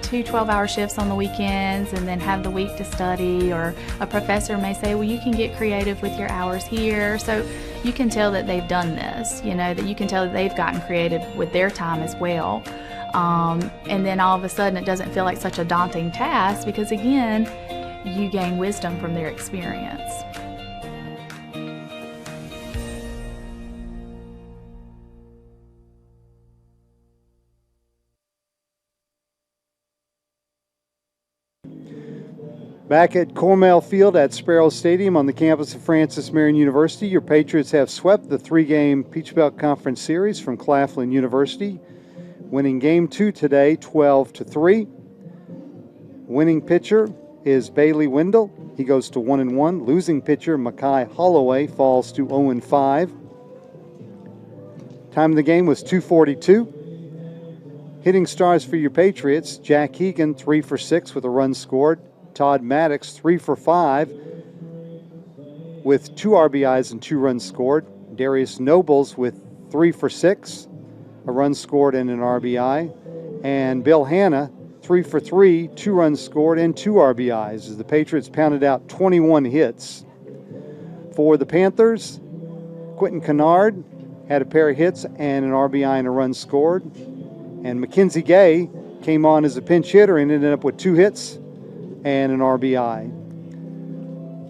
2 12-hour shifts on the weekends and then have the week to study. Or a professor may say, well, you can get creative with your hours here. So you can tell that they've done this, that you can tell that they've gotten creative with their time as well. And then all of a sudden it doesn't feel like such a daunting task because, again, you gain wisdom from their experience. Back at Cornell Field at Sparrow Stadium on the campus of Francis Marion University, your Patriots have swept the 3-game Peach Belt Conference Series from Claflin University, winning Game 2 today 12-3. Winning pitcher is Bailey Wendell. He goes to 1-1. Losing pitcher Mackay Holloway falls to 0-5. Time of the game was 2:42. Hitting stars for your Patriots, Jack Hegan 3 for 6 with a run scored. Todd Maddox 3 for 5 with 2 RBIs and 2 runs scored. Darius Nobles with 3 for 6, a run scored and an RBI. And Bill Hanna 3 for 3, 2 runs scored and 2 RBIs as the Patriots pounded out 21 hits. For the Panthers, Quentin Kennard had a pair of hits and an RBI and a run scored. And Mackenzie Gay came on as a pinch hitter and ended up with 2 hits and an RBI.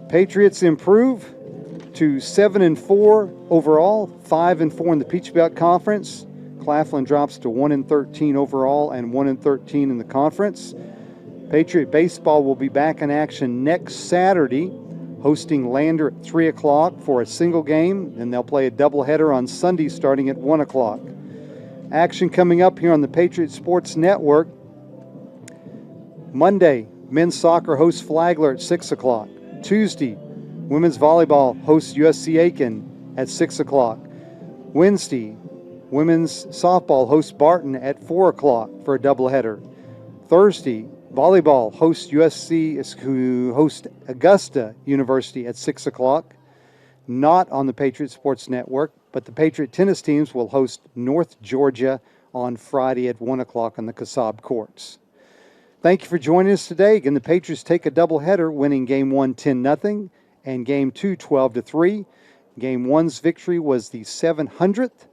Patriots improve to 7-4 overall, 5-4 in the Peach Belt Conference. Claflin drops to 1-13 overall and 1-13 in the conference. Patriot baseball will be back in action next Saturday, hosting Lander at 3 o'clock for a single game. Then they'll play a doubleheader on Sunday starting at 1 o'clock. Action coming up here on the Patriot Sports Network. Monday, men's soccer hosts Flagler at 6 o'clock. Tuesday, women's volleyball hosts USC Aiken at 6 o'clock. Wednesday, women's softball hosts Barton at 4 o'clock for a doubleheader. Thursday, volleyball hosts who host Augusta University at 6 o'clock. Not on the Patriot Sports Network, but the Patriot tennis teams will host North Georgia on Friday at 1 o'clock on the Kasab courts. Thank you for joining us today. Again, the Patriots take a doubleheader, winning Game 1 10-0 and Game 2 12-3. Game 1's victory was the 700th,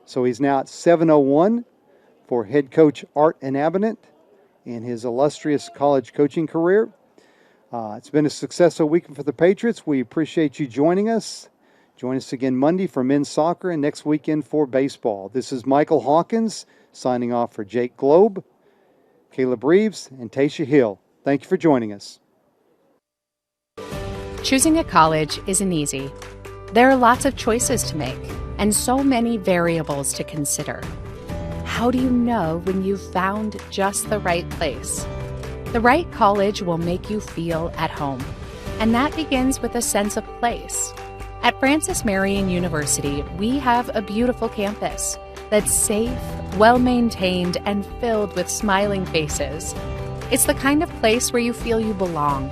so he's now at 701 for head coach Art Inabinant in his illustrious college coaching career. It's been a successful weekend for the Patriots. We appreciate you joining us. Join us again Monday for men's soccer and next weekend for baseball. This is Michael Hawkins signing off for Jake Globe, Caleb Reeves, and Tasha Hill. Thank you for joining us. Choosing a college isn't easy. There are lots of choices to make and so many variables to consider. How do you know when you've found just the right place? The right college will make you feel at home, and that begins with a sense of place. At Francis Marion University, we have a beautiful campus that's safe, well-maintained, and filled with smiling faces. It's the kind of place where you feel you belong,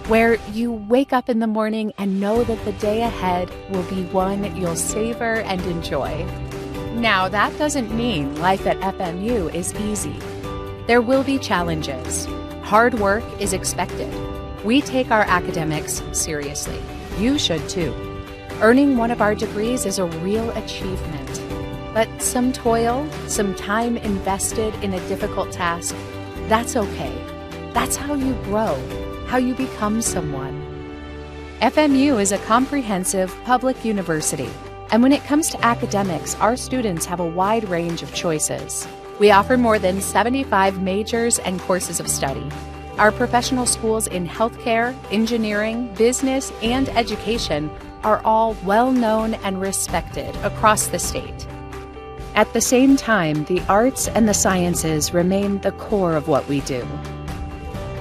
where you wake up in the morning and know that the day ahead will be one you'll savor and enjoy. Now, that doesn't mean life at FMU is easy. There will be challenges. Hard work is expected. We take our academics seriously. You should too. Earning one of our degrees is a real achievement. But some toil, some time invested in a difficult task, that's okay. That's how you grow, how you become someone. FMU is a comprehensive public university, and when it comes to academics, our students have a wide range of choices. We offer more than 75 majors and courses of study. Our professional schools in healthcare, engineering, business, and education are all well known and respected across the state. At the same time, the arts and the sciences remain the core of what we do.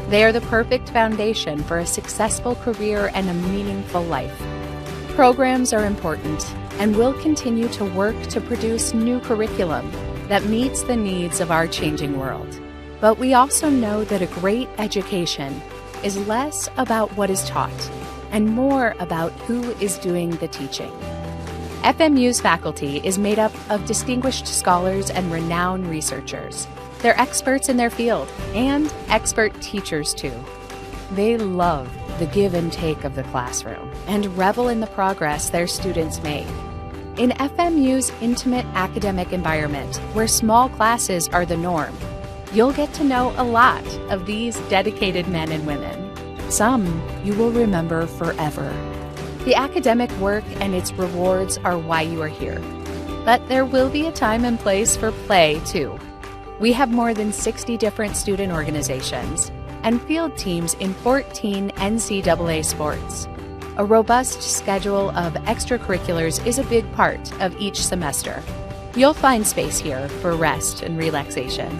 They are the perfect foundation for a successful career and a meaningful life. Programs are important, and we'll continue to work to produce new curriculum that meets the needs of our changing world. But we also know that a great education is less about what is taught and more about who is doing the teaching. FMU's faculty is made up of distinguished scholars and renowned researchers. They're experts in their field and expert teachers too. They love the give and take of the classroom and revel in the progress their students make. In FMU's intimate academic environment, where small classes are the norm, you'll get to know a lot of these dedicated men and women. Some you will remember forever. The academic work and its rewards are why you are here. But there will be a time and place for play, too. We have more than 60 different student organizations and field teams in 14 NCAA sports. A robust schedule of extracurriculars is a big part of each semester. You'll find space here for rest and relaxation.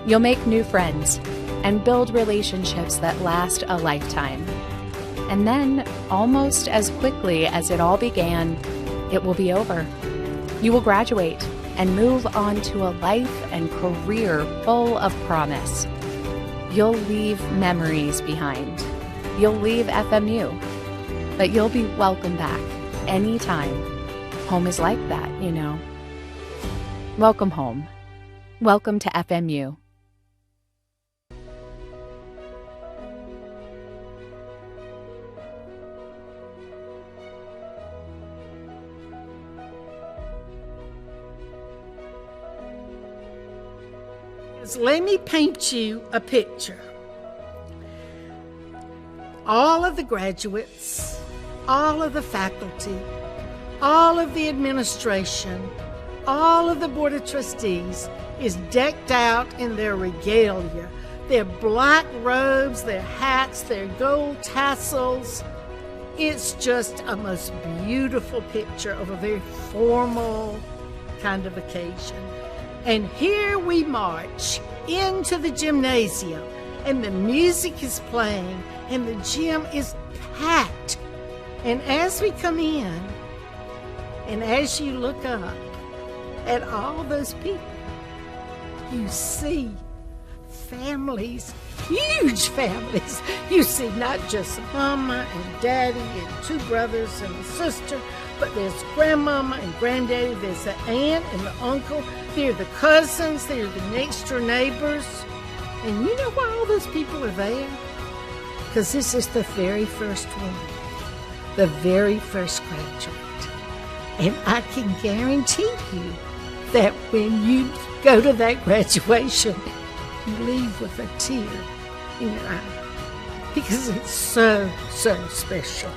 You'll make new friends and build relationships that last a lifetime. And then, almost as quickly as it all began, it will be over. You will graduate and move on to a life and career full of promise. You'll leave memories behind. You'll leave FMU. But you'll be welcome back anytime. Home is like that, you know. Welcome home. Welcome to FMU. Let me paint you a picture. All of the graduates, all of the faculty, all of the administration, all of the Board of Trustees is decked out in their regalia. Their black robes, their hats, their gold tassels. It's just a most beautiful picture of a very formal kind of occasion. And here we march into the gymnasium, and the music is playing, and the gym is packed. And as we come in, and as you look up at all those people, you see families, huge families. You see not just mama and daddy and two brothers and a sister, but there's grandmama and granddaddy, there's the aunt and the uncle, there are the cousins, there are the next door neighbors. And you know why all those people are there? Because this is the very first one, the very first graduate. And I can guarantee you that when you go to that graduation, you leave with a tear in your eye. Because it's so, so special.